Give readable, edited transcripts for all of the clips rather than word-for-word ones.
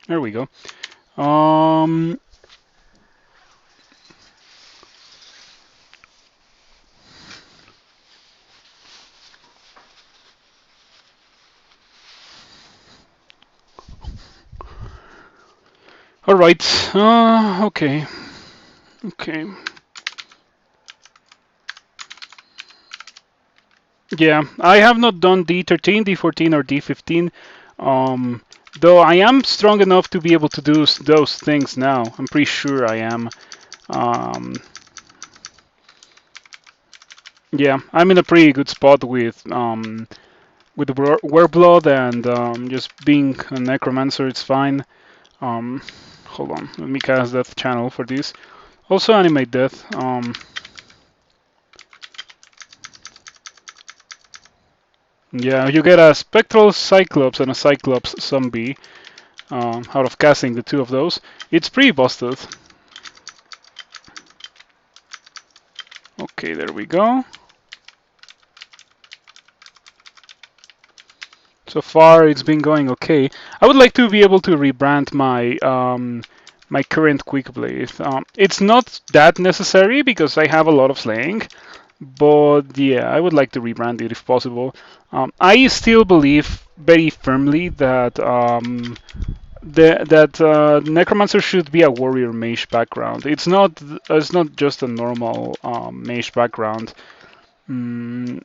There we go. All right. Okay. Okay. Yeah, I have not done D13, D14, or D15. Um, though I am strong enough to be able to do those things now. I'm pretty sure I am. Um, yeah, I'm in a pretty good spot with the Wereblood and just being a Necromancer. It's fine. Um, hold on, let me cast Death Channel for this. Also Animate Death. Yeah, you get a Spectral Cyclops and a Cyclops Zombie out of casting the two of those. It's pretty busted. Okay, there we go. So far, it's been going okay. I would like to be able to rebrand my current quick blade. It's not that necessary because I have a lot of slaying, but yeah, I would like to rebrand it if possible. I still believe very firmly that Necromancer should be a warrior mage background. It's not just a normal mage background. Mm,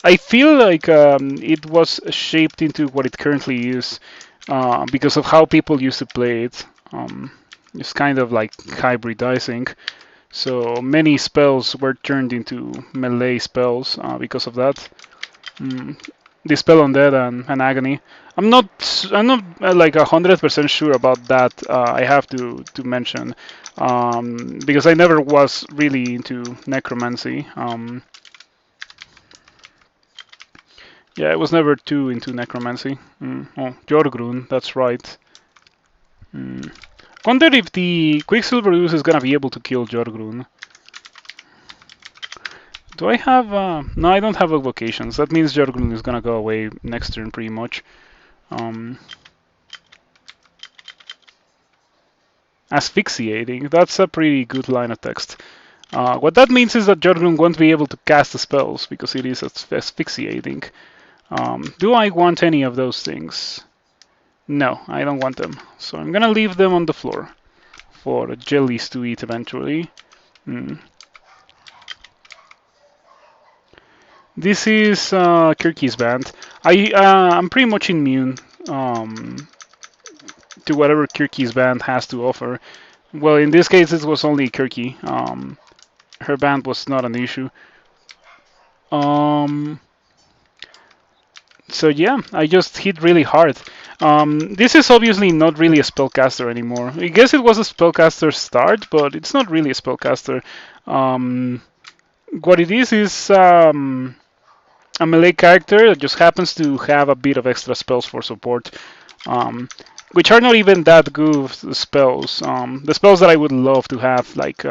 I feel like it was shaped into what it currently is because of how people used to play it. It's kind of like hybridizing. So many spells were turned into melee spells because of that. Mm, Dispel Undead and Agony. I'm not like 100% sure about that. I have to mention because I never was really into necromancy. Yeah, I was never too into necromancy. Oh, Jorgrun, that's right. Mm. Wonder if the Quicksilver Ooze is gonna be able to kill Jorgrun. Do I have? No, I don't have evocations. That means Jorgrun is gonna go away next turn, pretty much. Um, Asphyxiating. That's a pretty good line of text. What that means is that Jorgrun won't be able to cast the spells because it is asphyxiating. Do I want any of those things? No, I don't want them. So I'm gonna leave them on the floor for jellies to eat eventually. Mm. This is Kirky's band. I'm pretty much immune um, to whatever Kirky's band has to offer. Well, in this case, it was only Kirky. Her band was not an issue. Um, so yeah, I just hit really hard. This is obviously not really a spellcaster anymore. I guess it was a spellcaster start, but it's not really a spellcaster. Um, what it is a melee character that just happens to have a bit of extra spells for support, um, which are not even that good spells. The spells that I would love to have, like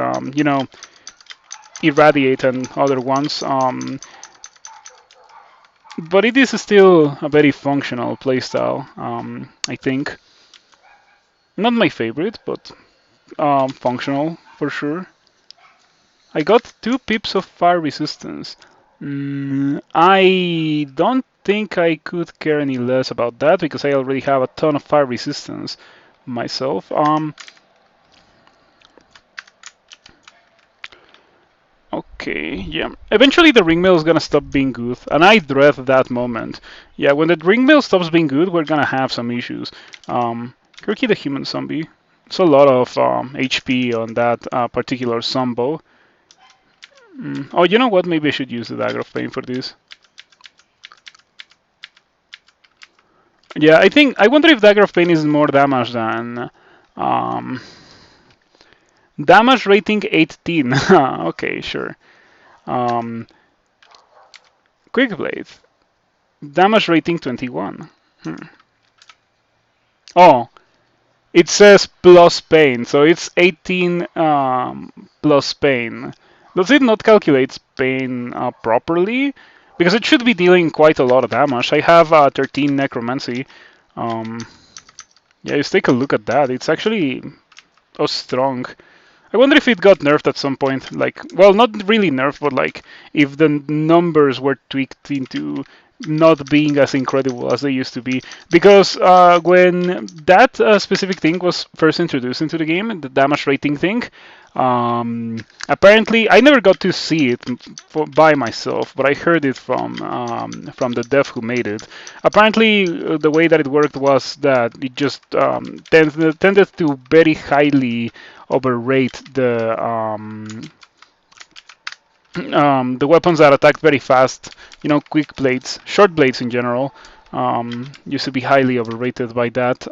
Irradiate and other ones. But it is still a very functional playstyle, I think. Not my favorite, but functional for sure. I got 2 pips of fire resistance. I don't think I could care any less about that because I already have a ton of fire resistance myself. Okay, yeah. Eventually the ringmail is gonna stop being good, and I dread that moment. Yeah, when the ringmail stops being good, we're gonna have some issues. Kirky the human zombie. It's a lot of HP on that particular zombo. Oh, you know what? Maybe I should use the Dagger of Pain for this. Yeah, I wonder if Dagger of Pain is more damage than um, damage rating 18. Okay, sure. Um, Quick Blade damage rating 21. Hmm. Oh, it says plus pain, so it's 18 plus pain. Does it not calculate pain properly? Because it should be dealing quite a lot of damage. I have 13 necromancy. Um, Yeah, just take a look at that. It's actually strong. I wonder if it got nerfed at some point. Like, well, not really nerfed, but like if the numbers were tweaked into not being as incredible as they used to be. Because when that specific thing was first introduced into the game, the damage rating thing, apparently I never got to see it by myself, but I heard it from the dev who made it. Apparently, the way that it worked was that it just tended to very highly overrate the weapons that attack very fast. You know, quick blades, short blades in general, used to be highly overrated by that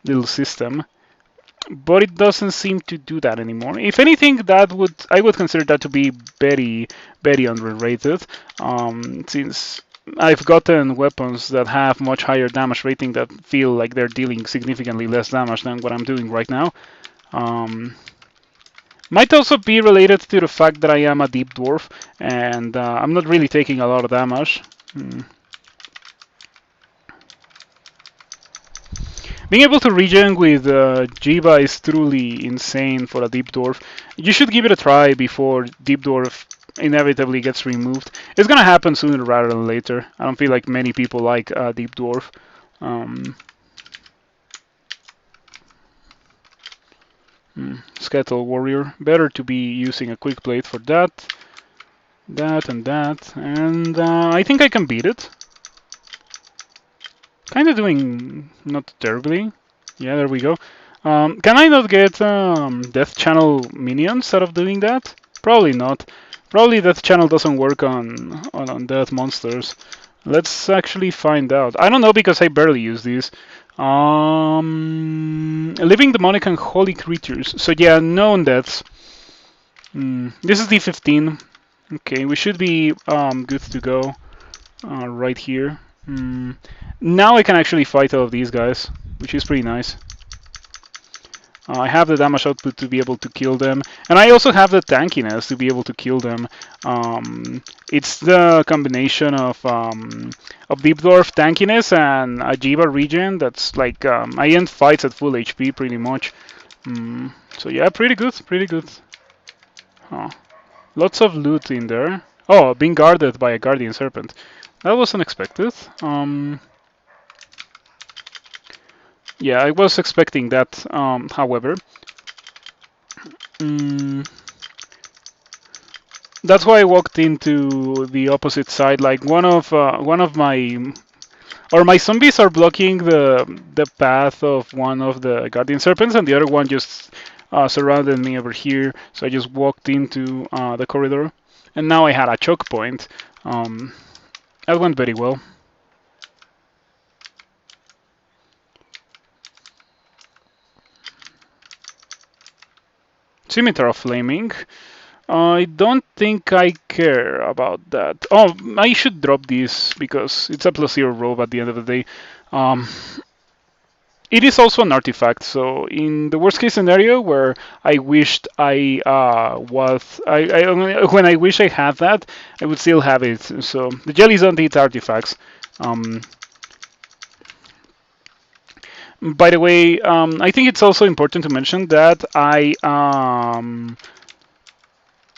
little system. But it doesn't seem to do that anymore. If anything, I would consider that to be very, very underrated, since I've gotten weapons that have much higher damage rating that feel like they're dealing significantly less damage than what I'm doing right now. Might also be related to the fact that I am a deep dwarf and I'm not really taking a lot of damage. Being able to regen with Jiva is truly insane for a deep dwarf. You should give it a try before deep dwarf inevitably gets removed. It's gonna happen sooner rather than later. I don't feel like many people like deep dwarf. Skeletal Warrior. Better to be using a quick blade for that, and that, and I think I can beat it. Kind of doing not terribly. Yeah, there we go. Can I not get Death Channel minions out of doing that? Probably not. Probably Death Channel doesn't work on death monsters. Let's actually find out. I don't know because I barely use these. Living demonic and holy creatures. So yeah, known deaths. This is D15. Okay, we should be good to go right here. Now I can actually fight all of these guys, which is pretty nice. I have the damage output to be able to kill them, and I also have the tankiness to be able to kill them. It's the combination of Deep Dwarf tankiness and a Jiva regen that's like I end fights at full HP pretty much. So yeah, pretty good, pretty good. Lots of loot in there. Oh, being guarded by a Guardian Serpent. That was unexpected. Yeah, I was expecting that, however. That's why I walked into the opposite side. Like one of my zombies are blocking the path of one of the Guardian Serpents, and the other one just surrounded me over here. So I just walked into the corridor, and now I had a choke point. That went very well. Scimitar of Flaming. I don't think I care about that. Oh, I should drop this because it's a +0 robe at the end of the day. It is also an artifact, so in the worst case scenario where I wished I when I wish I had that, I would still have it. So the jellies don't eat artifacts. By the way, I think it's also important to mention that I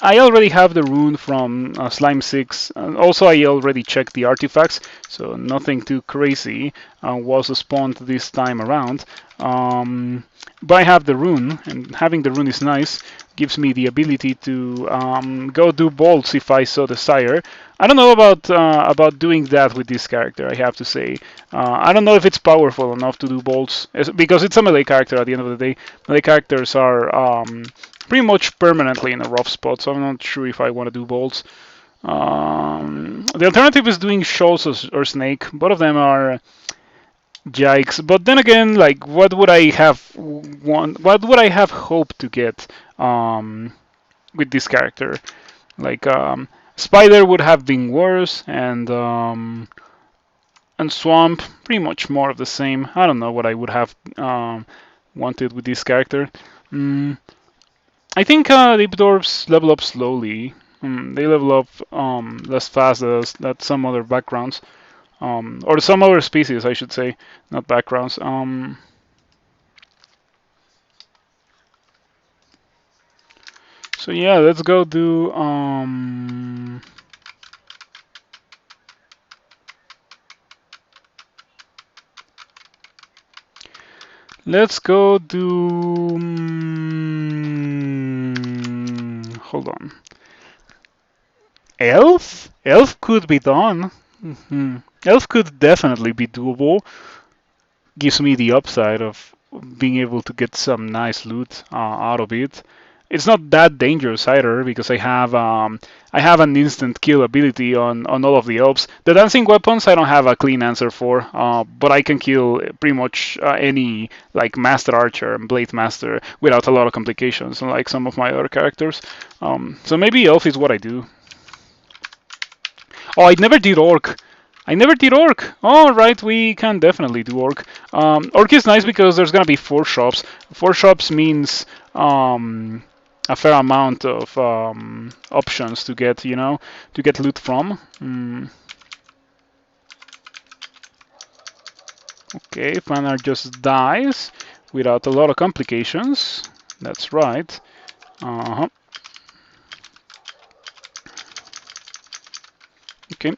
already have the rune from Slime 6. Also, I already checked the artifacts, so nothing too crazy was spawned this time around. But I have the rune, and having the rune is nice. Gives me the ability to go do bolts if I so desire. I don't know about doing that with this character, I have to say. I don't know if it's powerful enough to do bolts, because it's a melee character at the end of the day. Melee characters are pretty much permanently in a rough spot, so I'm not sure if I want to do bolts. The alternative is doing shoals or snake. Both of them are yikes. But then again, like, what would I have hoped to get with this character? Like, Spider would have been worse, and Swamp pretty much more of the same. I don't know what I would have wanted with this character. I think Deep Dwarfs level up slowly. They level up less fast than some other backgrounds. Or some other species, I should say, not backgrounds. So yeah, let's go do let's go do hold on. Elf? Elf could be done. Elf could definitely be doable. Gives me the upside of being able to get some nice loot out of it. It's not that dangerous either because I have an instant kill ability on all of the elves. The dancing weapons I don't have a clean answer for, but I can kill pretty much any like master archer and blade master without a lot of complications, unlike some of my other characters. So maybe elf is what I do. Oh, I never did orc. I never did orc. Oh, right, we can definitely do orc. Orc is nice because there's gonna be 4 shops. 4 shops means a fair amount of options to get, to get loot from. Okay, Fanar just dies without a lot of complications. That's right. Uh-huh. Okay.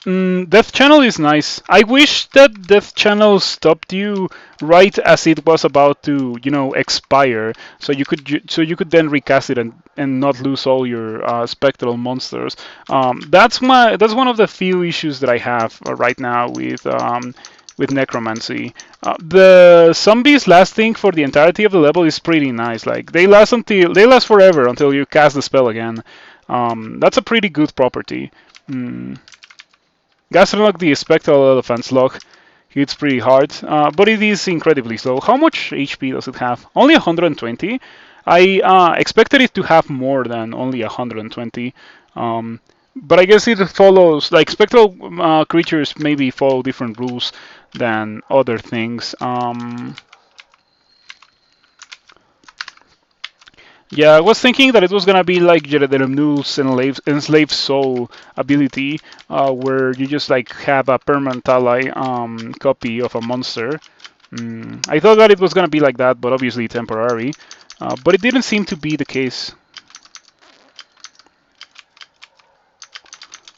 Death Channel is nice. I wish that Death Channel stopped you right as it was about to, expire, so you could then recast it and not lose all your spectral monsters. That's one of the few issues that I have right now with Necromancy. The zombies lasting for the entirety of the level is pretty nice. Like they last forever until you cast the spell again. That's a pretty good property. Gastronock, the Spectral Elephant's lock, hits pretty hard, but it is incredibly slow. How much HP does it have? Only 120? I expected it to have more than only 120. But I guess it follows, like, spectral creatures maybe follow different rules than other things. Yeah, I was thinking that it was gonna be like Jeredemnul's enslaved soul ability, where you just like have a permanent ally copy of a monster. I thought that it was gonna be like that, but obviously temporary. But it didn't seem to be the case.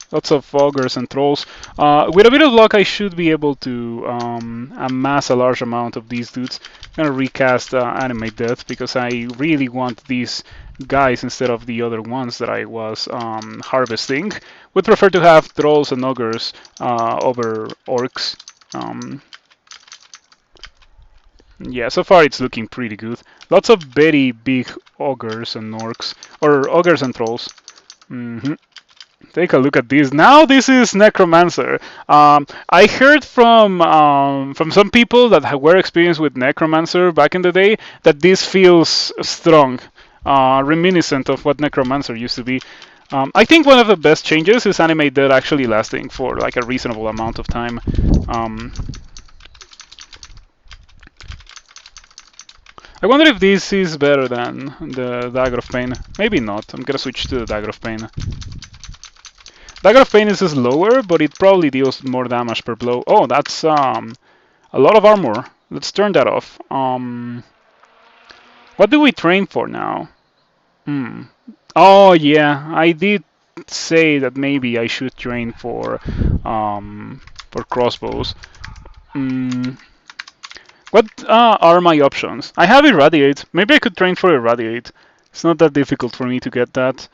Lots of ogres and trolls. With a bit of luck, I should be able to amass a large amount of these dudes. I'm gonna recast Animate Death because I really want these guys instead of the other ones that I was harvesting. Would prefer to have trolls and ogres over orcs. Yeah, so far it's looking pretty good. Lots of very big ogres and orcs, or ogres and trolls. Take a look at this. Now this is Necromancer. I heard from some people that were experienced with Necromancer back in the day that this feels strong, reminiscent of what Necromancer used to be. I think one of the best changes is Animate Death actually lasting for like a reasonable amount of time. I wonder if this is better than the Dagger of Pain. Maybe not. I'm gonna switch to the Dagger of Pain. Dagger of Pain is slower, but it probably deals more damage per blow. Oh, that's a lot of armor. Let's turn that off. What do we train for now? Oh yeah, I did say that maybe I should train for crossbows. What are my options? I have Irradiate. Maybe I could train for Irradiate. It's not that difficult for me to get that.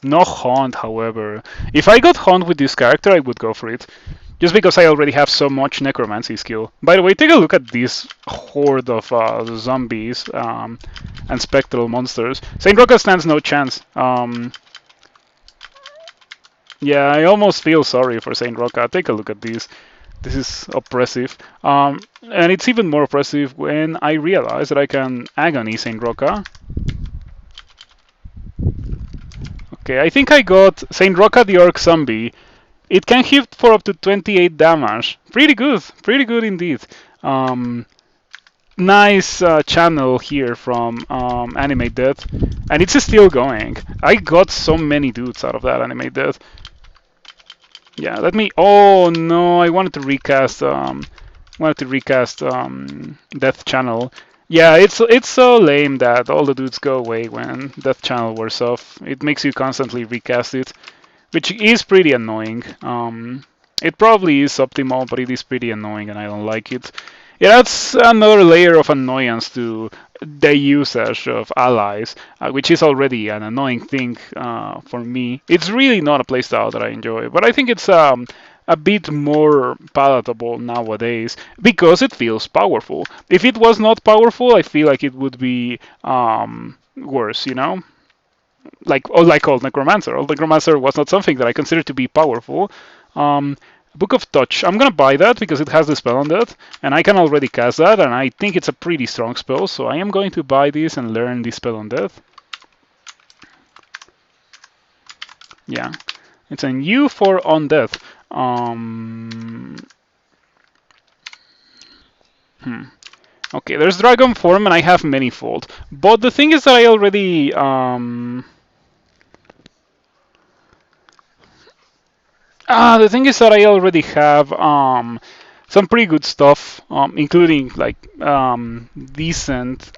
No Haunt, however. If I got Haunt with this character, I would go for it. Just because I already have so much Necromancy skill. By the way, take a look at this horde of zombies and spectral monsters. Saint Roca stands no chance. Yeah, I almost feel sorry for Saint Roca. Take a look at this. This is oppressive. And it's even more oppressive when I realize that I can Agony Saint Roca. Okay, I think I got Saint Roca the Orc Zombie. It can hit for up to 28 damage. Pretty good indeed. Nice channel here from Animate Death, and it's still going. I got so many dudes out of that Animate Death. Yeah, let me. Oh no, I wanted to recast. Death Channel. Yeah, it's so lame that all the dudes go away when Death Channel wears off. It makes you constantly recast it, which is pretty annoying. It probably is optimal, but it is pretty annoying, and I don't like it. It adds another layer of annoyance to the usage of allies, which is already an annoying thing for me. It's really not a playstyle that I enjoy, but I think it's a bit more palatable nowadays because it feels powerful. If it was not powerful, I feel like it would be worse, you know? Like old Necromancer. Old Necromancer was not something that I considered to be powerful. Um, Book of Touch. I'm gonna buy that because it has the spell on that, and I can already cast that, and I think it's a pretty strong spell. So I am going to buy this and learn the spell on death. Yeah, it's a new for on death. Hmm. Okay, there's Dragon Form, and I have Manifold. But the thing is that I already the thing is that I already have some pretty good stuff, including like decent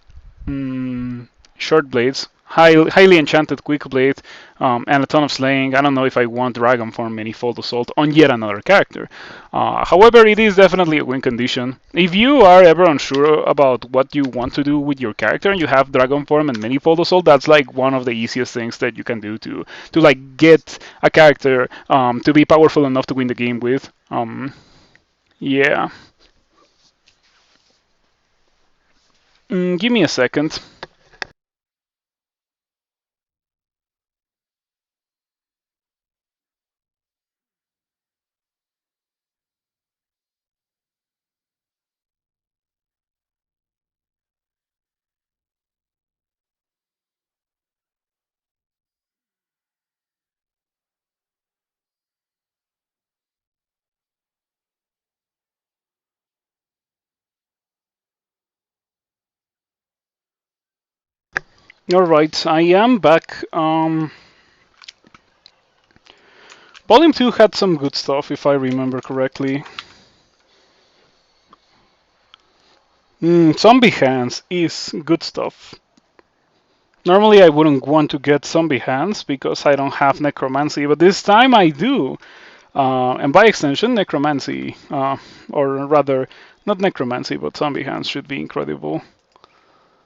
short blades, highly enchanted quick blade, and a ton of slaying. I don't know if I want Dragon Form Manifold Assault on yet another character. However, it is definitely a win condition. If you are ever unsure about what you want to do with your character and you have Dragon Form and Manifold Assault, that's like one of the easiest things that you can do to like get a character to be powerful enough to win the game with. Yeah. Give me a second. All right, I am back. Volume 2 had some good stuff, if I remember correctly. Zombie Hands is good stuff. Normally I wouldn't want to get Zombie Hands because I don't have Necromancy, but this time I do. And by extension, Necromancy, or rather, not Necromancy, but Zombie Hands should be incredible.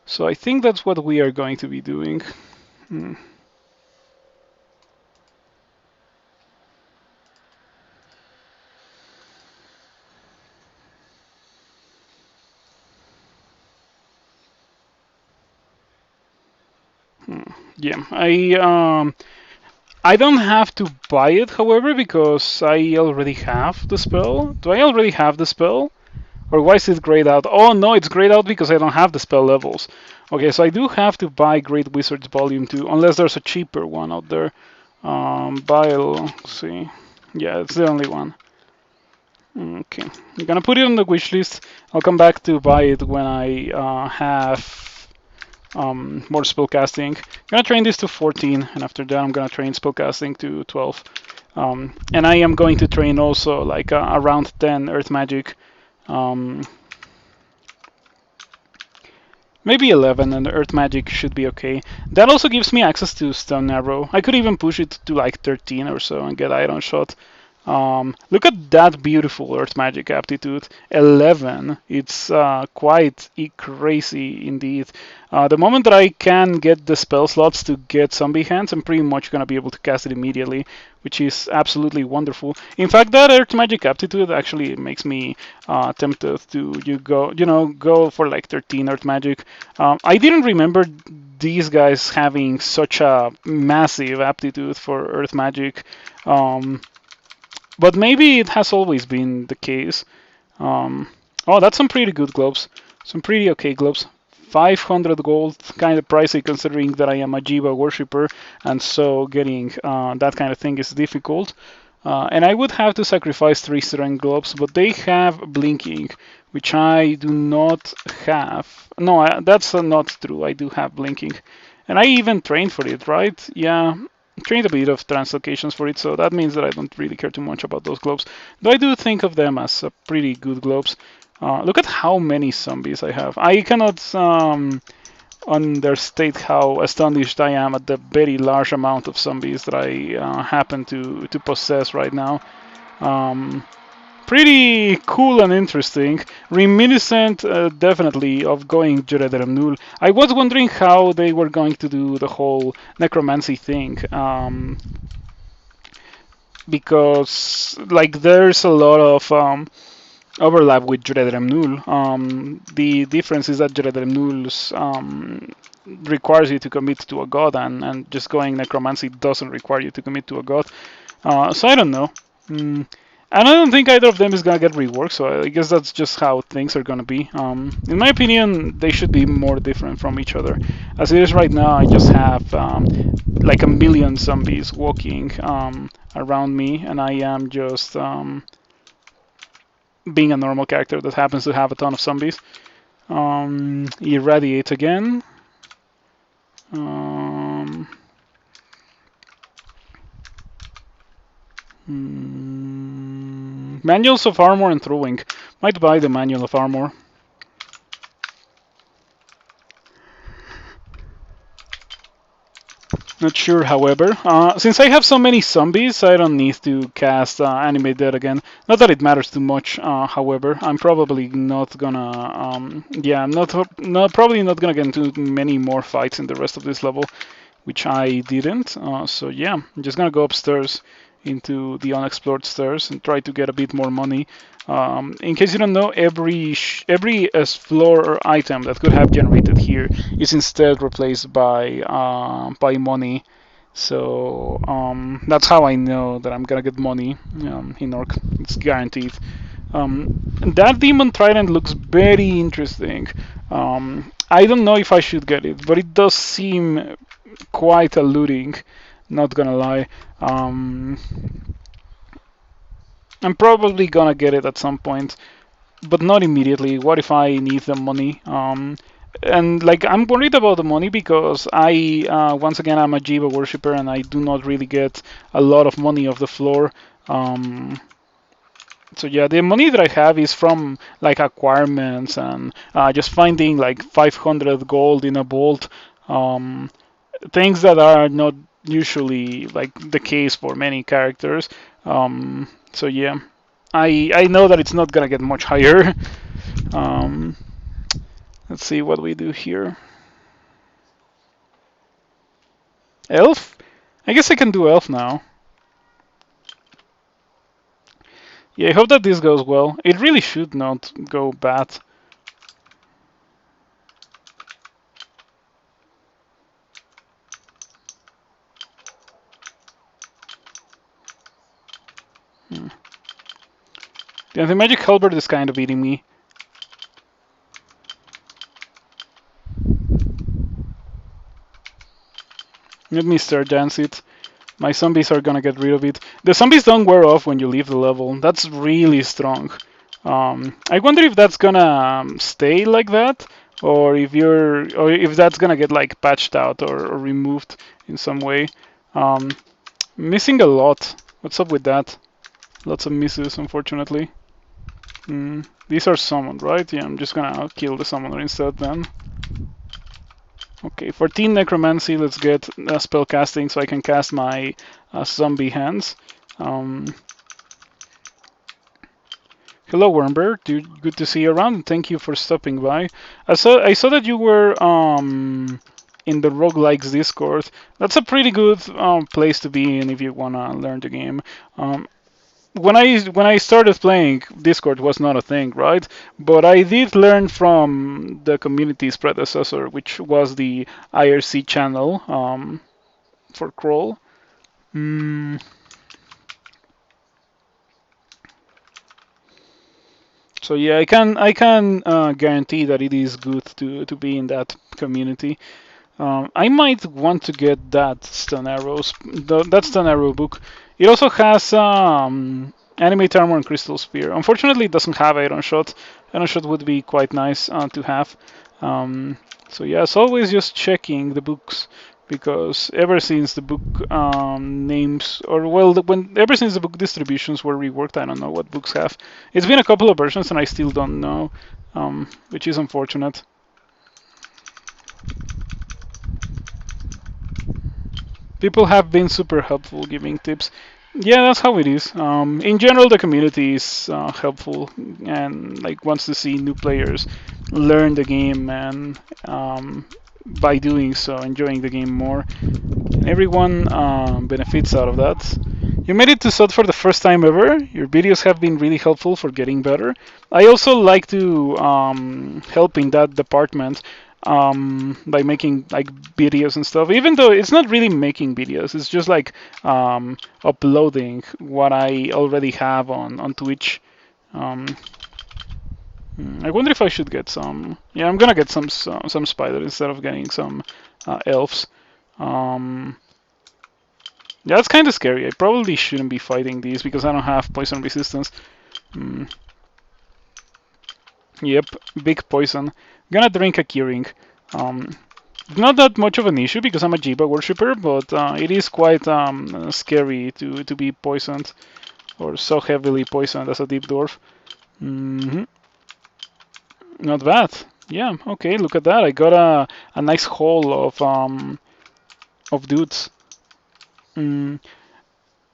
So I think that's what we are going to be doing. Hmm. Yeah, I don't have to buy it, however, because I already have the spell. Do I already have the spell? Or why is it grayed out? Oh no, it's grayed out because I don't have the spell levels. Okay, so I do have to buy Great Wizards Volume 2, unless there's a cheaper one out there. Let's see. Yeah, it's the only one. Okay, I'm gonna put it on the wish list. I'll come back to buy it when I have more spellcasting. I'm gonna train this to 14, and after that I'm gonna train spellcasting to 12. And I am going to train also like around 10 Earth Magic. Um, Maybe 11 and Earth Magic should be okay. That also gives me access to Stone Arrow. I could even push it to like 13 or so and get Iron Shot. Look at that beautiful Earth Magic aptitude. 11. It's quite crazy indeed. The moment that I can get the spell slots to get Zombie Hands, I'm pretty much going to be able to cast it immediately, which is absolutely wonderful. In fact, that Earth Magic aptitude actually makes me tempted to go for like 13 Earth Magic. I didn't remember these guys having such a massive aptitude for Earth Magic. But maybe it has always been the case. Oh, that's some pretty good gloves. Some pretty okay gloves. 500 gold, kind of pricey considering that I am a Jiva worshipper, and so getting that kind of thing is difficult. And I would have to sacrifice 3 strength gloves, but they have blinking, which I do not have. No, that's not true. I do have blinking. And I even trained for it, right? Yeah, trained a bit of translocations for it, so that means that I don't really care too much about those globes. Though I do think of them as pretty good globes. Look at how many zombies I have. I cannot understate how astonished I am at the very large amount of zombies that I happen to possess right now. Pretty cool and interesting. Reminiscent, definitely, of going Jure. I was wondering how they were going to do the whole necromancy thing. Because, like, there's a lot of overlap with Jure. The difference is that Jure requires you to commit to a god, and just going necromancy doesn't require you to commit to a god. So I don't know. And I don't think either of them is gonna get reworked, so I guess that's just how things are gonna be. In my opinion, they should be more different from each other. As it is right now, I just have like a million zombies walking around me, and I am just being a normal character that happens to have a ton of zombies. Irradiate again. Manuals of armor and throwing. Might buy the manual of armor. Not sure, however. Since I have so many zombies, I don't need to cast Animate Death again. Not that it matters too much, however. I'm probably not gonna... yeah, I'm probably not gonna get into many more fights in the rest of this level, which I didn't. So yeah, I'm just gonna go upstairs into the unexplored stairs and try to get a bit more money. In case you don't know, every floor or item that could have generated here is instead replaced by money. So that's how I know that I'm gonna get money in Orc. It's guaranteed. That demon trident looks very interesting. I don't know if I should get it, but it does seem quite alluring. Not gonna lie. I'm probably gonna get it at some point, but not immediately. What if I need the money? And like I'm worried about the money because I once again I'm a Jiva worshipper and I do not really get a lot of money off the floor. So yeah, the money that I have is from like acquirements and just finding like 500 gold in a vault. Things that are not usually like the case for many characters. So yeah, I know that it's not gonna get much higher. Let's see what we do here. Elf? I guess I can do elf now. Yeah, I hope that this goes well. It really should not go bad. Yeah, the magic halberd is kind of eating me. Let me star dance it. My zombies are gonna get rid of it. The zombies don't wear off when you leave the level. That's really strong. I wonder if that's gonna stay like that, or if that's gonna get like patched out or removed in some way. Missing a lot. What's up with that? Lots of misses, unfortunately. These are summoned, right? Yeah, I'm just gonna kill the summoner instead then. Okay, 14 Necromancy. Let's get spell casting so I can cast my zombie hands. Hello, Wormbird. Good to see you around. Thank you for stopping by. I saw that you were in the Roguelikes Discord. That's a pretty good place to be in if you wanna learn the game. When I started playing, Discord was not a thing, right? But I did learn from the community's predecessor, which was the IRC channel for Crawl. So yeah, I can guarantee that it is good to be in that community. I might want to get that Stone Arrows, that Stone Arrow book. It also has Animate Armor and Crystal Spear. Unfortunately, it doesn't have Iron Shot. Iron Shot would be quite nice to have. So yeah, as always, just checking the books because ever since the book names, or well, ever since the book distributions were reworked, I don't know what books have. It's been a couple of versions, and I still don't know, which is unfortunate. People have been super helpful giving tips. Yeah, that's how it is. In general, the community is helpful and like wants to see new players learn the game and by doing so, enjoying the game more. Everyone benefits out of that. You made it to SOT for the first time ever. Your videos have been really helpful for getting better. I also like to help in that department by making like videos and stuff. Even though it's not really making videos, it's just like uploading what I already have on Twitch. I wonder if I should get some. Yeah, I'm gonna get some spiders instead of getting some elves. Um, yeah, that's kind of scary. I probably shouldn't be fighting these because I don't have poison resistance. Yep, big poison. I'm gonna drink a curing. Not that much of an issue because I'm a Jiba worshipper, but it is quite scary to be poisoned or so heavily poisoned as a deep dwarf. Not bad. Yeah. Okay. Look at that. I got a nice haul of dudes.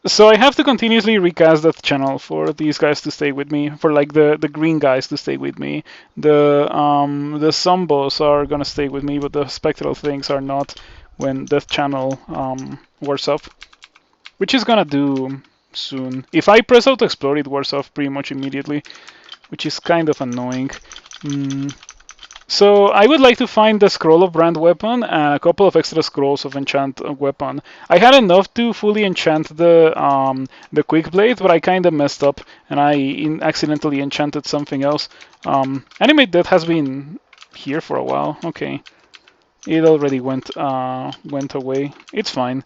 So I have to continuously recast that channel for these guys to stay with me, for like the green guys to stay with me. The Zombos are gonna stay with me, but the spectral things are not when that channel wears off, which is gonna do soon. If I press out to explore, it wears off pretty much immediately, which is kind of annoying. So I would like to find the scroll of brand weapon and a couple of extra scrolls of enchant weapon. I had enough to fully enchant the quick blade, but I kind of messed up and I accidentally enchanted something else. Animate Death has been here for a while. Okay, it already went away. It's fine.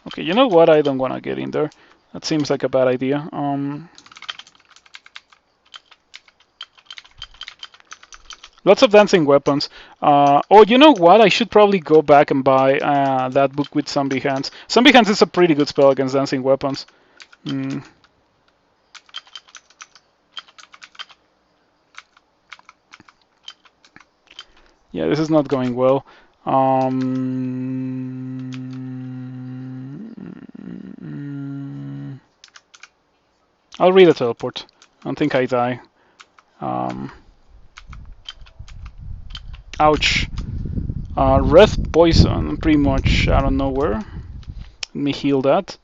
Okay, you know what? I don't want to get in there. That seems like a bad idea. Lots of dancing weapons. Oh, you know what? I should probably go back and buy that book with Zombie Hands. Zombie Hands is a pretty good spell against dancing weapons. Yeah, this is not going well. I'll read a teleport. I don't think I die. Ouch. Red poison, pretty much out of nowhere. Let me heal that.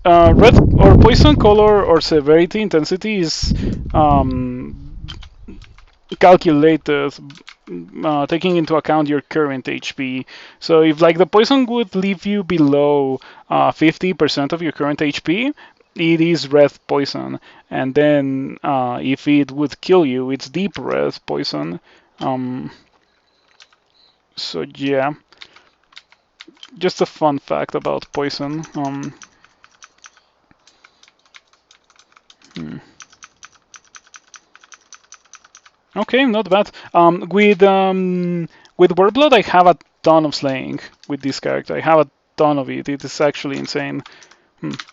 Red or poison color or severity intensity is calculated taking into account your current HP. So if like the poison would leave you below 50% of your current HP, it is red poison. And then if it would kill you, it's deep red poison. So yeah, just a fun fact about poison. Okay, not bad. With Warblood, I have a ton of slaying with this character. I have a ton of it. It is actually insane.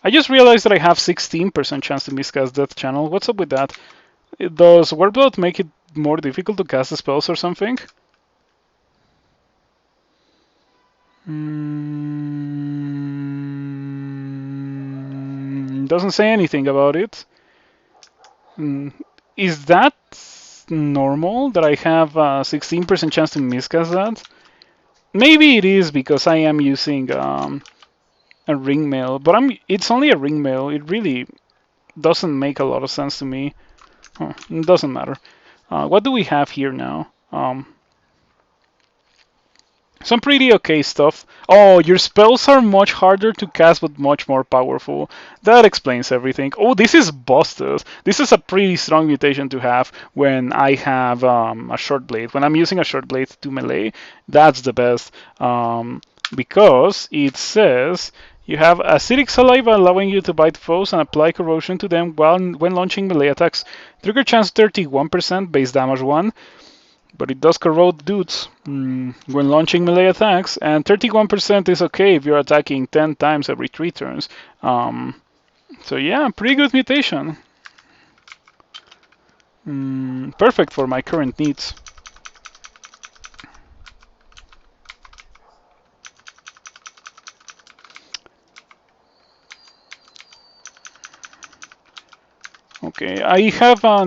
I just realized that I have 16% chance to miscast Death Channel. What's up with that? Does Warblood make it more difficult to cast the spells or something? Doesn't say anything about it. Is that normal that I have a 16% chance to miscast that? Maybe it is because I am using a ring mail, but it's only a ring mail. It really doesn't make a lot of sense to me. It doesn't matter. What do we have here now? Some pretty okay stuff. Oh, your spells are much harder to cast but much more powerful. That explains everything. Oh, this is busted. This is a pretty strong mutation to have when I have a short blade. When I'm using a short blade to melee, that's the best. Because it says you have acidic saliva allowing you to bite foes and apply corrosion to them when launching melee attacks. Trigger chance 31%, base damage 1. but it does corrode dudes when launching melee attacks, and 31% is okay if you're attacking 10 times every 3 turns. So yeah, pretty good mutation. Perfect for my current needs. Okay, I have a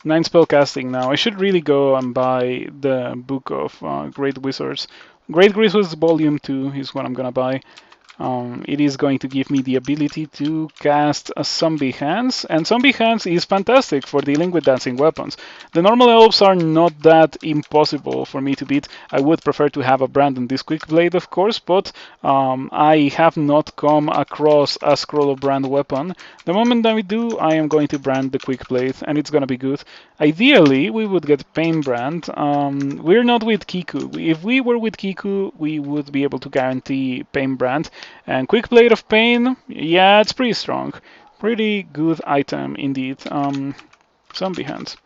9 spell casting now. I should really go and buy the Book of Great Wizards. Great Wizards Volume 2 is what I'm gonna buy. It is going to give me the ability to cast a Zombie Hands, and Zombie Hands is fantastic for dealing with dancing weapons. The normal elves are not that impossible for me to beat. I would prefer to have a Brandon this Quick Blade, of course, but I have not come across a Scroll of Brand weapon. The moment that we do, I am going to brand the Quick Blade, and it's going to be good. Ideally, we would get Pain Brand. We're not with Kiku. If we were with Kiku, we would be able to guarantee Pain Brand. And Quick Blade of Pain, yeah, it's pretty strong. Pretty good item indeed. Zombie Hands.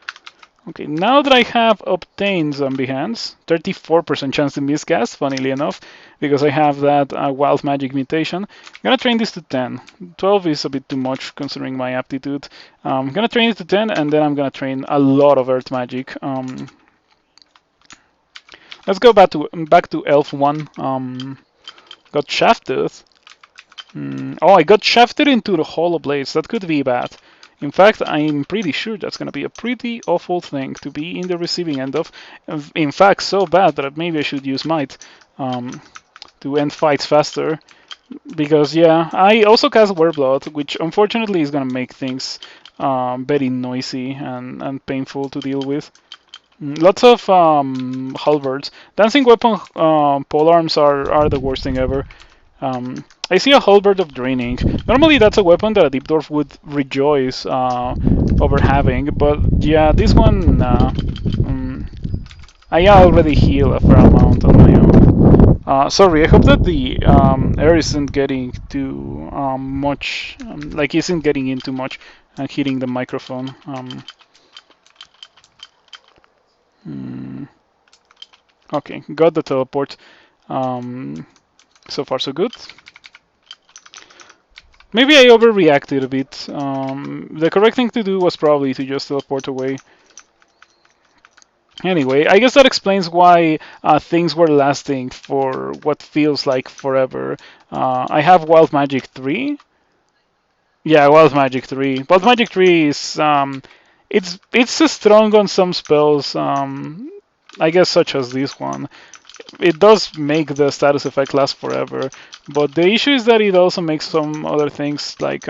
Okay, now that I have obtained Zombie Hands, 34% chance to miscast, funnily enough, because I have that Wild Magic mutation. I'm gonna train this to 10. 12 is a bit too much considering my aptitude. I'm gonna train it to 10, and then I'm gonna train a lot of Earth Magic. Let's go back to Elf 1. Got shafted. Oh, I got shafted into the Hollow Blades. That could be bad. In fact, I'm pretty sure that's going to be a pretty awful thing to be in the receiving end of. In fact, so bad that maybe I should use Might to end fights faster. Because, yeah, I also cast Wereblood, which unfortunately is going to make things very noisy and painful to deal with. Lots of halberds. Dancing weapon polearms are the worst thing ever. I see a halberd of draining. Normally that's a weapon that a deep dwarf would rejoice over having, but yeah, this one I already heal a fair amount on my own. Sorry, I hope that the air isn't getting too much, like isn't getting in too much and hitting the microphone. Okay, got the teleport. So far so good. Maybe I overreacted a bit. The correct thing to do was probably to just teleport away. Anyway, I guess that explains why things were lasting for what feels like forever. I have Wild Magic 3. Yeah, Wild Magic 3. Wild Magic 3 is it's strong on some spells. I guess such as this one. It does make the status effect last forever, but the issue is that it also makes some other things like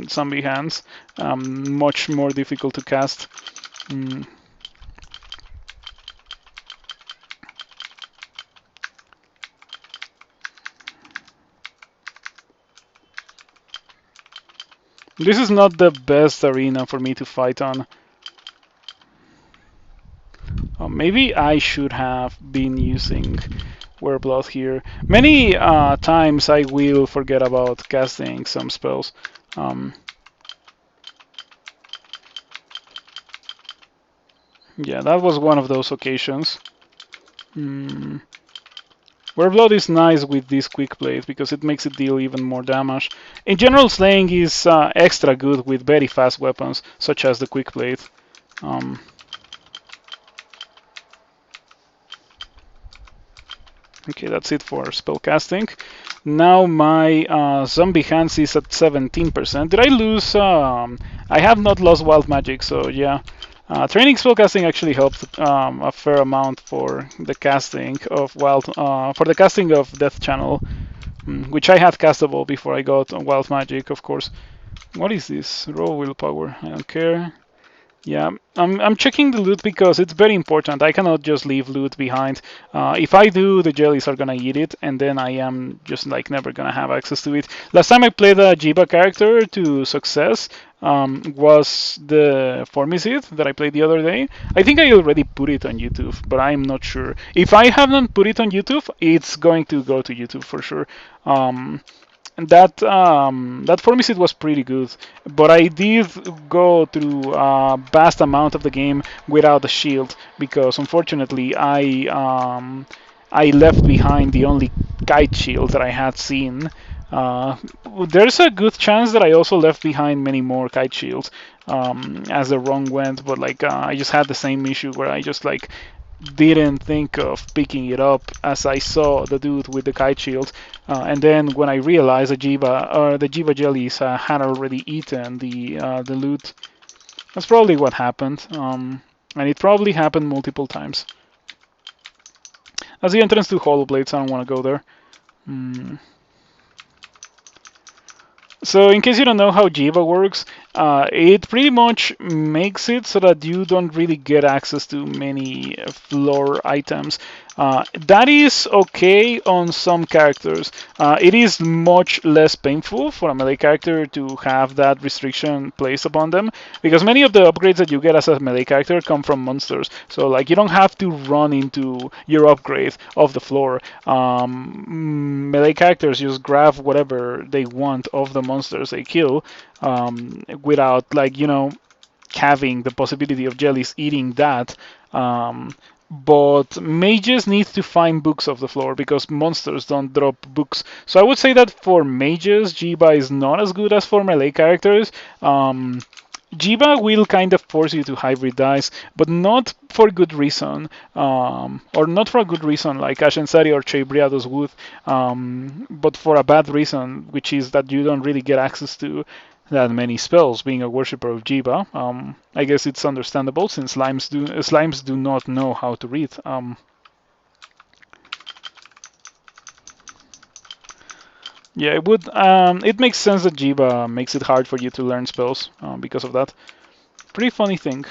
Zombie Hands much more difficult to cast. This is not the best arena for me to fight on. Maybe I should have been using Wereblood here. Many times I will forget about casting some spells. Yeah, that was one of those occasions. Wereblood is nice with this Quick Blade because it makes it deal even more damage. In general, Slaying is extra good with very fast weapons, such as the Quick Blade. Okay, that's it for spell casting. Now my Zombie Hands is at 17%. Did I lose? I have not lost Wild Magic, so yeah. Training spellcasting actually helped a fair amount for the casting of for the casting of Death Channel, which I had castable before I got Wild Magic, of course. What is this? Raw willpower. I don't care. Yeah, I'm checking the loot because it's very important. I cannot just leave loot behind. If I do, the jellies are gonna eat it, and then I am just like never gonna have access to it. Last time I played a Jiba character to success was the Formicid that I played the other day. I think I already put it on YouTube, but I'm not sure. If I haven't put it on YouTube, it's going to go to YouTube for sure. And that Formicid was pretty good, but I did go through a vast amount of the game without a shield because unfortunately I left behind the only kite shield that I had seen. Uh, there's a good chance that I also left behind many more kite shields as the run went, but like I just had the same issue where I just like didn't think of picking it up as I saw the dude with the kite shield, and then when I realized the Jiva jellies had already eaten the loot. That's probably what happened, and it probably happened multiple times. That's the entrance to Hollow Blades. I don't want to go there. Mm. So in case you don't know how Jiva works, it pretty much makes it so that you don't really get access to many floor items. That is okay on some characters. It is much less painful for a melee character to have that restriction placed upon them because many of the upgrades that you get as a melee character come from monsters. So like you don't have to run into your upgrade off the floor. Melee characters just grab whatever they want of the monsters they kill without like having the possibility of jellies eating that. But mages need to find books off the floor because monsters don't drop books. So I would say that for mages, Jiba is not as good as for melee characters. Jiba will kind of force you to hybridize, but not for good reason, or not for a good reason like Ashensari or Cheibriados would, but for a bad reason, which is that you don't really get access to that many spells being a worshipper of Jiba. I guess it's understandable since slimes do not know how to read. Yeah, it would. It makes sense that Jiba makes it hard for you to learn spells because of that. Pretty funny thing.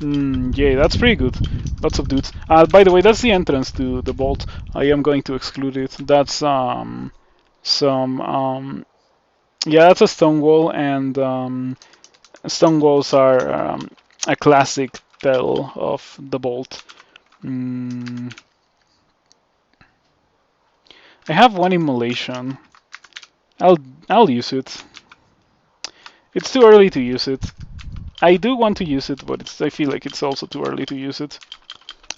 Yeah, that's pretty good. Lots of dudes. By the way, that's the entrance to the vault. I am going to exclude it. That's some yeah, that's a stone wall, and stone walls are a classic tell of the vault. I have one immolation. I'll I'll use it. It's too early to use it. I do want to use it, but I feel like it's also too early to use it.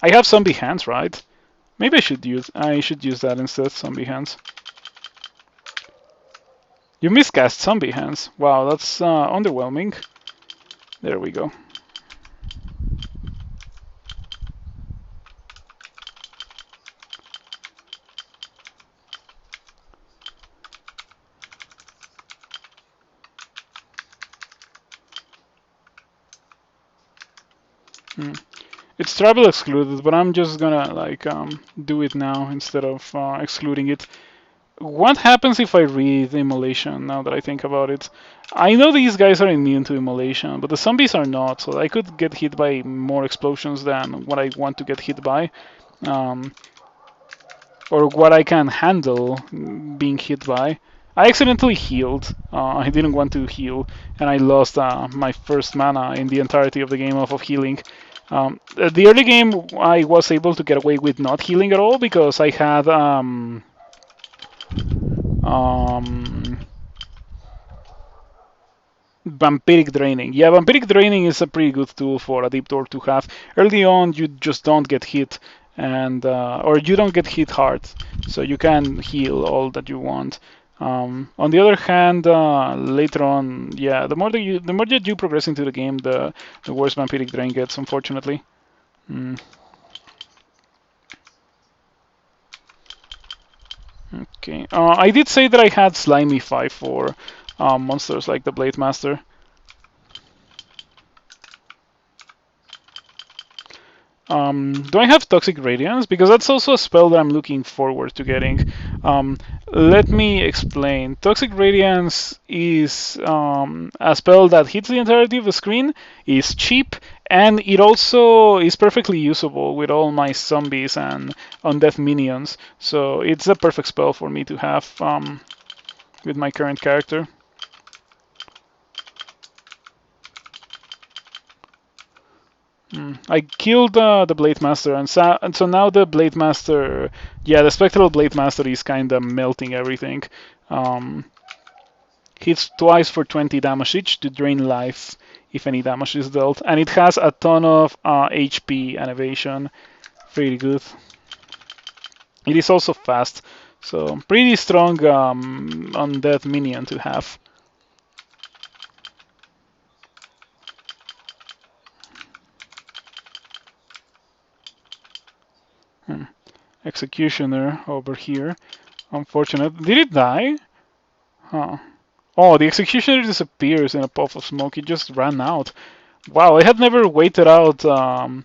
I have zombie hands, right? Maybe I should use that instead, zombie hands. You miscast zombie hands. Wow, that's underwhelming. There we go. It's travel excluded, but I'm just gonna like do it now instead of excluding it. What happens if I read immolation now that I think about it? I know these guys are immune to immolation, but the zombies are not, so I could get hit by more explosions than what I want to get hit by. Um, or what I can handle being hit by. I accidentally healed. I didn't want to heal, and I lost my first mana in the entirety of the game off of healing. The early game, I was able to get away with not healing at all because I had Vampiric Draining. Yeah, Vampiric Draining is a pretty good tool for a Deep Dwarf to have. Early on, you just don't get hit, and or you don't get hit hard, so you can heal all that you want. On the other hand, later on, yeah, the more that you progress into the game, the worse Vampiric Drain gets, unfortunately. Okay. I did say that I had Slimy 5 for monsters like the Blade Master. Do I have Toxic Radiance? Because that's also a spell that I'm looking forward to getting. Let me explain. Toxic Radiance is a spell that hits the entirety of the screen, is cheap, and it also is perfectly usable with all my zombies and undead minions. So it's a perfect spell for me to have with my current character. I killed the Blade Master, and so now the Blade Master, yeah, the Spectral Blade Master is kind of melting everything. Um, hits twice for 20 damage each to drain life if any damage is dealt, and it has a ton of HP and evasion. Pretty good. It is also fast, so pretty strong undead minion to have. Executioner over here. Unfortunate. Did it die? Huh. Oh, the executioner disappears in a puff of smoke. It just ran out. Wow, I had never waited out an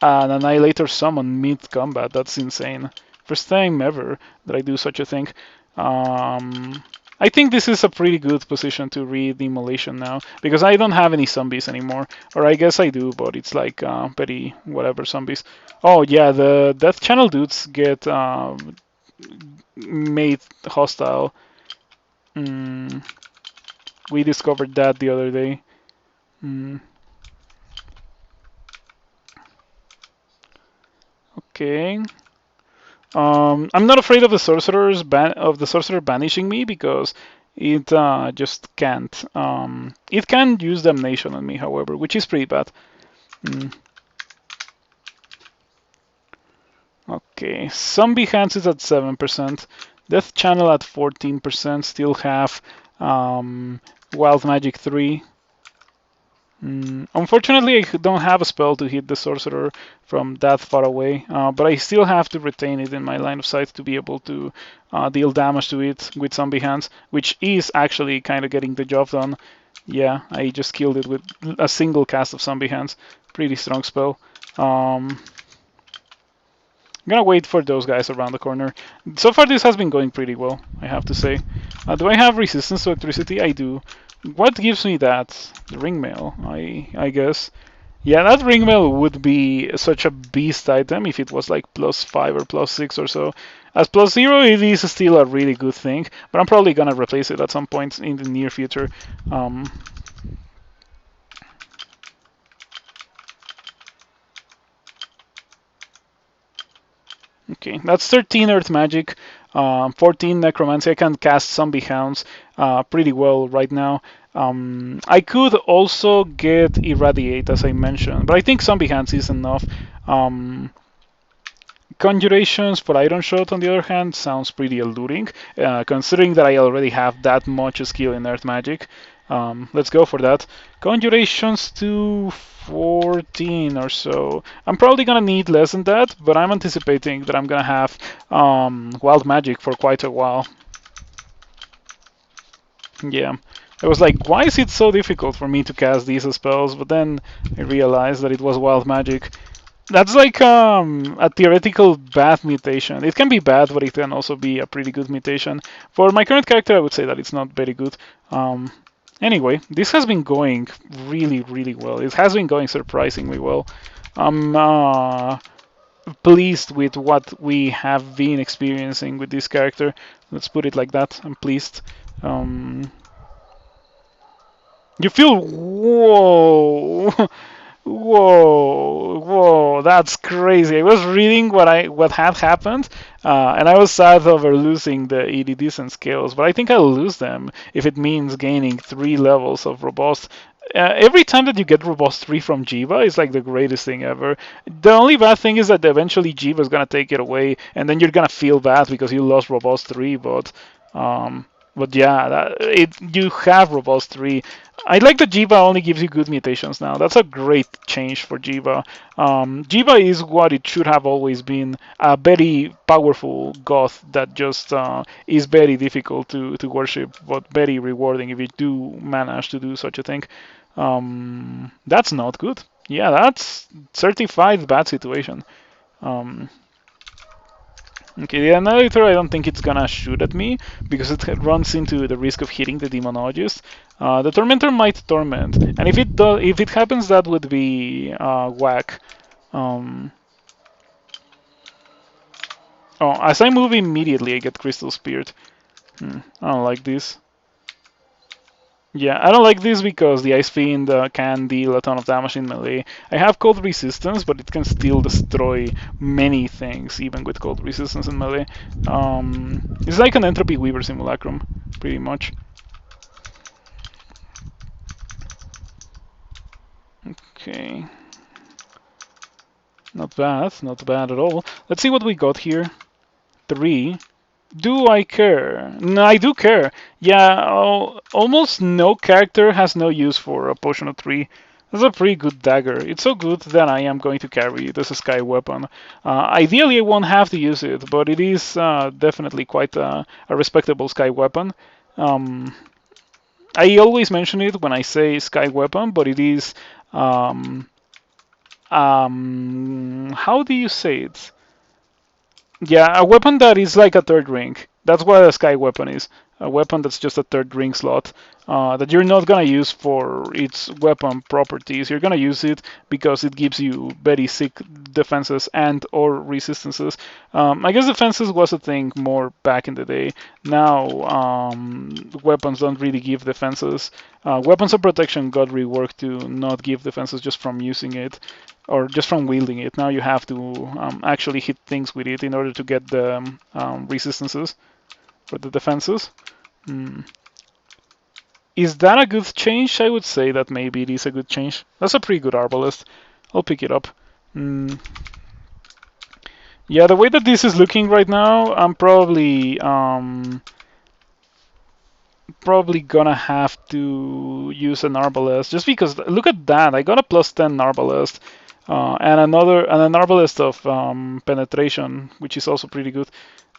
Annihilator summon mid-combat. That's insane. First time ever that I do such a thing. I think this is a pretty good position to read Immolation now, because I don't have any zombies anymore. Or I guess I do, but it's like petty whatever zombies. Oh yeah, the Death Channel dudes get made hostile. Mm, we discovered that the other day. Mm, okay. I'm not afraid of the sorcerer banishing me because it just can't. It can use damnation on me, however, which is pretty bad. Mm. Okay, zombie hands is at 7%, death channel at 14%. Still have wild magic 3. Unfortunately, I don't have a spell to hit the sorcerer from that far away, but I still have to retain it in my line of sight to be able to deal damage to it with zombie hands, which is actually kind of getting the job done. Yeah, I just killed it with a single cast of zombie hands. Pretty strong spell. I'm gonna wait for those guys around the corner. So far, this has been going pretty well, I have to say. Do I have resistance to electricity? I do. What gives me that? The ringmail, I guess. Yeah, that ringmail would be such a beast item if it was like +5 or +6 or so. As +0, it is still a really good thing, but I'm probably gonna replace it at some point in the near future. Okay, that's 13 Earth Magic, 14 Necromancy. I can cast Zombie Hounds pretty well right now. I could also get Irradiate, as I mentioned, but I think Zombie Hands is enough. Conjurations for Iron Shot, on the other hand, sounds pretty alluring, considering that I already have that much skill in Earth Magic. Let's go for that. Conjurations to 14 or so. I'm probably gonna need less than that, but I'm anticipating that I'm gonna have Wild Magic for quite a while. Yeah. I was like, why is it so difficult for me to cast these spells? But then I realized that it was Wild Magic. That's like a theoretical bad mutation. It can be bad, but it can also be a pretty good mutation. For my current character, I would say that it's not very good. Anyway, this has been going really, really well. It has been going surprisingly well. I'm pleased with what we have been experiencing with this character. Let's put it like that. I'm pleased. You feel, whoa. Whoa, that's crazy. I was reading what had happened, and I was sad over losing the EDDs and scales, but I think I'll lose them if it means gaining 3 levels of robust. Every time that you get robust 3 from Jiva is like the greatest thing ever. The only bad thing is that eventually Jiva is gonna take it away, and then you're gonna feel bad because you lost robust 3, but yeah, you have robust 3. I like that Jiva only gives you good mutations now. That's a great change for Jiva. Jiva is what it should have always been, a very powerful goth that just is very difficult to worship, but very rewarding if you do manage to do such a thing. That's not good. Yeah, that's certified bad situation. Um, Okay, the Annihilator, I don't think it's gonna shoot at me because it runs into the risk of hitting the Demonologist. The Tormentor might Torment, and if it happens, that would be whack. Um, oh, as I move immediately, I get Crystal Speared. I don't like this. Yeah, I don't like this because the Ice Fiend can deal a ton of damage in melee. I have cold resistance, but it can still destroy many things, even with cold resistance in melee. It's like an Entropy Weaver simulacrum, pretty much. Okay. Not bad, not bad at all. Let's see what we got here. 3. Do I care? No, I do care. Yeah, almost no character has no use for a potion of 3. That's a pretty good dagger. It's so good that I am going to carry it as a sky weapon. Ideally, I won't have to use it, but it is definitely quite a respectable sky weapon. Um, I always mention it when I say sky weapon, but it is um, how do you say it? Yeah, a weapon that is like a third ring. That's what a sky weapon is. A weapon that's just a third ring slot that you're not gonna use for its weapon properties. You're gonna use it because it gives you very sick defenses and or resistances. I guess defenses was a thing more back in the day. Now weapons don't really give defenses. Weapons of protection got reworked to not give defenses just from using it or just from wielding it. Now you have to actually hit things with it in order to get the resistances for the defenses. Mm. Is that a good change? I would say that maybe it is a good change. That's a pretty good arbalest. I'll pick it up. Mm. Yeah, the way that this is looking right now, I'm probably gonna have to use an arbalest just because look at that. I got a plus 10 arbalest. And an arbalest of penetration, which is also pretty good.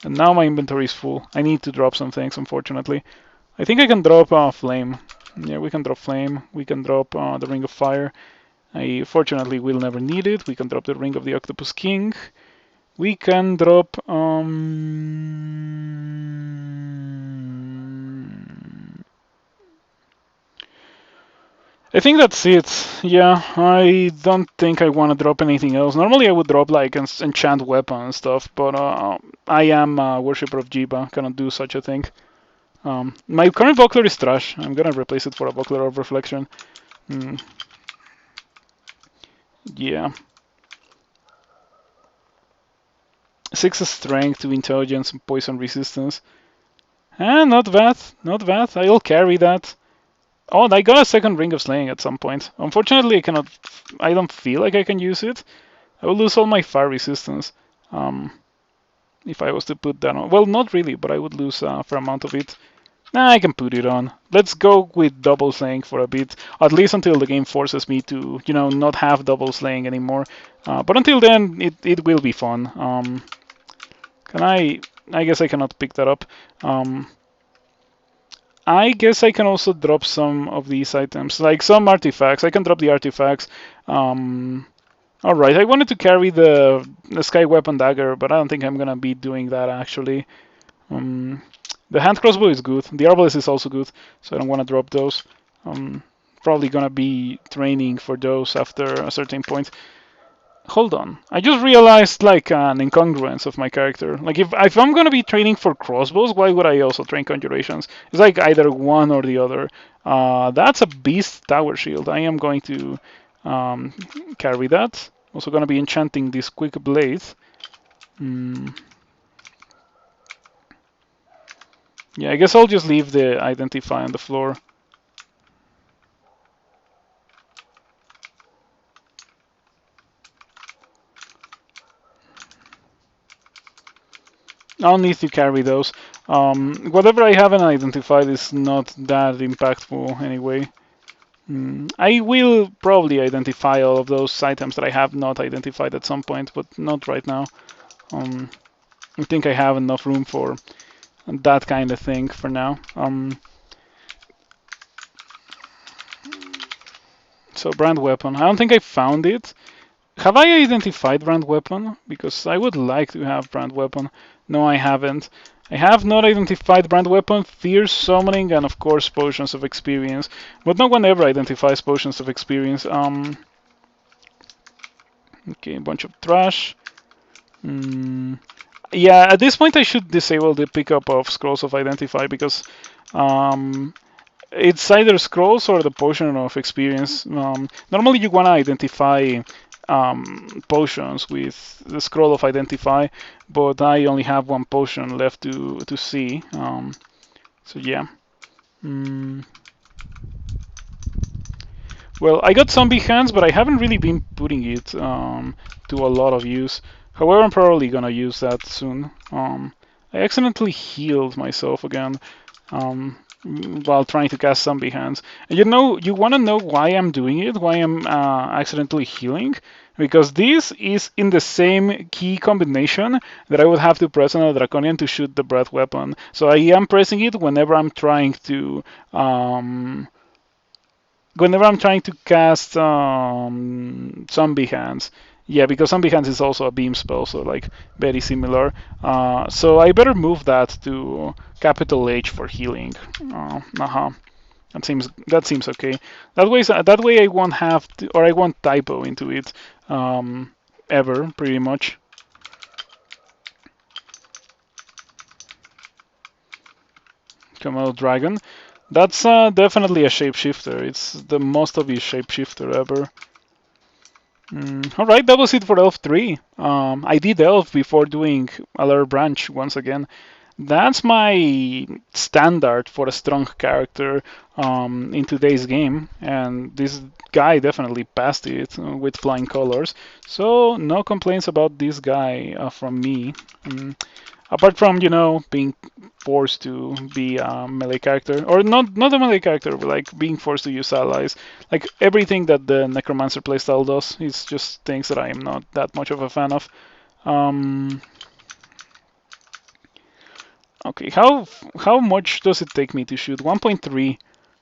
And now my inventory is full. I need to drop some things, unfortunately. I think I can drop flame. Yeah, we can drop flame. We can drop the ring of fire. I fortunately will never need it. We can drop the ring of the octopus king. We can drop I think that's it. Yeah, I don't think I want to drop anything else. Normally I would drop like an enchant weapon and stuff, but I am a worshipper of Jiba. Cannot do such a thing. My current buckler is trash. I'm gonna replace it for a buckler of reflection. Mm. Yeah. 6 strength to intelligence and poison resistance. Not bad, not bad. I'll carry that. Oh, and I got a second ring of slaying at some point. Unfortunately, I cannot. I don't feel like I can use it. I will lose all my fire resistance if I was to put that on. Well, not really, but I would lose a fair amount of it. Nah, I can put it on. Let's go with double slaying for a bit, at least until the game forces me to, not have double slaying anymore. But until then, it will be fun. Can I? I guess I cannot pick that up. I guess I can also drop some of these items, like some artifacts. I can drop the artifacts. Alright, I wanted to carry the Sky Weapon Dagger, but I don't think I'm gonna be doing that actually. The hand crossbow is good. The arbalest is also good, so I don't want to drop those. Probably gonna be training for those after a certain point. Hold on. I just realized like an incongruence of my character. Like if I'm gonna be training for crossbows, why would I also train conjurations? It's like either one or the other. That's a beast tower shield. I am going to carry that. Also gonna be enchanting this quick blade. Yeah, I guess I'll just leave the identify on the floor. I'll need to carry those. Whatever I haven't identified is not that impactful anyway. I will probably identify all of those items that I have not identified at some point, but not right now. I think I have enough room for that kind of thing for now. So brand weapon. I don't think I found it. Have I identified brand weapon? Because I would like to have brand weapon. No, I haven't. I have not identified brand weapon, fierce summoning, and of course potions of experience. But no one ever identifies potions of experience. Okay, a bunch of trash. Yeah, at this point I should disable the pickup of scrolls of identify because It's either scrolls or the potion of experience. Normally, you want to identify potions with the scroll of identify, but I only have one potion left to see. So yeah. Mm. Well, I got zombie hands, but I haven't really been putting it to a lot of use. However, I'm probably gonna use that soon. I accidentally healed myself again while trying to cast zombie hands. And you want to know why I'm doing it, why I'm accidentally healing? Because this is in the same key combination that I would have to press on a draconian to shoot the breath weapon. So I am pressing it um, whenever I'm trying to cast zombie hands. Yeah, because zombie hands is also a beam spell, so like very similar. So I better move that to capital H for healing. Uh-huh. That seems okay. That way I won't have to, or I won't typo into it ever, pretty much. Komodo dragon. That's definitely a shapeshifter. It's the most obvious shapeshifter ever. All right, that was it for Elf 3. I did Elf before doing Alert Branch once again. That's my standard for a strong character in today's game, and this guy definitely passed it with flying colors. So no complaints about this guy from me. Apart from being forced to be a melee character, or not a melee character, but like being forced to use allies. Like everything that the Necromancer playstyle does is just things that I am not that much of a fan of. Um, okay, how much does it take me to shoot? 1.3.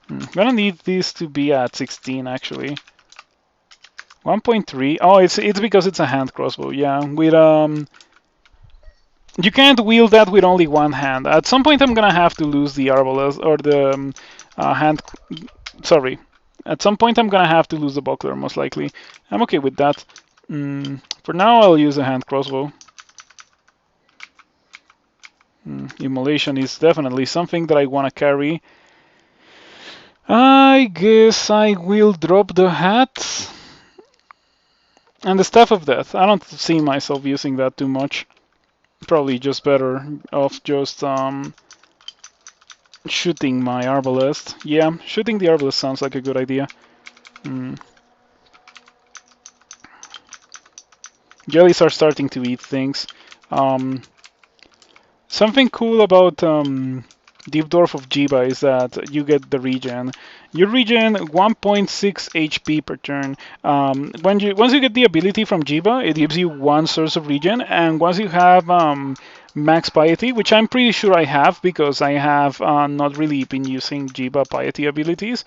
I'm gonna need this to be at 16 actually. 1.3. Oh, it's because it's a hand crossbow. Yeah, with you can't wield that with only one hand. At some point, I'm gonna have to lose the arbalest or the hand. Sorry. At some point, I'm gonna have to lose the buckler, most likely. I'm okay with that. For now, I'll use a hand crossbow. Immolation is definitely something that I wanna carry. I guess I will drop the hat and the Staff of Death. I don't see myself using that too much. Probably just better off just shooting my arbalest. Yeah, shooting the arbalest sounds like a good idea. Jellies are starting to eat things. Um, Something cool about Deep Dwarf of Jiba is that you get the regen. You regen 1.6 HP per turn. Once you get the ability from Jiba, it gives you one source of regen, and once you have Max Piety, which I'm pretty sure I have because I have not really been using Jiba Piety abilities.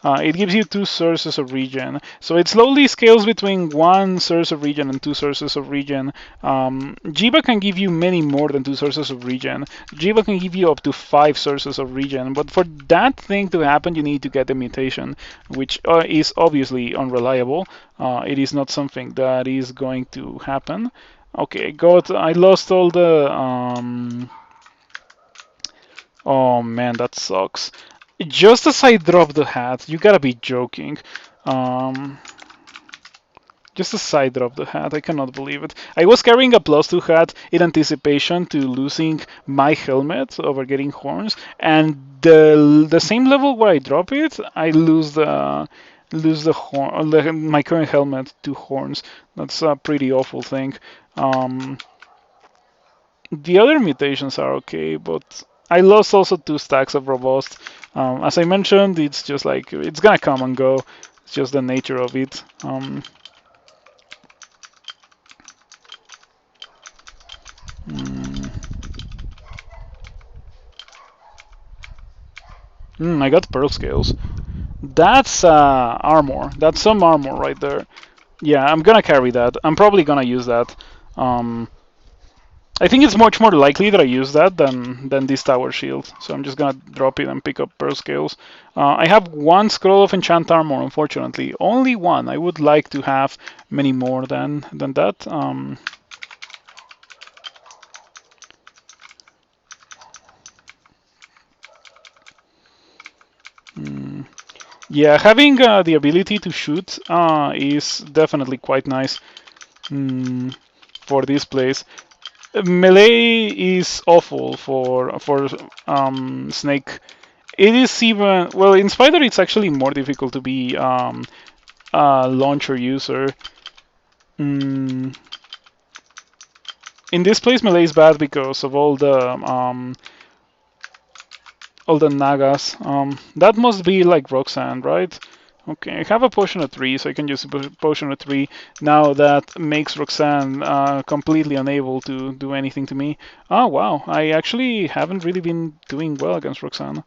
It gives you two sources of regen. So it slowly scales between one source of regen and two sources of regen. Jiba can give you many more than two sources of regen. Jiba can give you up to 5 sources of regen, but for that thing to happen, you need to get the mutation, which is obviously unreliable. It is not something that is going to happen. Okay, I lost all the. Oh man, that sucks. Just as I dropped the hat, you gotta be joking. Um, just as I dropped the hat, I cannot believe it. I was carrying a +2 hat in anticipation to losing my helmet over getting horns, and the same level where I drop it, I lose the horn, my current helmet to horns. That's a pretty awful thing. Um, the other mutations are okay, but I lost also 2 stacks of robust. As I mentioned, it's just like it's gonna come and go. It's just the nature of it. I got pearl scales. That's armor. That's some armor right there. Yeah, I'm gonna carry that. I'm probably gonna use that. Um, I think it's much more likely that I use that than this tower shield. So I'm just gonna drop it and pick up pearl scales. I have one scroll of enchant armor, unfortunately, only one. I would like to have many more than that. Yeah, having the ability to shoot is definitely quite nice for this place. Melee is awful for Snake. It is even well in Spider. It's actually more difficult to be a launcher user. Mm, in this place, melee is bad because of all the nagas. That must be like Roxanne, right? Okay, I have a potion of 3, so I can use a potion of 3. Now that makes Roxanne completely unable to do anything to me. Oh, wow. I actually haven't really been doing well against Roxanne.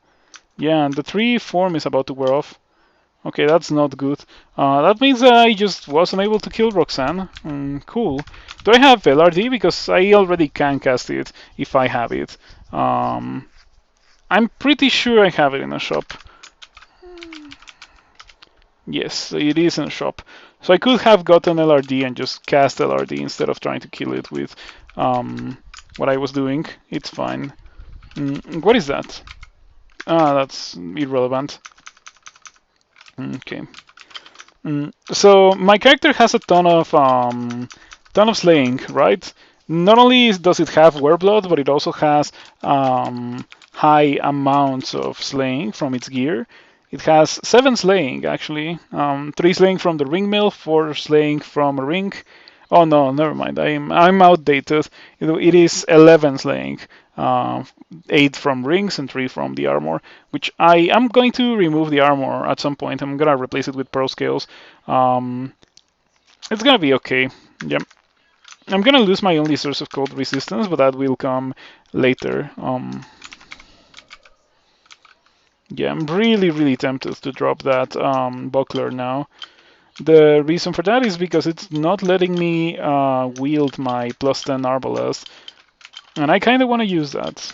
Yeah, and the 3 form is about to wear off. Okay, that's not good. That means that I just wasn't able to kill Roxanne. Cool. Do I have LRD? Because I already can cast it if I have it. I'm pretty sure I have it in a shop. Yes, it is in a shop. So I could have gotten LRD and just cast LRD instead of trying to kill it with what I was doing. It's fine. What is that? Ah, that's irrelevant. Okay. So my character has a ton of slaying, right? Not only does it have Wereblood, but it also has high amounts of slaying from its gear. It has 7 slaying actually, 3 slaying from the ring mill, 4 slaying from a ring. Oh no, never mind. I'm outdated. It is 11 slaying, uh, 8 from rings and 3 from the armor. Which I am going to remove the armor at some point. I'm gonna replace it with pro scales. Um, it's gonna be okay. Yep. I'm gonna lose my only source of cold resistance, but that will come later. Yeah, I'm really tempted to drop that buckler now. The reason for that is because it's not letting me wield my plus 10 arbalest, and I kind of want to use that.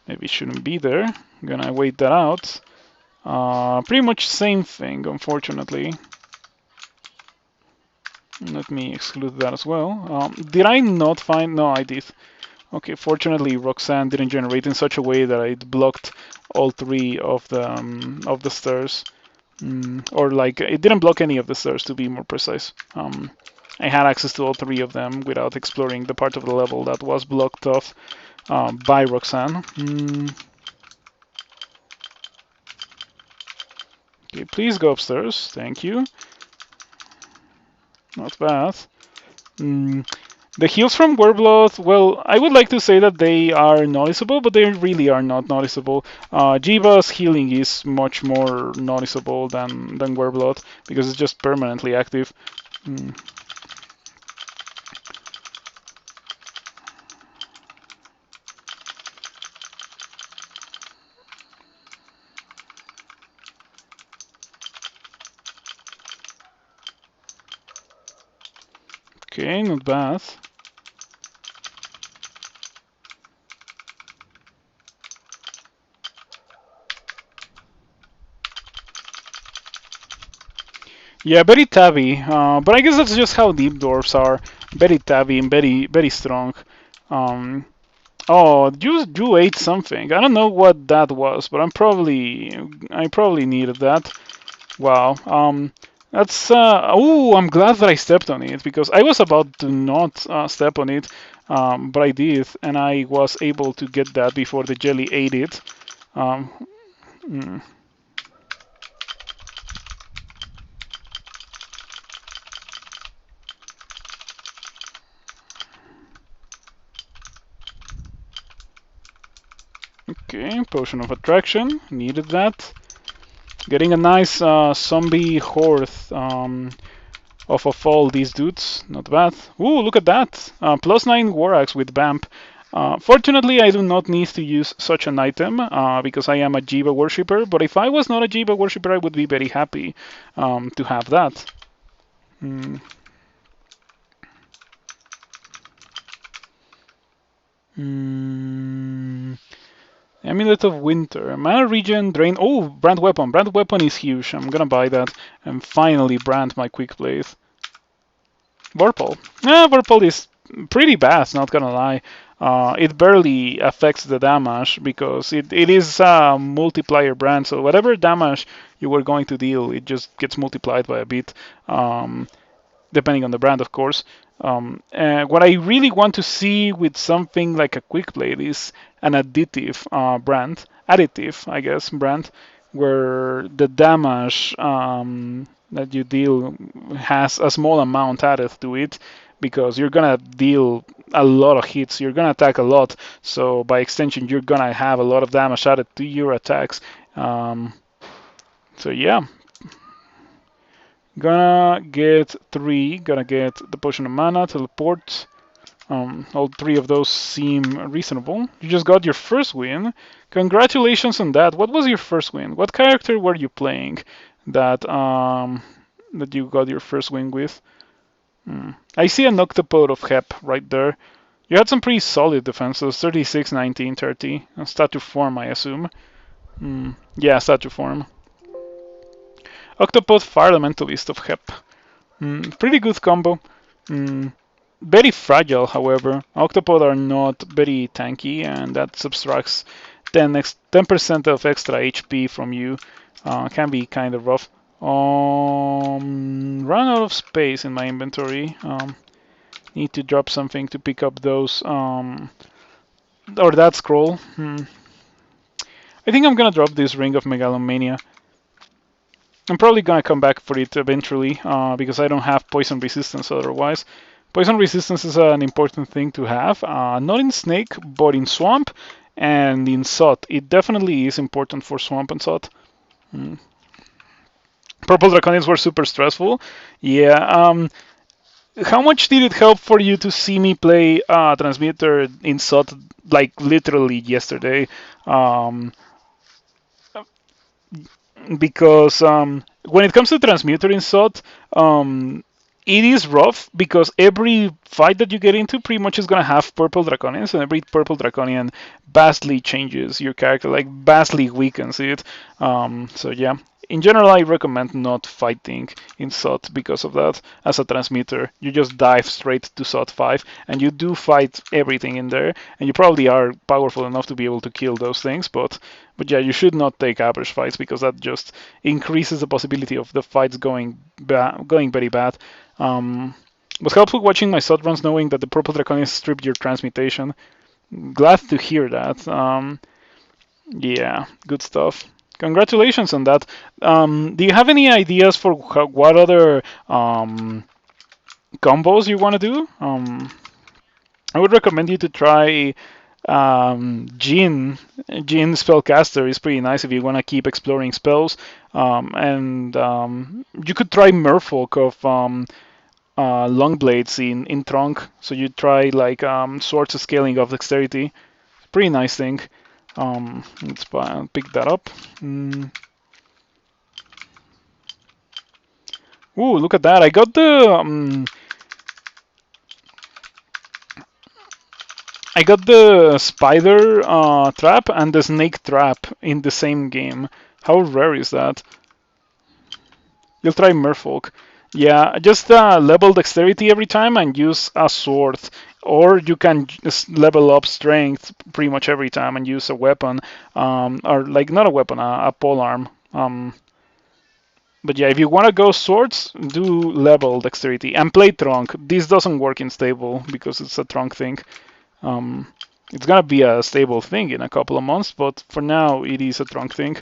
Maybe it shouldn't be there. I'm gonna wait that out. Pretty much same thing, unfortunately. Let me exclude that as well. Did I not find? No, I did. Okay, fortunately Roxanne didn't generate in such a way that it blocked all 3 of the stairs. Or like it didn't block any of the stairs to be more precise. I had access to all 3 of them without exploring the part of the level that was blocked off by Roxanne. Okay, please go upstairs. Thank you. Not bad. The heals from Wereblood, well, I would like to say that they are noticeable, but they really are not noticeable. Jiva's healing is much more noticeable than Wereblood because it's just permanently active. Okay, not bad. Yeah, very tabby. But I guess that's just how deep dwarfs are. Very tabby and very strong. Um, oh, you ate something. I don't know what that was, but I probably needed that. Wow. That's oh, I'm glad that I stepped on it because I was about to not step on it, but I did, and I was able to get that before the jelly ate it. Um, mm. Okay, potion of attraction, needed that. Getting a nice zombie horde of all these dudes, not bad. Ooh, look at that! +9 war axe with Vamp. Fortunately, I do not need to use such an item because I am a Jiva worshipper, but if I was not a Jiva worshipper, I would be very happy to have that. Mm. Amulet of Winter. Mana regen drain. Oh, brand weapon. Brand weapon is huge. I'm gonna buy that and finally brand my quick plays. Vorpal. Vorpal is pretty bad, not gonna lie. it barely affects the damage because it is a multiplier brand. So whatever damage you were going to deal, it just gets multiplied by a bit, depending on the brand, of course. And what I really want to see with something like a quick blade is an additive, I guess, brand, where the damage that you deal has a small amount added to it, because you're gonna deal a lot of hits, you're gonna attack a lot, so by extension, you're gonna have a lot of damage added to your attacks. So yeah, gonna get three. Gonna get the potion of mana, teleport. All three of those seem reasonable. You just got your first win. Congratulations on that. What was your first win? What character were you playing that you got your first win with? I see an octopode of Hep right there. You had some pretty solid defenses, 36, 19, 30. Statue form, I assume. Yeah, statue form. Octopode Fire Elementalist of Hep. Pretty good combo. Very fragile, however. Octopod are not very tanky, and that subtracts 10% of extra HP from you. Can be kind of rough. Run out of space in my inventory. Need to drop something to pick up those, or that scroll. I think I'm gonna drop this Ring of Megalomania. I'm probably gonna come back for it eventually, because I don't have poison resistance otherwise. Poison resistance is an important thing to have, not in Snake, but in Swamp and in Sot. It definitely is important for Swamp and Sot. Purple Draconians were super stressful. Yeah. How much did it help for you to see me play Transmuter in Sot, like literally yesterday? Because when it comes to Transmuter in Sot, it is rough because every fight that you get into pretty much is going to have purple draconians, and every purple draconian vastly changes your character, like vastly weakens it. So yeah, in general, I recommend not fighting in SOT because of that. As a transmitter, you just dive straight to SOT 5, and you do fight everything in there, and you probably are powerful enough to be able to kill those things, but yeah, you should not take average fights because that just increases the possibility of the fights going very bad. Was helpful watching my SOT runs knowing that the purple draconians stripped your transmutation. Glad to hear that. Yeah, good stuff. Congratulations on that. Do you have any ideas for what other combos you want to do? I would recommend you to try Jin. Jin Spellcaster is pretty nice if you want to keep exploring spells. And you could try Merfolk of long blades in trunk. So you try like swords scaling of dexterity. Pretty nice thing. Let's pick that up. Ooh, look at that! I got the spider trap and the snake trap in the same game. How rare is that? You'll try Merfolk. Yeah, just level dexterity every time and use a sword. Or you can just level up strength pretty much every time and use a weapon. Or, like, not a weapon, a polearm. But yeah, if you want to go swords, do level dexterity. And play trunk. This doesn't work in stable because it's a trunk thing. It's gonna be a stable thing in a couple of months, but for now, it is a trunk thing.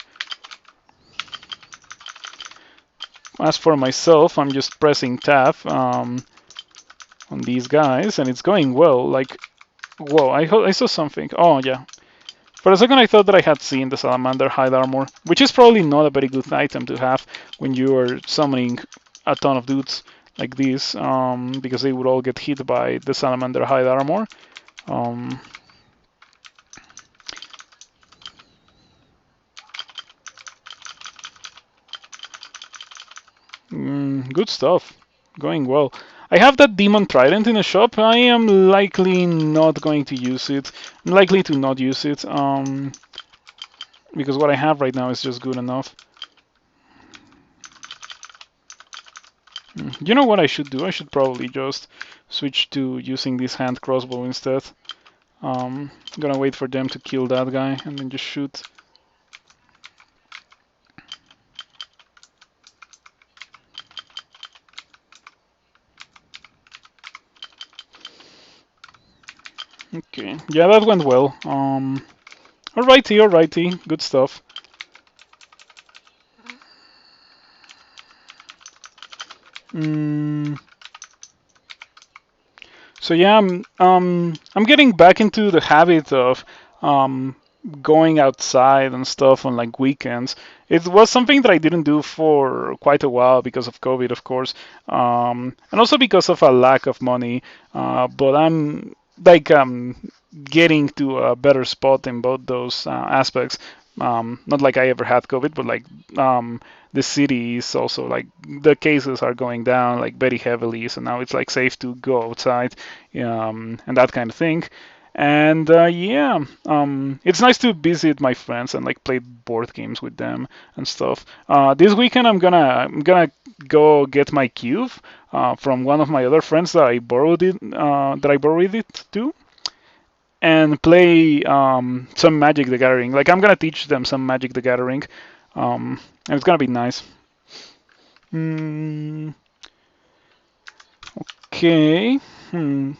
As for myself, I'm just pressing tab on these guys, and it's going well. Like, whoa, I saw something. Oh, yeah. For a second, I thought that I had seen the Salamander Hide Armor, which is probably not a very good item to have when you are summoning a ton of dudes like this, because they would all get hit by the Salamander Hide Armor. Good stuff. Going well. I have that Demon Trident in the shop. I am likely not going to use it. I'm likely to not use it, because what I have right now is just good enough. You know what I should do? I should probably just switch to using this hand crossbow instead. Gonna wait for them to kill that guy and then just shoot. Okay, yeah, that went well. Alrighty, alrighty, good stuff. Mm, so yeah, I'm getting back into the habit of um, going outside and stuff on like weekends. It was something that I didn't do for quite a while because of COVID, of course, and also because of a lack of money. But I'm like getting to a better spot in both those aspects. Not like I ever had COVID, but like the city is also like the cases are going down like very heavily, so now it's like safe to go outside and that kind of thing. And yeah, it's nice to visit my friends and like play board games with them and stuff. This weekend I'm gonna go get my cube from one of my other friends that I borrowed it to, and play some Magic the Gathering. Like I'm gonna teach them some Magic the Gathering, and it's gonna be nice. Mm, okay. Hmm.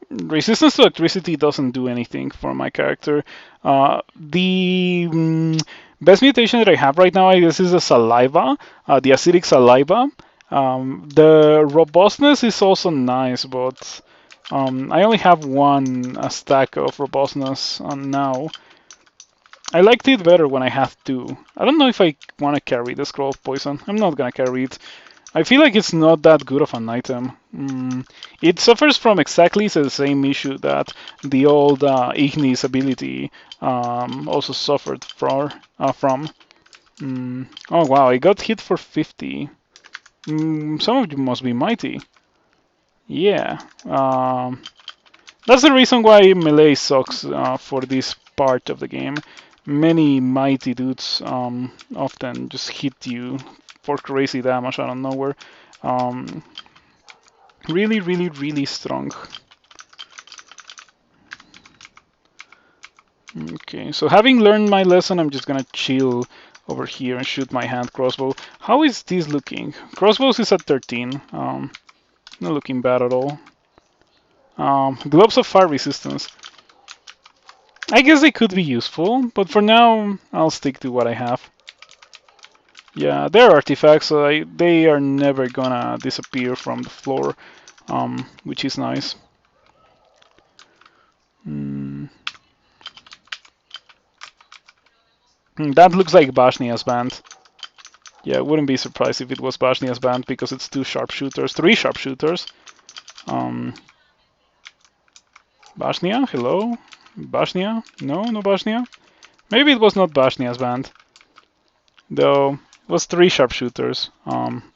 Resistance to electricity doesn't do anything for my character. The best mutation that I have right now, I guess, is a saliva, the acidic saliva. The robustness is also nice, but I only have one stack of robustness now. I liked it better when I had two. I don't know if I want to carry the scroll of poison. I'm not gonna carry it. I feel like it's not that good of an item. It suffers from exactly the same issue that the old Ignis ability also suffered from. Oh wow, I got hit for 50. Some of you must be mighty. Yeah. That's the reason why melee sucks for this part of the game. Many mighty dudes often just hit you for crazy damage out of nowhere. Um, really, really, really strong. Okay, so having learned my lesson, I'm just gonna chill over here and shoot my hand crossbow. How is this looking? Crossbows is at 13. Not looking bad at all. Gloves of fire resistance. I guess they could be useful, but for now, I'll stick to what I have. Yeah, they're artifacts, so they are never gonna disappear from the floor, which is nice. That looks like Bashnia's band. Yeah, I wouldn't be surprised if it was Bashnia's band because it's three sharpshooters. Um, Bashnia, hello? Bashnia? No, no Bashnia? Maybe it was not Bashnia's band. Though, it was three sharpshooters.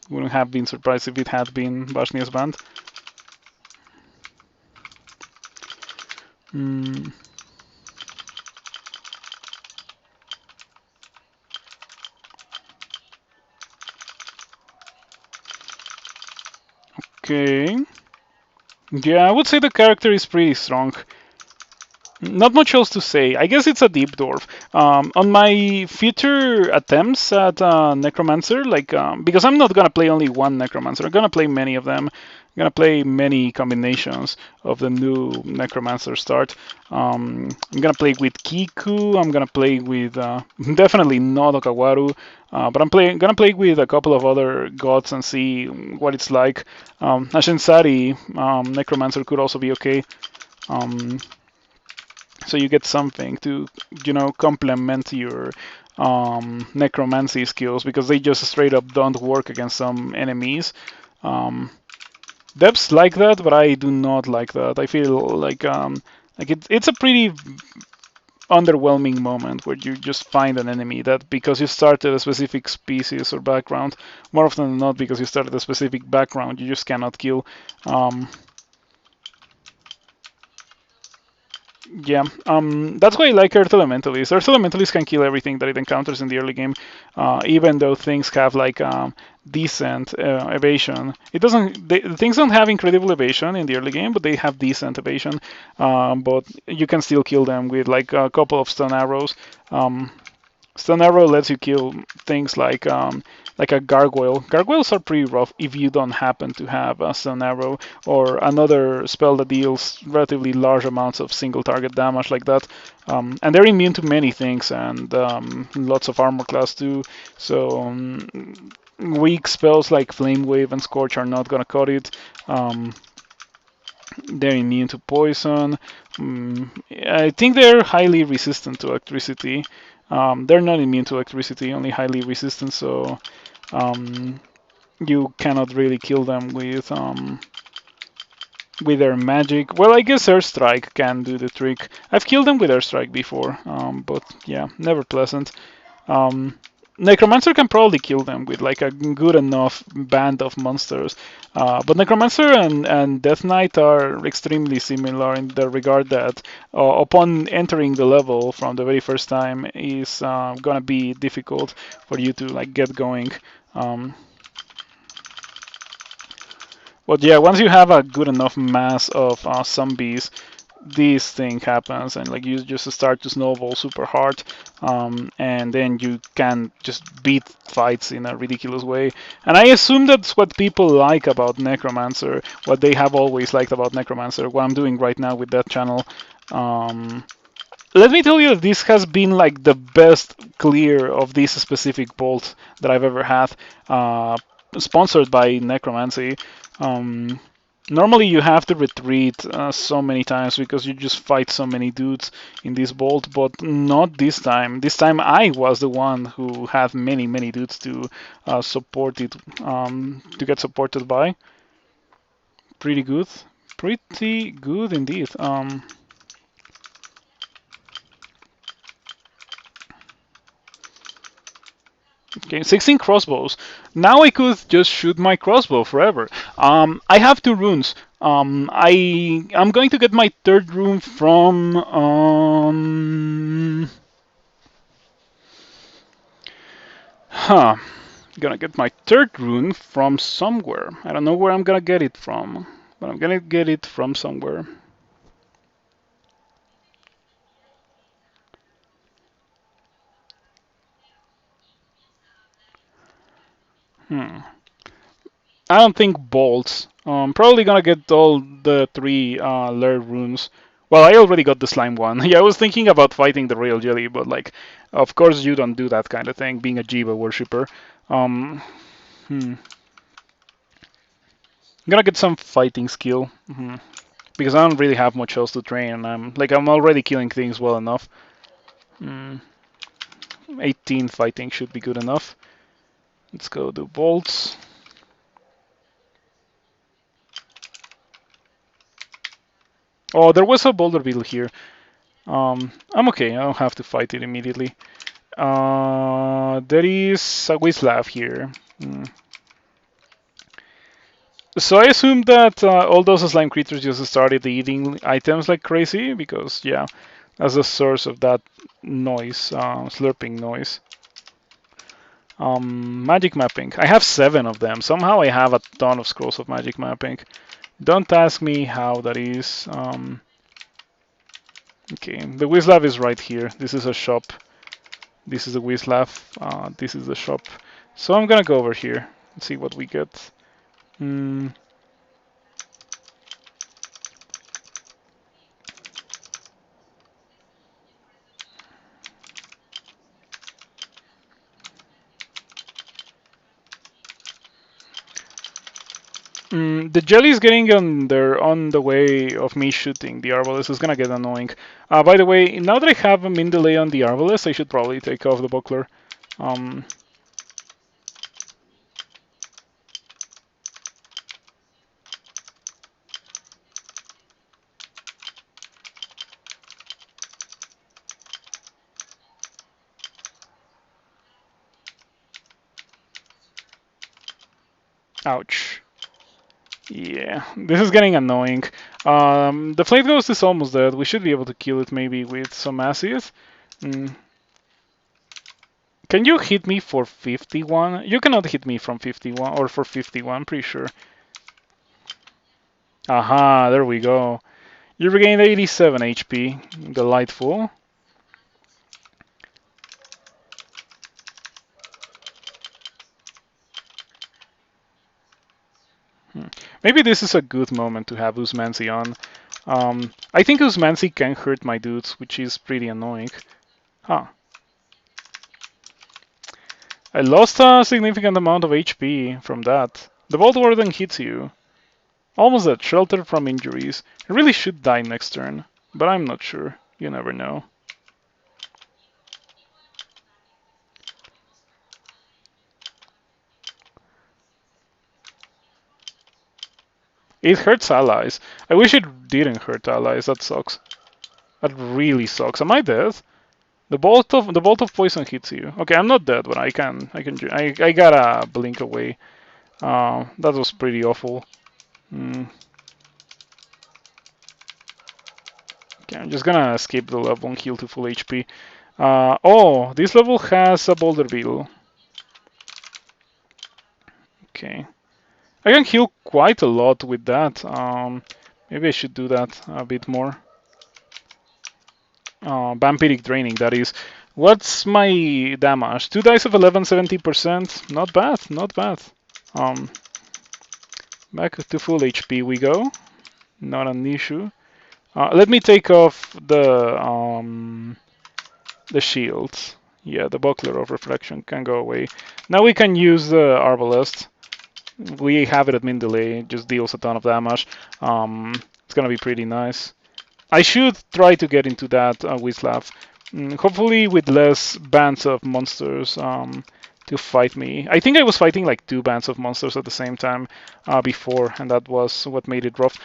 Wouldn't have been surprised if it had been Bashnia's band. Okay. Yeah, I would say the character is pretty strong. Not much else to say. I guess it's a deep dwarf. On my future attempts at Necromancer, like because I'm not gonna play only one Necromancer, I'm gonna play many of them. I'm gonna play many combinations of the new Necromancer start. I'm gonna play with Kiku. I'm gonna play with definitely not Okawaru, but gonna play with a couple of other gods and see what it's like. Ashensari Necromancer could also be okay. So you get something to, complement your necromancy skills because they just straight up don't work against some enemies. Depths like that, but I do not like that. I feel like it's a pretty underwhelming moment where you just find an enemy that because you started a specific species or background, more often than not because you started a specific background, you just cannot kill. Yeah, that's why I like Earth Elementalists. Earth Elementalists can kill everything that it encounters in the early game, even though things have like decent evasion. It doesn't. Things don't have incredible evasion in the early game, but they have decent evasion. But you can still kill them with like a couple of stun arrows. Um, Stun arrow lets you kill things like a gargoyle. Gargoyles are pretty rough if you don't happen to have a stun arrow or another spell that deals relatively large amounts of single target damage like that. And they're immune to many things and lots of armor class too. So weak spells like Flame Wave and Scorch are not gonna cut it. They're immune to poison. I think they're highly resistant to electricity. They're not immune to electricity, only highly resistant, so um, you cannot really kill them with their magic. Well, I guess Airstrike can do the trick. I've killed them with Airstrike before, but yeah, never pleasant. Um, Necromancer can probably kill them with like a good enough band of monsters. But Necromancer and Death Knight are extremely similar in the regard that upon entering the level from the very first time is gonna be difficult for you to like get going. Um, but yeah, once you have a good enough mass of zombies, this thing happens and like you just start to snowball super hard, and then you can just beat fights in a ridiculous way. And I assume that's what people like about Necromancer, what they have always liked about Necromancer, what I'm doing right now with that channel. um, Let me tell you, this has been like the best clear of this specific bolt that I've ever had, sponsored by Necromancy. Um, Normally you have to retreat so many times because you just fight so many dudes in this bolt, but not this time. This time I was the one who had many, many dudes to support it, to get supported by. Pretty good. Pretty good indeed. Okay, 16 crossbows. Now I could just shoot my crossbow forever. I have two runes. I'm going to get my third rune from huh. Gonna get my third rune from somewhere. I don't know where I'm gonna get it from, but I'm gonna get it from somewhere. Hmm. I don't think bolts. Probably gonna get all the three lair runes. Well, I already got the slime one. Yeah, I was thinking about fighting the royal jelly, but like, of course you don't do that kind of thing, being a Jiva worshipper. Um, hmm. I'm gonna get some fighting skill because I don't really have much else to train, and I'm already killing things well enough. Hmm. 18 fighting should be good enough. Let's go do bolts. Oh, there was a boulder beetle here. I'm okay. I don't have to fight it immediately. There is a Wizlav here. So I assume that all those slime creatures just started eating items like crazy because, yeah, that's the source of that noise, slurping noise. Magic mapping. I have 7 of them. Somehow I have a ton of scrolls of magic mapping. Don't ask me how that is. Okay, the Wizlav is right here. This is a shop. This is the Wizlav. This is the shop. So I'm gonna go over here and see what we get. Mm, the jelly is getting on the way of me shooting the Arbalest. Is gonna get annoying. By the way, now that I have a min delay on the Arbalest, I should probably take off the buckler. Um, Ouch. Yeah, this is getting annoying. The Flame Ghost is almost dead. We should be able to kill it maybe with some acid. Mm. Can you hit me for 51? You cannot hit me from 51 or for 51, pretty sure. Aha, there we go. You regained 87 HP. Delightful. Maybe this is a good moment to have Usmancy on. I think Usmancy can hurt my dudes, which is pretty annoying. Huh. I lost a significant amount of HP from that. The Bolt Warden hits you. Almost at shelter from injuries. I really should die next turn, but I'm not sure. You never know. It hurts allies. I wish it didn't hurt allies. That sucks. That really sucks. Am I dead? The bolt of poison hits you. Okay, I'm not dead, but I gotta blink away. That was pretty awful. Mm. Okay, I'm just gonna escape the level and heal to full HP. Oh, this level has a boulder beetle. Okay, I can heal quite a lot with that. Maybe I should do that a bit more. Vampiric draining, that is. What's my damage? 2 dice of 11, 70%. Not bad, not bad. Um, Back to full HP we go. Not an issue. Let me take off the shields. Yeah, the buckler of reflection can go away. Now we can use the arbalest. We have it at min delay. It just deals a ton of damage. It's gonna be pretty nice. I should try to get into that Wislav. Hopefully with less bands of monsters to fight me. I think I was fighting like 2 bands of monsters at the same time before, and that was what made it rough.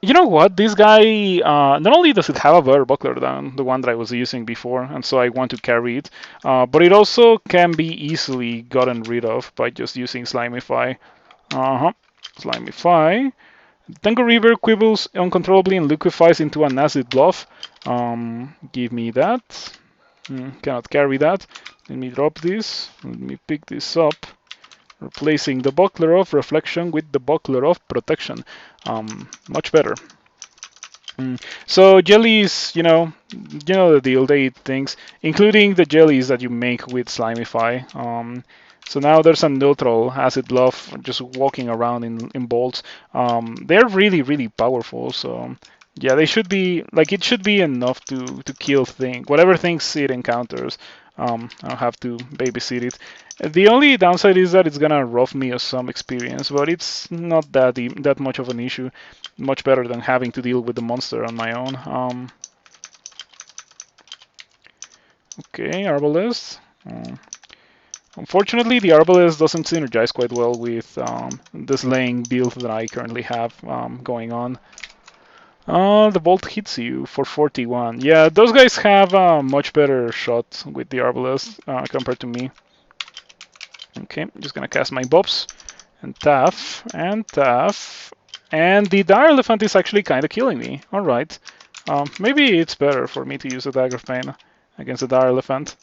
You know what? This guy, not only does it have a better buckler than the one that I was using before, and so I want to carry it, but it also can be easily gotten rid of by just using Slimify. Uh-huh. Slimify. Tango River quibbles uncontrollably and liquefies into an acid bluff. Give me that. Cannot carry that. Let me drop this. Let me pick this up. Replacing the buckler of reflection with the buckler of protection. Much better. So jellies, you know the deal. They eat things, including the jellies that you make with Slimify. So now there's a neutral acid bluff just walking around in bolts. They're really, really powerful. So yeah, they should be like it should be enough to kill whatever things it encounters. I'll have to babysit it. The only downside is that it's gonna rough me of some experience, but it's not that much of an issue. Much better than having to deal with the monster on my own. Okay, Arbalest. Unfortunately, the Arbalest doesn't synergize quite well with the slaying build that I currently have going on. The bolt hits you for 41. Yeah, those guys have a much better shot with the Arbalest compared to me. Okay, I'm just gonna cast my Bobs and Taff and Taff. And the Dire Elephant is actually kind of killing me. Alright. Maybe it's better for me to use a Dagger of Pain against the Dire Elephant.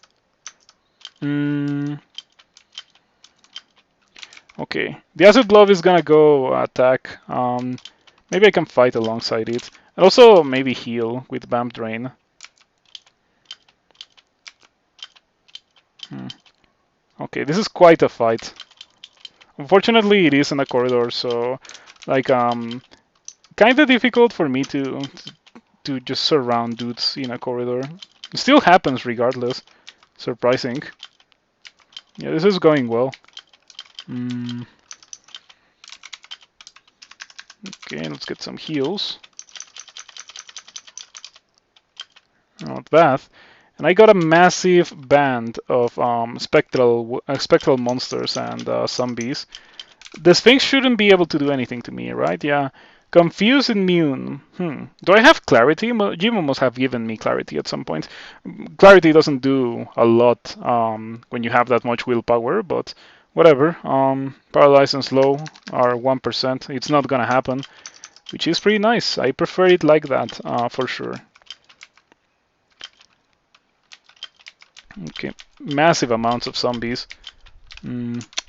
Okay. The Acid Glove is gonna go attack. Maybe I can fight alongside it. And also maybe heal with Vamp Drain. Okay, this is quite a fight. Unfortunately, it is in a corridor, so like kind of difficult for me to just surround dudes in a corridor. It still happens regardless. Surprising. Yeah, this is going well. Okay, let's get some heals. Not bad. And I got a massive band of spectral monsters and zombies. The Sphinx shouldn't be able to do anything to me, right? Yeah. Confused immune. Do I have clarity? Jimo must have given me clarity at some point. Clarity doesn't do a lot when you have that much willpower, but whatever. Paralyze and slow are 1%. It's not gonna happen, which is pretty nice. I prefer it like that, for sure. Okay, massive amounts of zombies.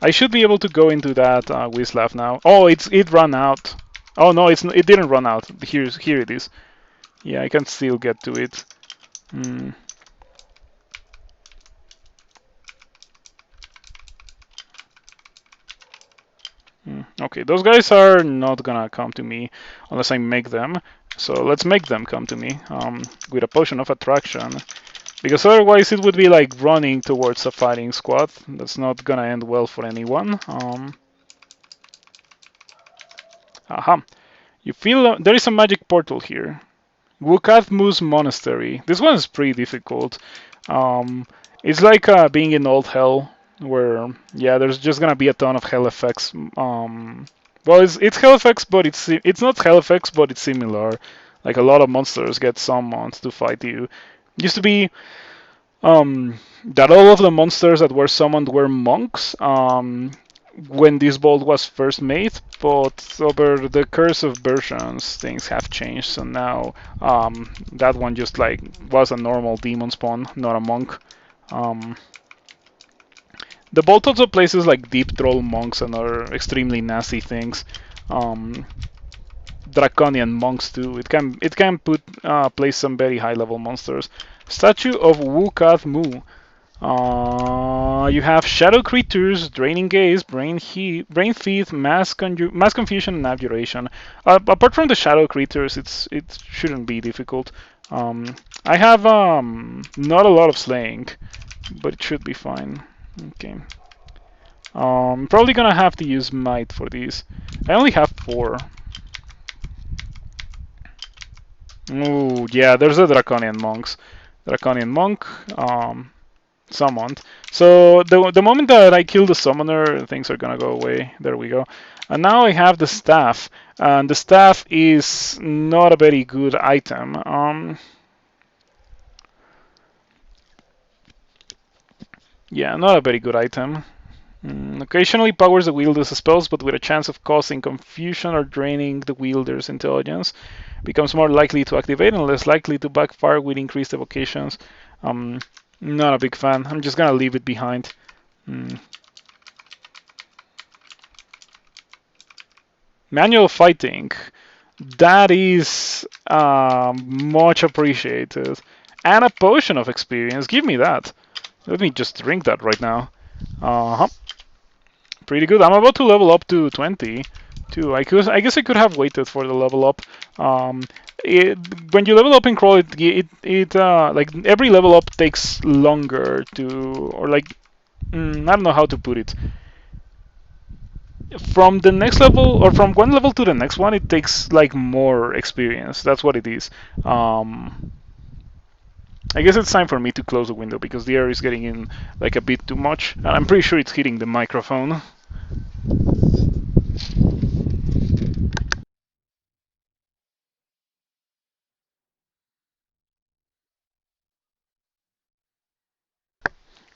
I should be able to go into that Wislav now. Oh, it ran out. Oh no, it didn't run out. Here it is. Yeah, I can still get to it. Mm. Okay, those guys are not gonna come to me unless I make them. So let's make them come to me with a potion of attraction. Because otherwise it would be like running towards a fighting squad. That's not gonna end well for anyone. Aha. You feel there is a magic portal here. Wukatmu's Monastery. This one is pretty difficult. It's like being in Old Hell, where yeah, there's just gonna be a ton of hell effects. Well, it's hell effects, but it's not hell effects, but it's similar. Like a lot of monsters get summoned to fight you. Used to be that all of the monsters that were summoned were monks when this bolt was first made, but over the curse of versions, things have changed. So now that one just like was a normal demon spawn, not a monk. Um, the bolt also places like deep troll monks and other extremely nasty things. Um, Draconian monks too. It can place some very high level monsters. Statue of Wukatmu. You have shadow creatures, draining gaze, brain thief, mass confusion, and abjuration. Apart from the shadow creatures, it shouldn't be difficult. I have not a lot of slaying, but it should be fine. Okay. Probably gonna have to use might for these. I only have 4. Oh yeah, there's the draconian monks. Draconian monk. Summoned. So the moment that I kill the summoner, things are gonna go away. There we go. And now I have the staff, and the staff is not a very good item. Yeah, not a very good item. Occasionally powers the wielder's spells, but with a chance of causing confusion or draining the wielder's intelligence. Becomes more likely to activate and less likely to backfire with increased evocations. Not a big fan. I'm just gonna leave it behind. Manual fighting. That is much appreciated. And a potion of experience. Give me that. Let me just drink that right now. Uh-huh. Pretty good. I'm about to level up to 20 too. I guess I could have waited for the level up. Um, when you level up in crawl, it like every level up takes longer to, or like I don't know how to put it. From the next level, or from one level to the next one, it takes like more experience. That's what it is. I guess it's time for me to close the window because the air is getting in like a bit too much, and I'm pretty sure it's hitting the microphone.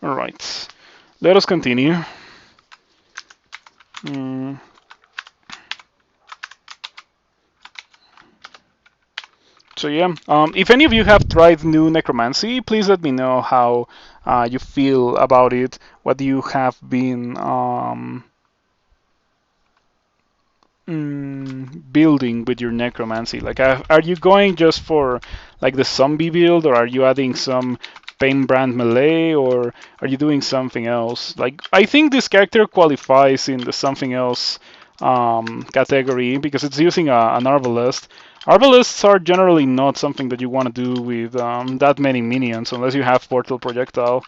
All right, let us continue. So yeah, if any of you have tried new Necromancy, please let me know how you feel about it. What you have been building with your Necromancy. Like, are you going just for like the zombie build, or are you adding some pain brand melee, or are you doing something else? Like, I think this character qualifies in the something else category because it's using an Arbalest. Arbalests are generally not something that you want to do with that many minions unless you have Portal Projectile.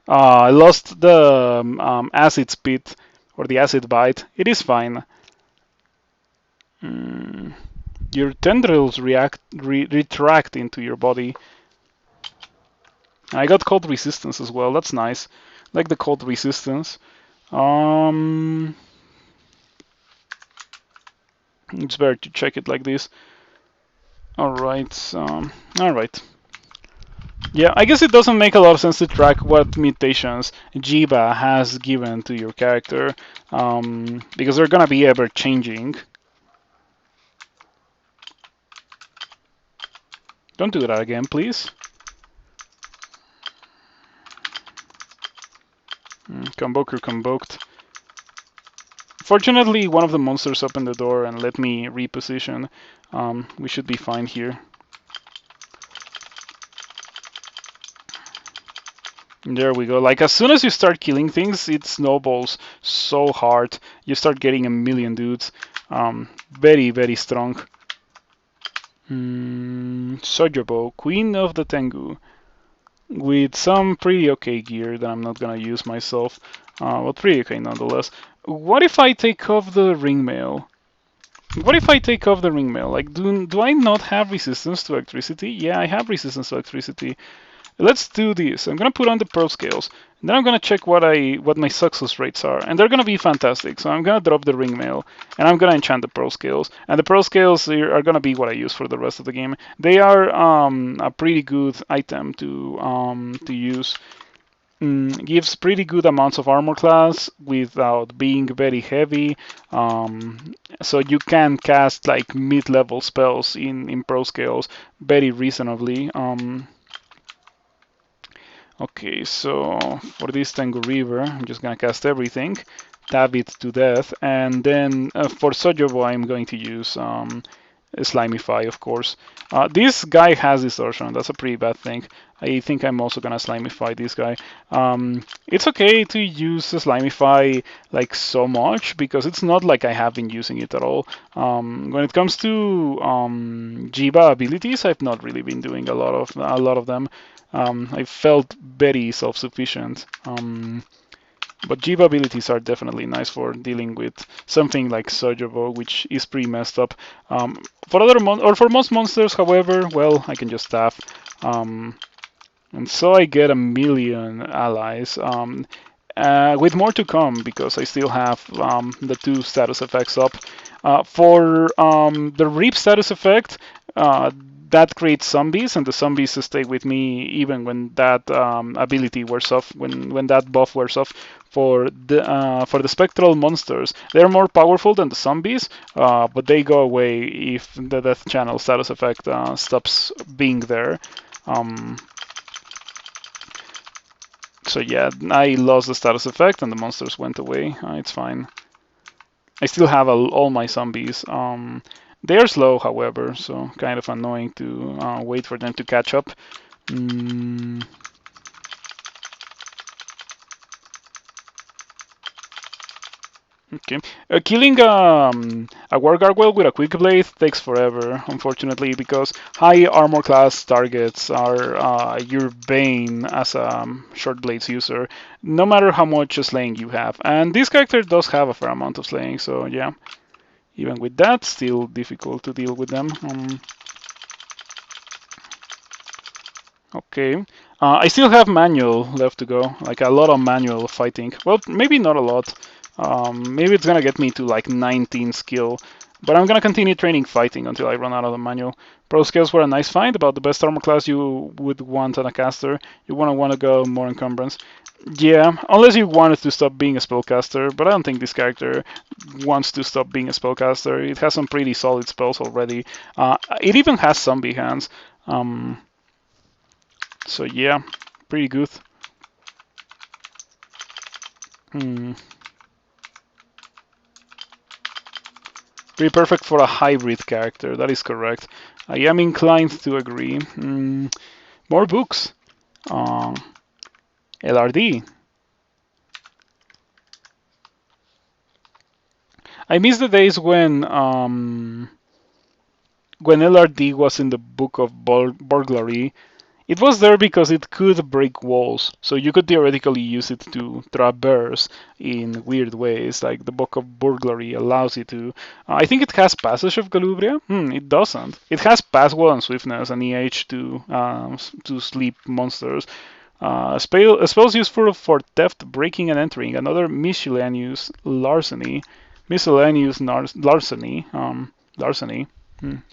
I lost the acid spit or the acid bite. It is fine. Your tendrils retract into your body. I got cold resistance as well. That's nice. Like the cold resistance. It's better to check it like this. Alright, alright. Yeah, I guess it doesn't make a lot of sense to track what mutations Jiba has given to your character, because they're gonna be ever changing. Don't do that again, please. Convoker convoked. Fortunately, one of the monsters opened the door and let me reposition. We should be fine here. There we go. Like, as soon as you start killing things, it snowballs so hard. You start getting a million dudes. Very, very strong. Sojobo, Queen of the Tengu. With some pretty okay gear that I'm not gonna use myself. But pretty okay nonetheless. What if I take off the ringmail? What if I take off the ringmail? Like, do I not have resistance to electricity? Yeah, I have resistance to electricity. Let's do this. I'm gonna put on the pearl scales, and then I'm gonna check what my success rates are, and they're gonna be fantastic. So I'm gonna drop the ringmail, and I'm gonna enchant the pearl scales, and the pearl scales are gonna be what I use for the rest of the game. They are a pretty good item to use. Gives pretty good amounts of armor class without being very heavy. So you can cast like mid-level spells in pro scales very reasonably. Okay, so for this Tango River, I'm just gonna cast everything, tab it to death, and then for Sojobo, I'm going to use Slimify, of course. This guy has distortion. That's a pretty bad thing. I think I'm also gonna Slimify this guy. It's okay to use Slimify like so much because it's not like I have been using it at all. When it comes to Jiba abilities, I've not really been doing a lot of them. I felt very self-sufficient. But Jiva abilities are definitely nice for dealing with something like Sojobo, which is pretty messed up. For most monsters, however, well, I can just staff. And so I get a million allies. With more to come because I still have the 2 status effects up. For the Reap status effect, that creates zombies, and the zombies stay with me even when that ability wears off, when that buff wears off. For the spectral monsters, they're more powerful than the zombies, but they go away if the Death Channel status effect stops being there. So yeah, I lost the status effect and the monsters went away. It's fine. I still have all my zombies. They're slow, however, so kind of annoying to wait for them to catch up. Okay. Killing a War Gargoyle with a Quick Blade takes forever, unfortunately, because high armor class targets are your bane as a short blades user, no matter how much slaying you have. And this character does have a fair amount of slaying, so yeah. Even with that, still difficult to deal with them. Okay. I still have manual left to go, like a lot of manual fighting. Well, maybe not a lot. Maybe it's gonna get me to like 19 skill, but I'm gonna continue training fighting until I run out of the manual. Pro skills were a nice find about the best armor class you would want on a caster. You wanna go more encumbrance. Yeah, unless you wanted to stop being a spellcaster, but I don't think this character wants to stop being a spellcaster. It has some pretty solid spells already. It even has zombie hands. So yeah, pretty good. Pretty perfect for a hybrid character, that is correct. I am inclined to agree. More books. LRD. I miss the days when LRD was in the book of burglary. It was there because it could break walls, so you could theoretically use it to traverse in weird ways, like the Book of Burglary allows you to. I think it has Passage of Galubria. It doesn't. It has Password and Swiftness and EH to sleep monsters. Spells useful for theft, breaking, and entering. Another miscellaneous larceny. Larceny.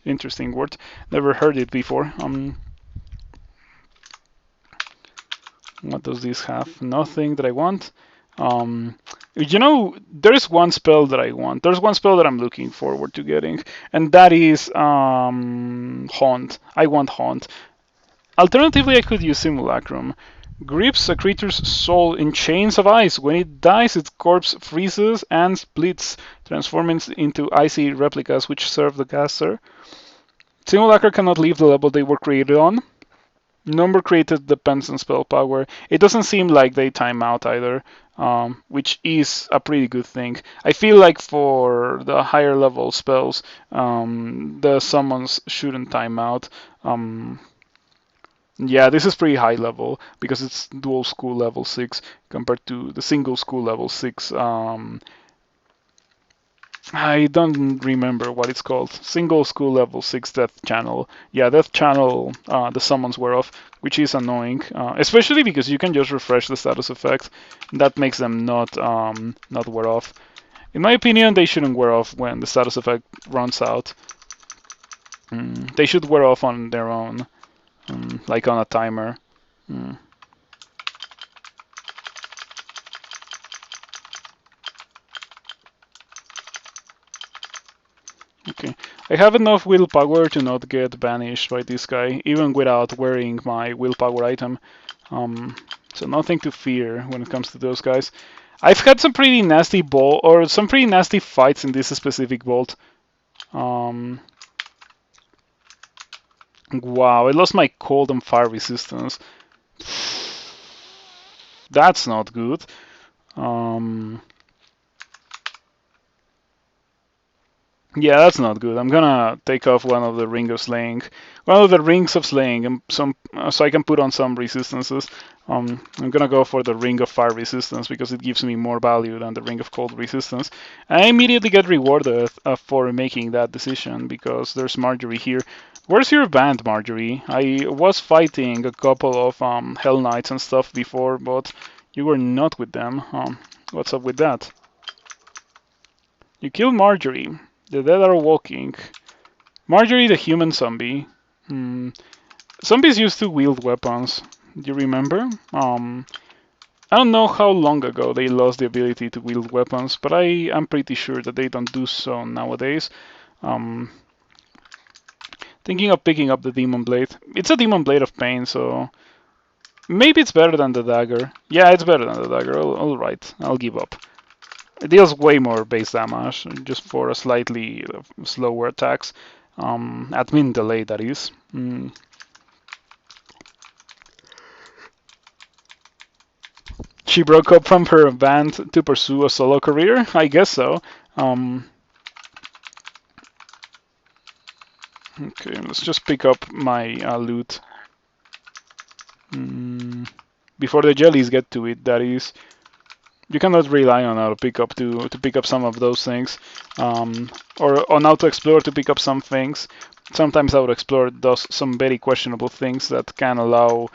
Interesting word. Never heard it before. What does this have? Nothing that I want. You know, there's one spell that I want. There's one spell that I'm looking forward to getting, and that is Haunt. I want Haunt. Alternatively, I could use Simulacrum. Grips a creature's soul in chains of ice. When it dies, its corpse freezes and splits, transforming into icy replicas which serve the caster. Simulacra cannot leave the level they were created on. Number created depends on spell power. It doesn't seem like they time out either, which is a pretty good thing. I feel like for the higher level spells, the summons shouldn't time out. Yeah, this is pretty high level because it's dual school level 6 compared to the single school level 6. I don't remember what it's called. Single school level 6 Death Channel. Yeah, Death Channel, the summons wear off, which is annoying, especially because you can just refresh the status effect. That makes them not wear off. In my opinion, they shouldn't wear off when the status effect runs out. They should wear off on their own, like on a timer. Okay, I have enough willpower to not get banished by this guy, even without wearing my willpower item. So nothing to fear when it comes to those guys. I've had some pretty nasty some pretty nasty fights in this specific vault. Wow, I lost my cold and fire resistance. That's not good. Yeah, that's not good. I'm gonna take off one of the rings of slaying, and some so I can put on some resistances. I'm gonna go for the ring of fire resistance because it gives me more value than the ring of cold resistance. I immediately get rewarded for making that decision because there's Marjorie here. Where's your band, Marjorie? I was fighting a couple of Hell Knights and stuff before, but you were not with them. What's up with that? You killed Marjorie. The dead are walking. Marjorie the human zombie. Zombies used to wield weapons. Do you remember? I don't know how long ago they lost the ability to wield weapons, but I am pretty sure that they don't do so nowadays. Thinking of picking up the Demon Blade. It's a Demon Blade of Pain, so maybe it's better than the dagger. Yeah, it's better than the dagger. Alright, I'll give up. It deals way more base damage, just for a slightly slower attacks. Admin delay, that is. She broke up from her band to pursue a solo career? I guess so. Okay, let's just pick up my loot. Before the jellies get to it, that is. You cannot rely on auto pickup to pick up some of those things, or on auto explore to pick up some things. Sometimes auto explore does some very questionable things that can allow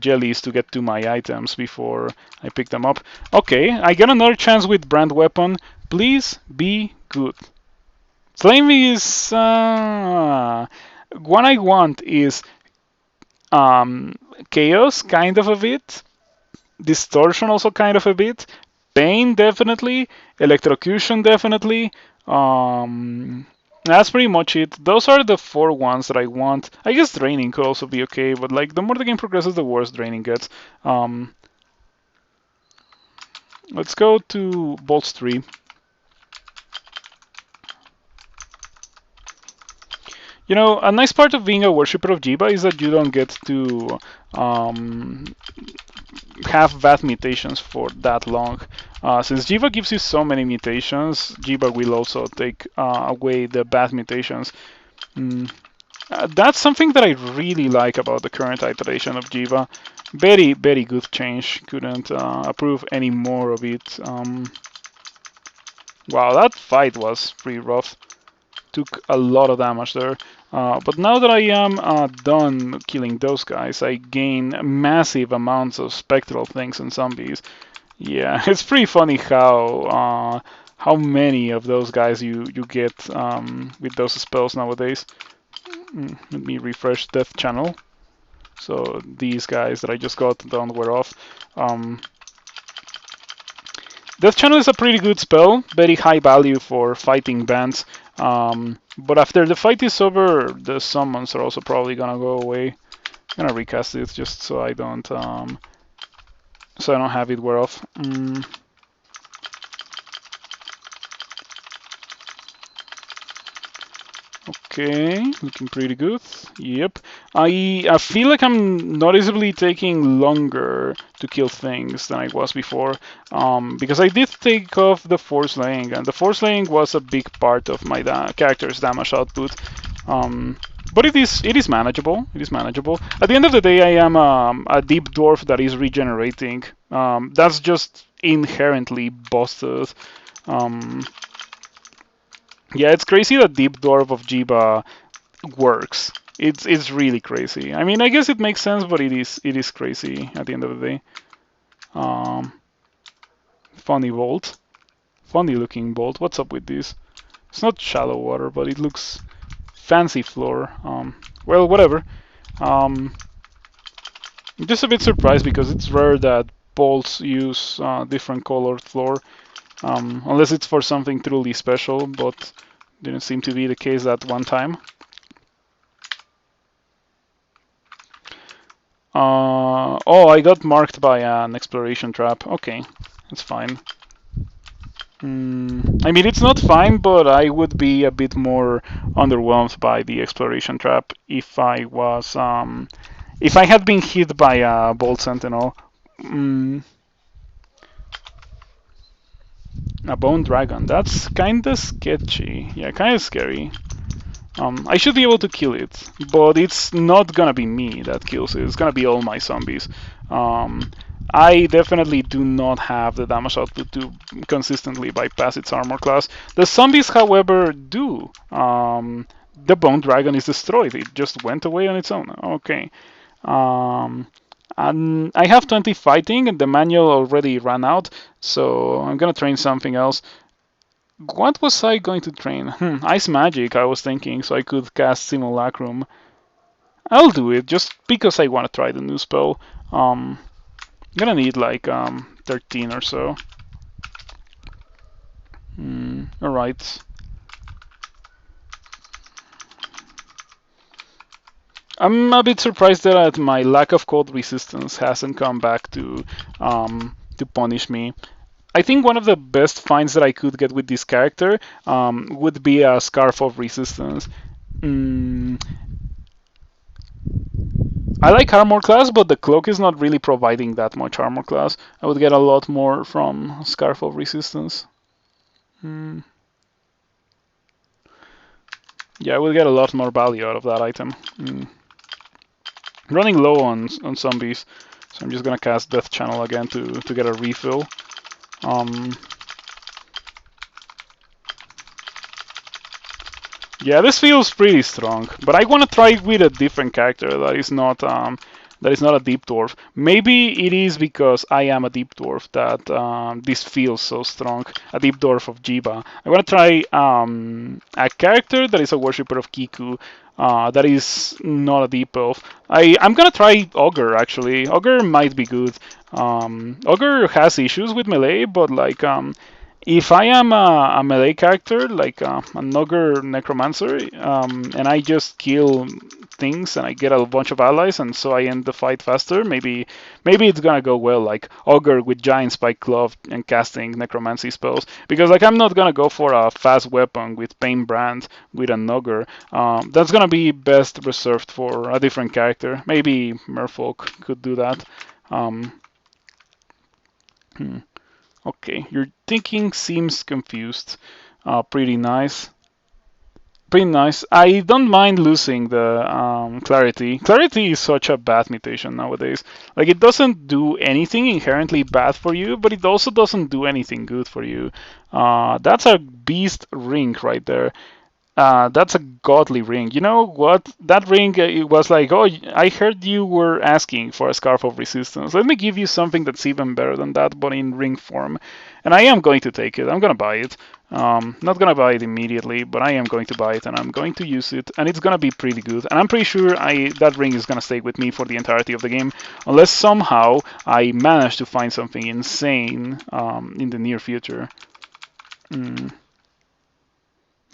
jellies to get to my items before I pick them up. Okay, I get another chance with brand weapon. Please be good. Slay me is what I want is chaos, kind of a bit. Distortion also kind of a bit. Pain definitely. Electrocution definitely. That's pretty much it. Those are the 4 ones that I want. I guess draining could also be okay, but like the more the game progresses, the worse draining gets. Let's go to Bolts 3. You know, a nice part of being a worshipper of Jiva is that you don't get to have bad mutations for that long. Since Jiva gives you so many mutations, Jiva will also take away the bad mutations. That's something that I really like about the current iteration of Jiva. Very, very good change. Couldn't approve any more of it. Wow, that fight was pretty rough. Took a lot of damage there. But now that I am done killing those guys, I gain massive amounts of spectral things and zombies. Yeah, it's pretty funny how how many of those guys you get with those spells nowadays. Let me refresh Death Channel. So these guys that I just got don't wear off. Death Channel is a pretty good spell, very high value for fighting bands. But after the fight is over, the summons are also probably gonna go away. I'm gonna recast it just so I don't have it wear off. Okay, looking pretty good. Yep. I feel like I'm noticeably taking longer to kill things than I was before, because I did take off the force laying, and the force laying was a big part of my character's damage output. But it is manageable. It is manageable. At the end of the day, I am a deep dwarf that is regenerating. That's just inherently busted. Yeah, it's crazy that Deep Dwarf of Jiba works. It's really crazy. I mean, I guess it makes sense, but it is crazy at the end of the day. Funny bolt, funny looking bolt. What's up with this? It's not shallow water, but it looks fancy floor. Well, whatever. I'm just a bit surprised because it's rare that bolts use different colored floor. Unless it's for something truly special, but didn't seem to be the case that one time. Oh, I got marked by an exploration trap. Okay, that's fine. I mean, it's not fine, but I would be a bit more underwhelmed by the exploration trap if I was, if I had been hit by a bolt sentinel. A bone dragon. That's kinda sketchy. Yeah, kinda scary. I should be able to kill it, but it's not gonna be me that kills it. It's gonna be all my zombies. I definitely do not have the damage output to consistently bypass its armor class. The zombies, however, do. The bone dragon is destroyed. It just went away on its own. Okay. And I have 20 fighting, and the manual already ran out, so I'm gonna train something else. What was I going to train? Ice Magic, I was thinking, so I could cast Simulacrum. I'll do it, just because I want to try the new spell. I'm gonna need like 13 or so. Alright. I'm a bit surprised that my lack of cold resistance hasn't come back to punish me. I think one of the best finds that I could get with this character would be a Scarf of Resistance. I like armor class, but the cloak is not really providing that much armor class. I would get a lot more from Scarf of Resistance. Yeah, I would get a lot more value out of that item. Running low on zombies, so I'm just gonna cast Death Channel again to get a refill. Yeah, this feels pretty strong, but I want to try it with a different character that is not a deep dwarf. Maybe it is because I am a deep dwarf that this feels so strong. A deep dwarf of Jiba. I want to try a character that is a worshipper of Kiku. That is not a deep elf. I'm gonna try Ogre actually. Ogre might be good. Ogre has issues with melee, but like if I am a melee character, like an Ogre Necromancer, and I just kill things and I get a bunch of allies, and so I end the fight faster, maybe it's gonna go well, like Ogre with Giant Spike Glove and casting Necromancy spells. Because like I'm not gonna go for a fast weapon with Pain Brand with an Ogre. That's gonna be best reserved for a different character. Maybe Merfolk could do that. Okay, your thinking seems confused. Pretty nice. Pretty nice. I don't mind losing the clarity. Clarity is such a bad mutation nowadays. Like, it doesn't do anything inherently bad for you, but it also doesn't do anything good for you. That's a beast ring right there. That's a godly ring. You know what? That ring, it was like, oh, I heard you were asking for a Scarf of Resistance. Let me give you something that's even better than that, but in ring form. And I am going to take it. I'm going to buy it. Not going to buy it immediately, but I am going to buy it and I'm going to use it. And it's going to be pretty good. And I'm pretty sure that ring is going to stay with me for the entirety of the game, unless somehow I manage to find something insane in the near future. Mm.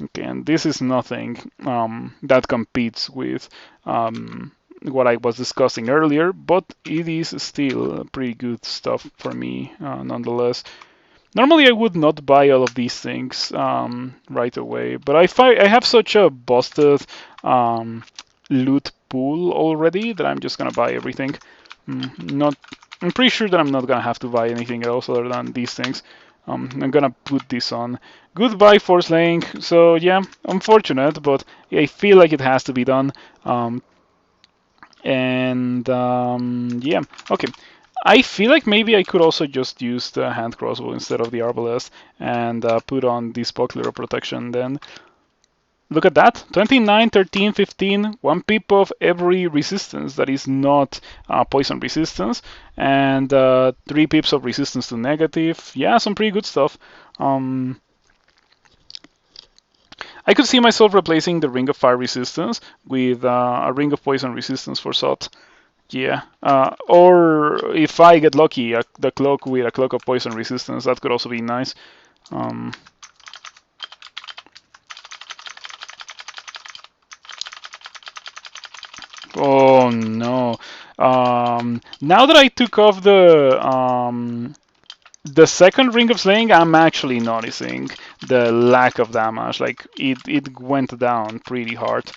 Okay, and this is nothing that competes with what I was discussing earlier, but it is still pretty good stuff for me nonetheless. Normally, I would not buy all of these things right away, but I have such a busted um, loot pool already that I'm just gonna buy everything. Not, I'm pretty sure that I'm not gonna have to buy anything else other than these things. I'm gonna put this on. Goodbye, Force Laying. So yeah, unfortunate, but I feel like it has to be done. Yeah, okay. I feel like maybe I could also just use the hand crossbow instead of the arbalest and put on this buckler protection then. Look at that, 29, 13, 15, 1 pip of every resistance that is not poison resistance, and 3 pips of resistance to negative. Yeah, some pretty good stuff. I could see myself replacing the Ring of Fire resistance with a Ring of Poison resistance for Sot. Yeah, or if I get lucky, the cloak with a Cloak of Poison resistance, that could also be nice. Um, oh no. Now that I took off the second Ring of Slaying, I'm actually noticing the lack of damage. Like it went down pretty hard.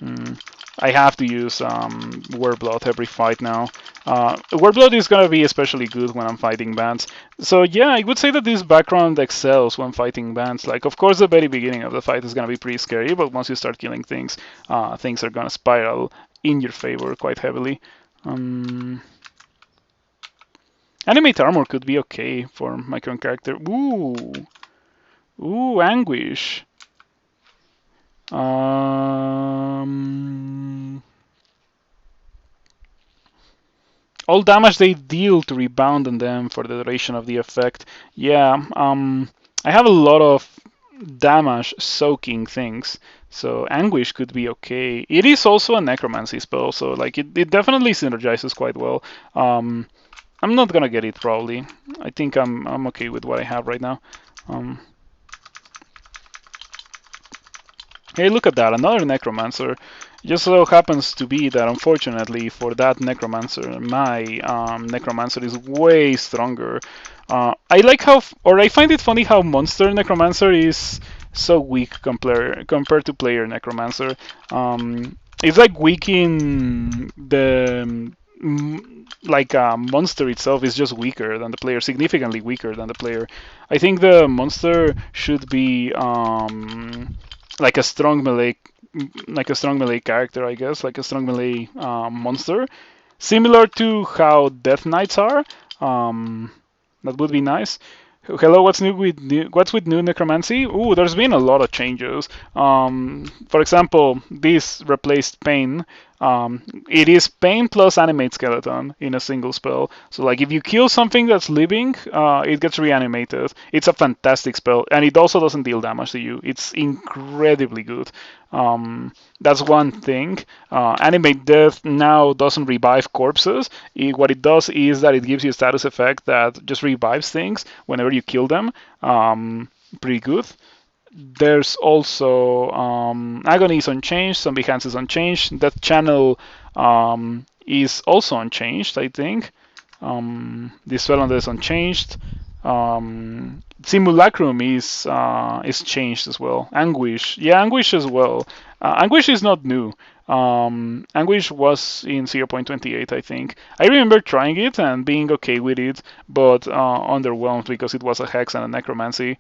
Mm. I have to use Warblood every fight now. Warblood is gonna be especially good when I'm fighting bands. So yeah, I would say that this background excels when fighting bands. Like, of course, the very beginning of the fight is gonna be pretty scary, but once you start killing things, things are gonna spiral in your favor quite heavily. Um, Animate armor could be okay for my current character. Ooh, anguish. Um, all damage they deal to rebound on them for the duration of the effect. Yeah, I have a lot of damage soaking things, so anguish could be okay. It is also a necromancy spell, so like it definitely synergizes quite well. I'm not gonna get it probably. I think I'm okay with what I have right now. Um, Hey, look at that, another Necromancer. Just so happens to be that, unfortunately, for that Necromancer, my Necromancer is way stronger. I like how, or I find it funny how Monster Necromancer is so weak compared to Player Necromancer. It's like weak in the like monster itself is just weaker than the player, significantly weaker than the player. I think the monster should be like a strong melee, like a strong melee character, I guess, like a strong melee monster, similar to how Death Knights are. That would be nice. Hello, what's with new necromancy? Ooh, there's been a lot of changes. For example, this replaced pain. It is pain plus animate skeleton in a single spell. So like if you kill something that's living, it gets reanimated. It's a fantastic spell, and it also doesn't deal damage to you. It's incredibly good. That's one thing. Animate Death now doesn't revive corpses. What it does is that it gives you a status effect that just revives things whenever you kill them. Pretty good. There's also Agony is unchanged, Zombie Hands is unchanged, Death Channel is also unchanged, I think. Dispel is unchanged. Simulacrum is changed as well. Anguish, yeah, Anguish as well. Anguish is not new. Anguish was in 0.28, I think. I remember trying it and being okay with it, but underwhelmed because it was a hex and a necromancy.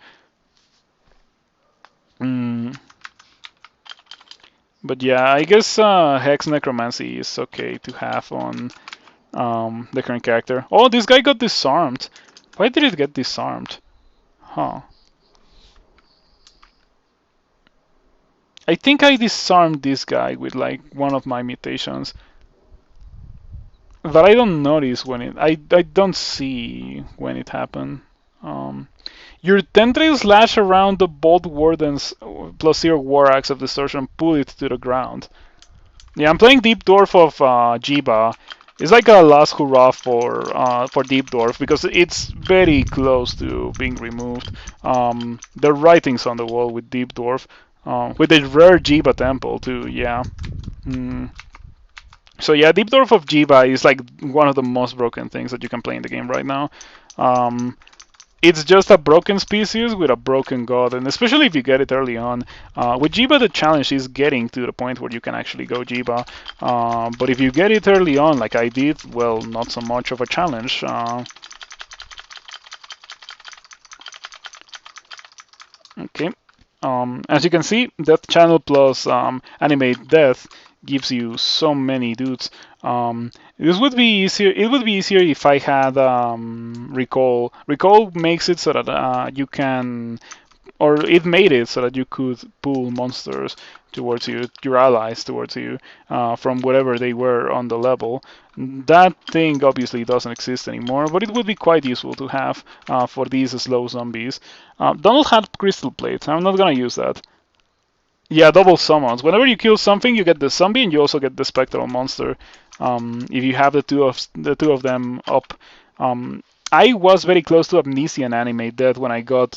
Mm, but yeah, I guess hex necromancy is okay to have on the current character. Oh, this guy got disarmed. Why did it get disarmed? Huh. I think I disarmed this guy with like one of my mutations. But I don't notice when I don't see when it happened. Um, your tendrils lash around the Bolt Warden's +0 War Axe of Distortion and pull it to the ground. Yeah, I'm playing Deep Dwarf of Jiba. It's like a last hurrah for Deep Dwarf because it's very close to being removed. The writing's on the wall with Deep Dwarf, with a rare Jiba temple too. Yeah. Mm. So yeah, Deep Dwarf of Jiba is like one of the most broken things that you can play in the game right now. Um, it's just a broken species with a broken god, and especially if you get it early on. With Jiba, the challenge is getting to the point where you can actually go Jiba. But if you get it early on, like I did, well, not so much of a challenge. Okay. As you can see, Death Channel plus Animate Death gives you so many dudes. This would be easier. It would be easier if I had Recall. Recall makes it so that you can, or it made it so that you could pull monsters towards you, your allies towards you, from whatever they were on the level. That thing obviously doesn't exist anymore, but it would be quite useful to have for these slow zombies. Donald had crystal plates. I'm not gonna use that. Yeah, double summons. Whenever you kill something, you get the zombie and you also get the spectral monster. If you have the two of them up. I was very close to Amnesia and Animate Death when I got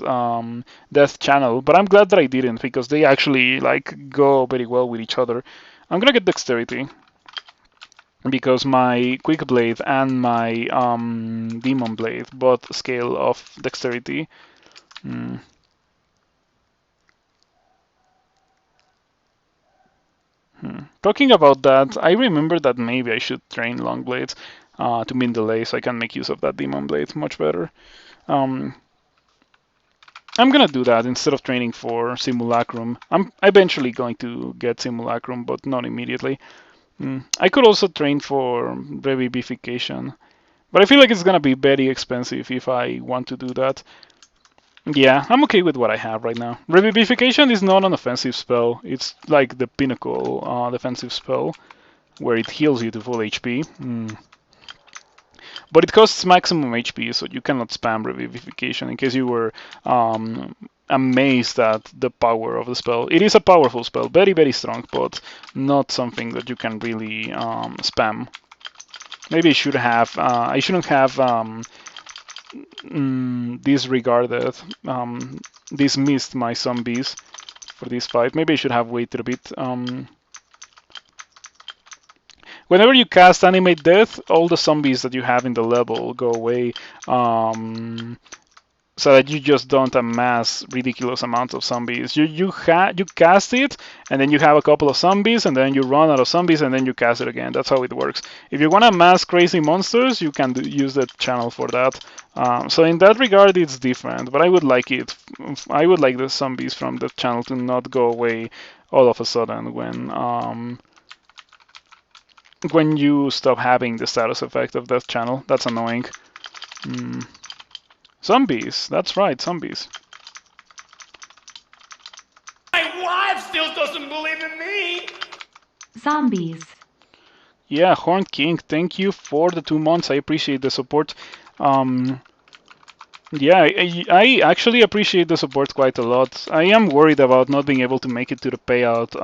Death Channel, but I'm glad that I didn't because they actually like go very well with each other. I'm gonna get Dexterity because my Quick Blade and my Demon Blade both scale of Dexterity. Mm. Talking about that, I remember that maybe I should train long blades to min delay so I can make use of that demon blade much better. Um, I'm gonna do that instead of training for Simulacrum. I'm eventually going to get Simulacrum, but not immediately. I could also train for Revivification, but I feel like it's gonna be very expensive if I want to do that. Yeah, I'm okay with what I have right now. Revivification is not an offensive spell. It's like the pinnacle defensive spell, where it heals you to full HP. But it costs maximum HP, so you cannot spam Revivification in case you were amazed at the power of the spell. It is a powerful spell, very, very strong, but not something that you can really spam. Maybe I shouldn't have disregarded, dismissed my zombies for this fight. Maybe I should have waited a bit. Whenever you cast Animate Death, all the zombies that you have in the level go away, so that you just don't amass ridiculous amounts of zombies. You cast it, and then you have a couple of zombies, and then you run out of zombies, and then you cast it again. That's how it works. If you want to amass crazy monsters, you can use that channel for that. So in that regard, it's different. But I would like it. I would like the zombies from the channel to not go away all of a sudden when you stop having the status effect of that channel. That's annoying. Zombies. That's right, zombies. My wife still doesn't believe in me. Zombies. Yeah, Horn King, thank you for the 2 months. I appreciate the support. Yeah, I actually appreciate the support quite a lot. I am worried about not being able to make it to the payout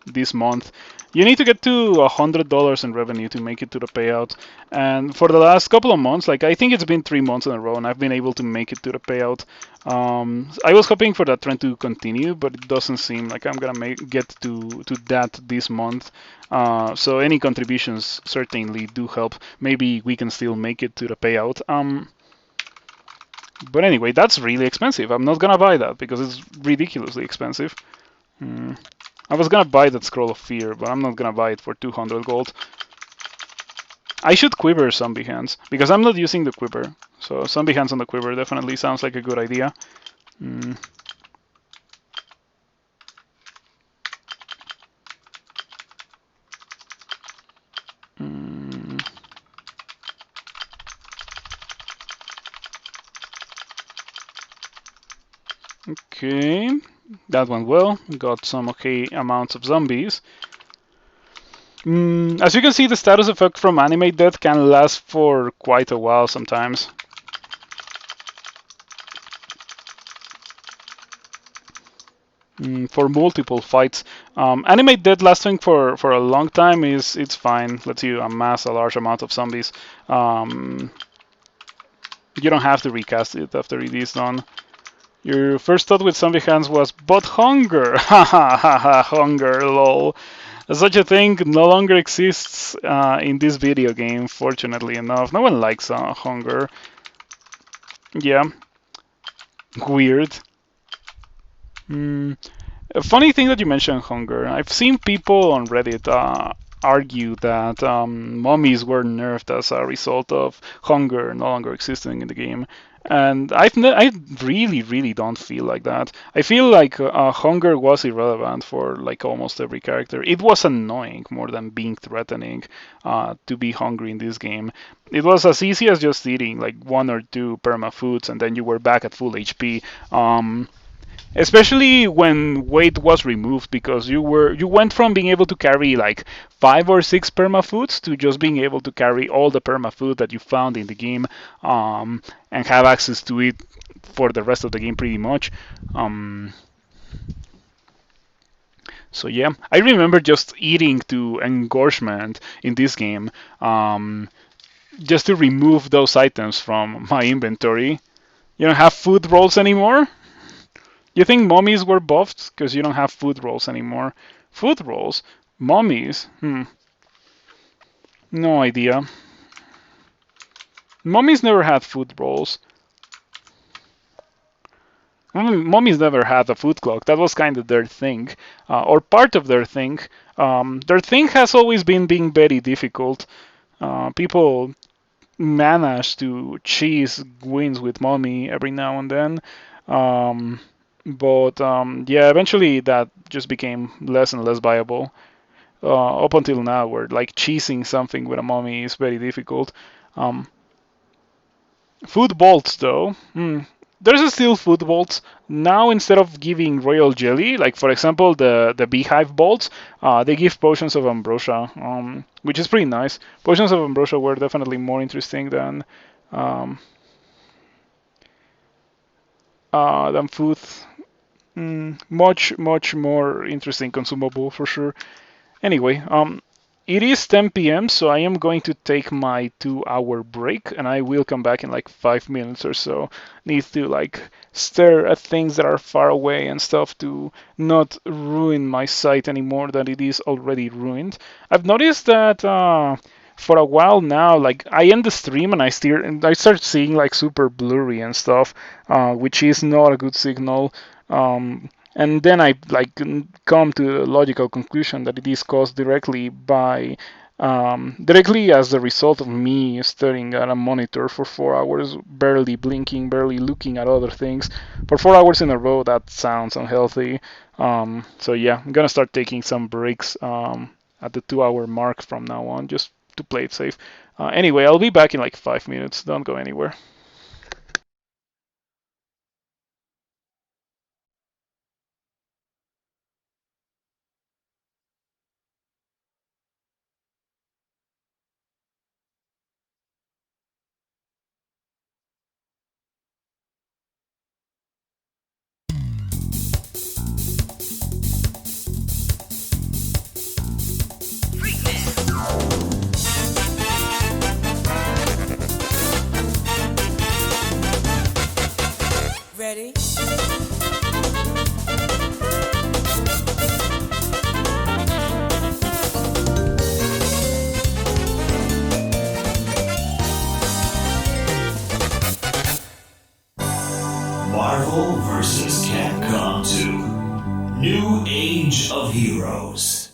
this month. You need to get to $100 in revenue to make it to the payout. And for the last couple of months, like I think it's been 3 months in a row, and I've been able to make it to the payout. I was hoping for that trend to continue, but it doesn't seem like I'm gonna get to that this month. So any contributions certainly do help. Maybe we can still make it to the payout. But anyway, that's really expensive. I'm not gonna buy that because it's ridiculously expensive. I was gonna buy that Scroll of Fear, but I'm not gonna buy it for 200 gold. I should quiver Zombie Hands because I'm not using the quiver. So Zombie Hands on the quiver definitely sounds like a good idea. Okay, That went well. Got some okay amounts of zombies. As you can see, the status effect from Animate Death can last for quite a while sometimes. For multiple fights. Animate Death lasting for a long time it's fine. Lets you amass a large amount of zombies. You don't have to recast it after it is done. Your first thought with zombie hands was, but hunger! Ha ha ha ha, hunger, lol. Such a thing no longer exists in this video game, fortunately enough. No one likes hunger. Yeah. Weird. A funny thing that you mentioned hunger. I've seen people on Reddit argue that mummies were nerfed as a result of hunger no longer existing in the game. And I really, really don't feel like that. I feel like hunger was irrelevant for like almost every character. It was annoying more than being threatening to be hungry in this game. It was as easy as just eating like one or two perma foods and then you were back at full HP. Especially when weight was removed, because you went from being able to carry like 5 or 6 perma foods to just being able to carry all the perma food that you found in the game, and have access to it for the rest of the game pretty much. So yeah, I remember just eating to engorgement in this game, just to remove those items from my inventory. You don't have food rolls anymore? You think mummies were buffed because you don't have food rolls anymore? Food rolls? Mummies? No idea. Mummies never had food rolls. Mummies never had a food clock. That was kind of their thing, or part of their thing. Their thing has always been being very difficult. People manage to cheese wins with mummy every now and then. But yeah, eventually that just became less and less viable. Up until now, where like cheesing something with a mummy is very difficult. Food bolts, though. There's still food bolts. Now, instead of giving royal jelly, like for example the beehive bolts, they give potions of ambrosia, which is pretty nice. Potions of ambrosia were definitely more interesting than food. Much more interesting consumable for sure. Anyway, it is 10 p.m., so I am going to take my 2-hour break, and I will come back in like 5 minutes or so. Need to like stare at things that are far away and stuff to not ruin my sight any more than it is already ruined. I've noticed that for a while now, like I end the stream and I start seeing like super blurry and stuff, which is not a good signal. And then I like come to a logical conclusion that it is caused directly as the result of me staring at a monitor for 4 hours, barely blinking, barely looking at other things for 4 hours in a row. That sounds unhealthy. So yeah, I'm gonna start taking some breaks at the 2-hour mark from now on, just to play it safe. Anyway, I'll be back in like 5 minutes. Don't go anywhere. Ready? Marvel vs. Capcom 2. New Age of Heroes.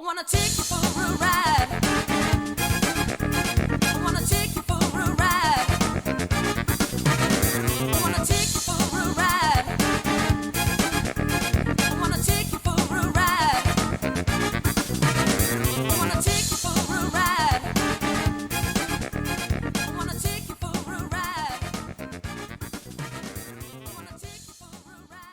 wanna take you for a ride. I wanna take you for a ride. I wanna take you for a ride. I wanna take you for a ride. I wanna take you for a ride. I wanna take you for a ride. I wanna take you for a ride.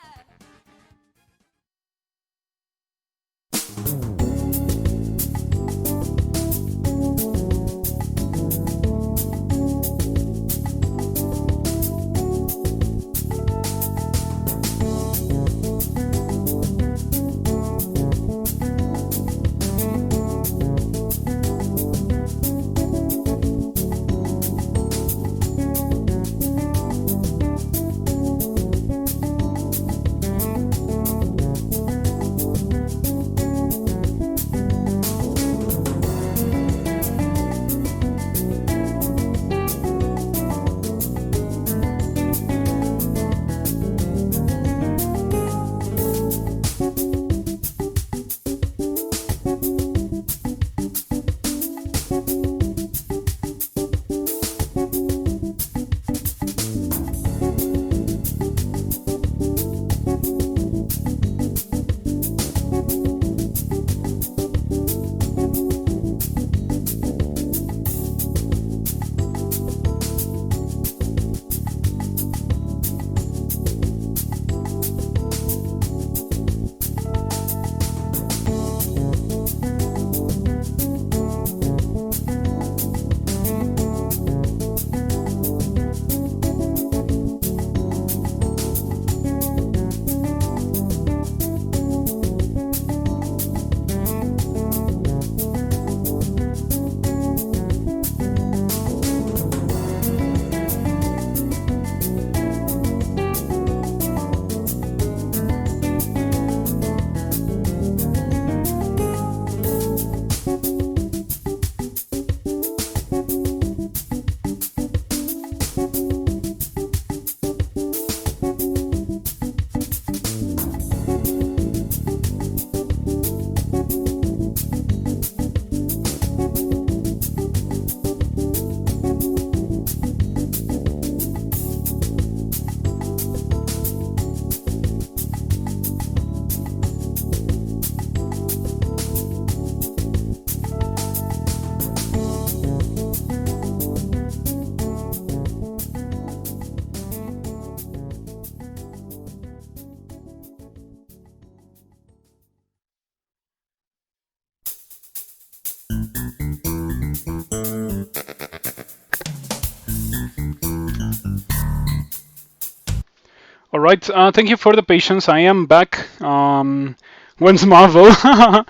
All right. Thank you for the patience. I am back. When's Marvel? I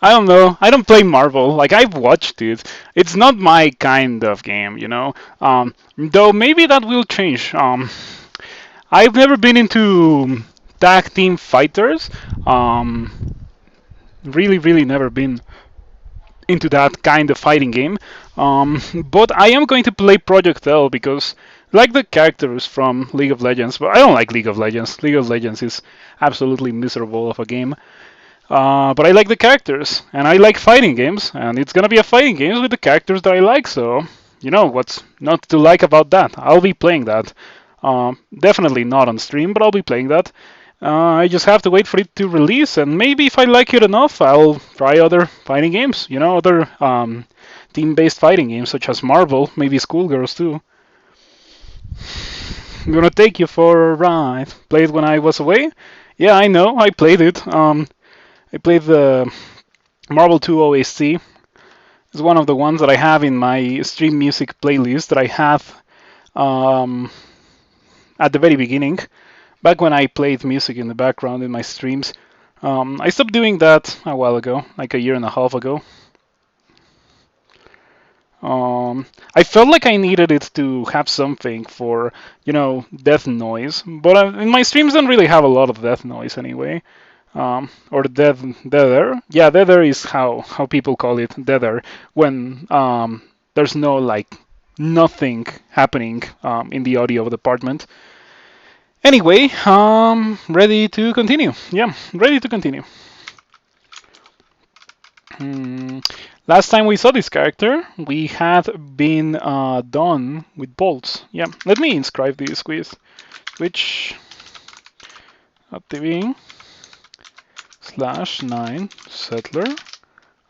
don't know. I don't play Marvel. Like I've watched it. It's not my kind of game, you know. Though maybe that will change. I've never been into tag team fighters. Really, really never been into that kind of fighting game. But I am going to play Project L because I like the characters from League of Legends, but I don't like League of Legends. League of Legends is absolutely miserable of a game. But I like the characters, and I like fighting games, and it's gonna be a fighting game with the characters that I like. So you know what's not to like about that? I'll be playing that. Definitely not on stream, but I'll be playing that. I just have to wait for it to release, and maybe if I like it enough, I'll try other fighting games. You know, other team-based fighting games such as Marvel, maybe Schoolgirls too. I'm gonna take you for a ride. Played when I was away. Yeah, I know. I played it. I played the Marvel 2 OST. It's one of the ones that I have in my stream music playlist that I have um, at the very beginning, back when I played music in the background in my streams. I stopped doing that a while ago, like a year and a half ago. I felt like I needed it to have something for, death noise, but in my streams don't really have a lot of death noise anyway. Or deather. Yeah, deather is how people call it, deather, when there's no like nothing happening in the audio department. Anyway, ready to continue. Yeah, ready to continue. Hmm. Last time we saw this character, we had been done with bolts. Yeah, let me inscribe this with Twitch TV /9 settler.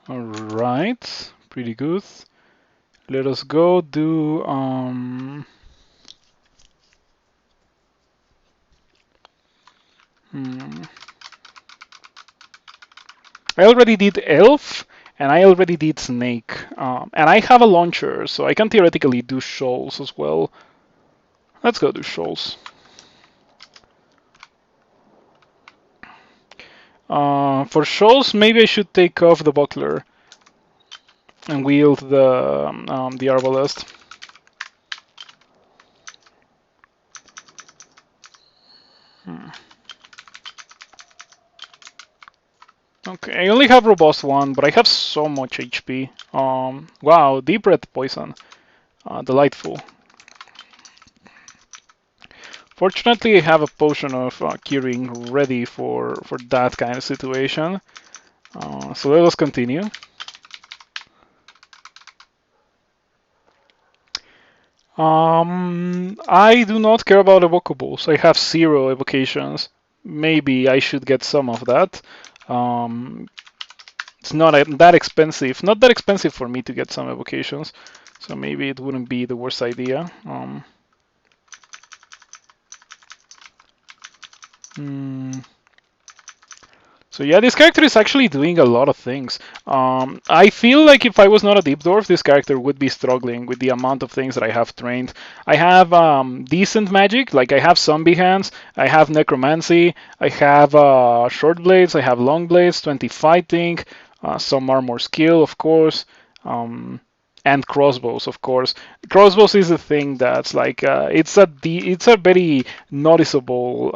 Alright, pretty good. Let us go do I already did elf and I already did snake. And I have a launcher, so I can theoretically do shoals as well. Let's go do shoals. For shoals, maybe I should take off the buckler and wield the arbalest. Okay, I only have robust 1, but I have so much HP. Wow, deep red poison. Delightful. Fortunately, I have a potion of curing ready for that kind of situation. So let us continue. I do not care about evocables. I have 0 evocations. Maybe I should get some of that. It's not that expensive. Not that expensive for me to get some evocations. So maybe it wouldn't be the worst idea. So yeah, this character is actually doing a lot of things. I feel like if I was not a deep dwarf, this character would be struggling with the amount of things that I have trained. I have decent magic, like I have zombie hands, I have necromancy, I have short blades, I have long blades, 20 fighting, some armor skill, of course. And crossbows, of course. Crossbows is a thing that's like it's a very noticeable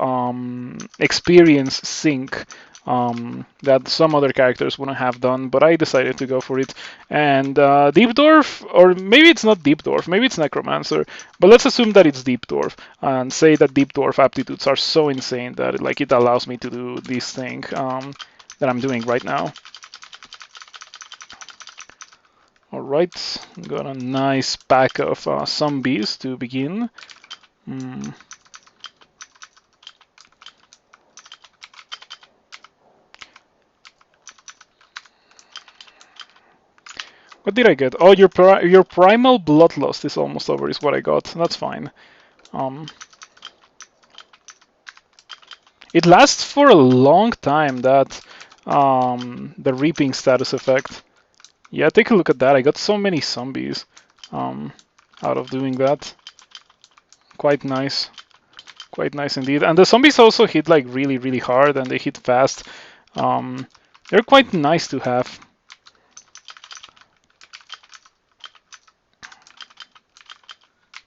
experience sink that some other characters wouldn't have done, but I decided to go for it. And Deep Dwarf, or maybe it's not Deep Dwarf, maybe it's Necromancer, but let's assume that it's Deep Dwarf and say that Deep Dwarf aptitudes are so insane that like it allows me to do this thing that I'm doing right now. Alright, got a nice pack of zombies to begin. What did I get? Oh, your primal bloodlust is almost over, is what I got. That's fine. It lasts for a long time, that the reaping status effect. Yeah, take a look at that. I got so many zombies out of doing that. Quite nice. Quite nice indeed. And the zombies also hit like really, really hard, and they hit fast. They're quite nice to have.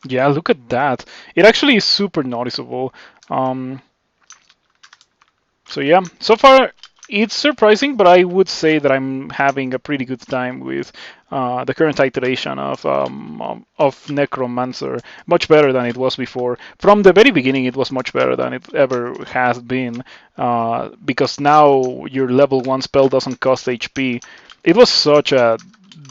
Yeah, look at that. It actually is super noticeable. So yeah, so far it's surprising, but I would say that I'm having a pretty good time with the current iteration of Necromancer. Much better than it was before. From the very beginning, it was much better than it ever has been, because now your level 1 spell doesn't cost HP. It was such a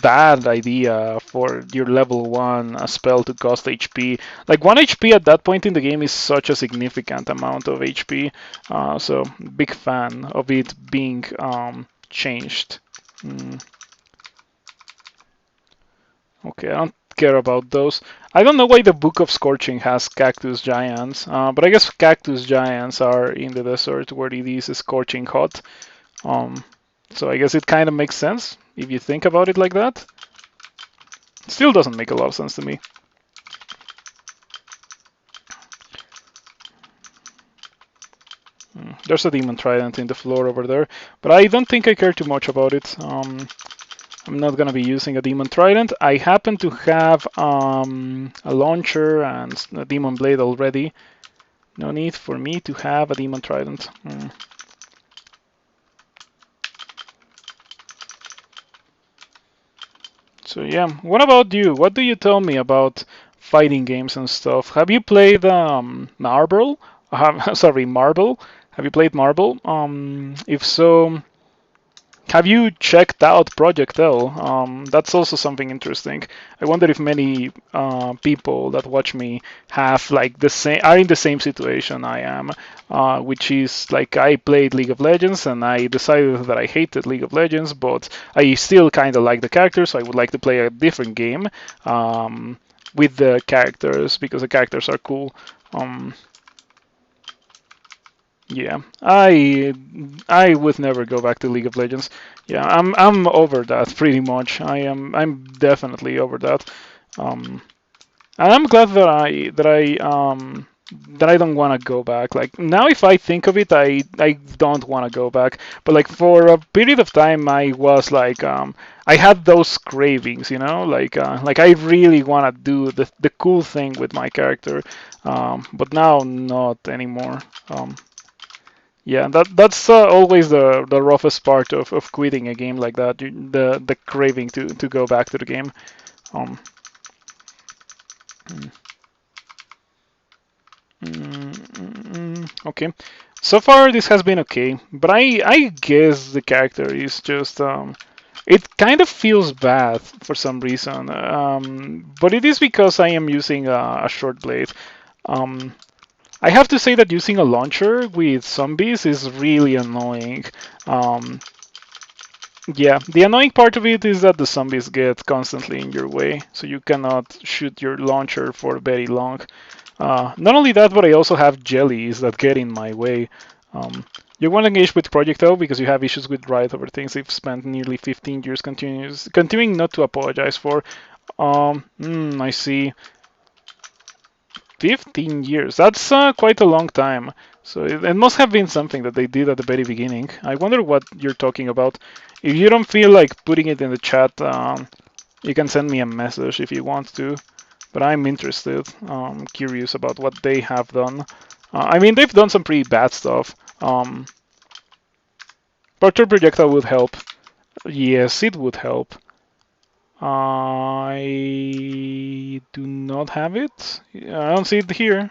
bad idea for your level 1 spell to cost HP. Like 1 HP at that point in the game is such a significant amount of HP. So big fan of it being changed. Okay, I don't care about those. I don't know why the Book of Scorching has cactus giants, but I guess cactus giants are in the desert where it is scorching hot. So I guess it kind of makes sense if you think about it like that. Still doesn't make a lot of sense to me. There's a demon trident in the floor over there, but I don't think I care too much about it. I'm not gonna be using a demon trident. I happen to have a launcher and a demon blade already. No need for me to have a demon trident. So yeah, what about you? What do you tell me about fighting games and stuff? Have you played Marble? Sorry, Marble. Have you played Marble? If so, Have you checked out Project L? That's also something interesting. I wonder if many people that watch me have like the same are in the same situation I am, which is like I played League of Legends and I decided that I hated League of Legends, but I still kind of like the characters, so I would like to play a different game with the characters because the characters are cool. Um, yeah, I would never go back to League of Legends. Yeah, I'm over that pretty much. I'm definitely over that. Um, and I'm glad that I don't want to go back. Like now, if I think of it, I don't want to go back. But like for a period of time, I was like I had those cravings, like I really want to do the cool thing with my character. But now not anymore. Yeah, that's always the roughest part of quitting a game like that. The craving to go back to the game. Um, mm, okay. So far this has been okay, but I guess the character is just it kind of feels bad for some reason. But it is because I am using a short blade. Um, I have to say that using a launcher with zombies is really annoying. Um, Yeah, the annoying part of it is that the zombies get constantly in your way, so you cannot shoot your launcher for very long. Not only that, but I also have jellies that get in my way. You want to engage with Projectile because you have issues with Riot over things they've spent nearly 15 years continuing not to apologize for. I see. 15 years. That's quite a long time. So it must have been something that they did at the very beginning. I wonder what you're talking about. If you don't feel like putting it in the chat, you can send me a message if you want to. But I'm interested, curious about what they have done. I mean, they've done some pretty bad stuff. Portal Projectile would help. Yes, it would help. I do not have it. I don't see it here.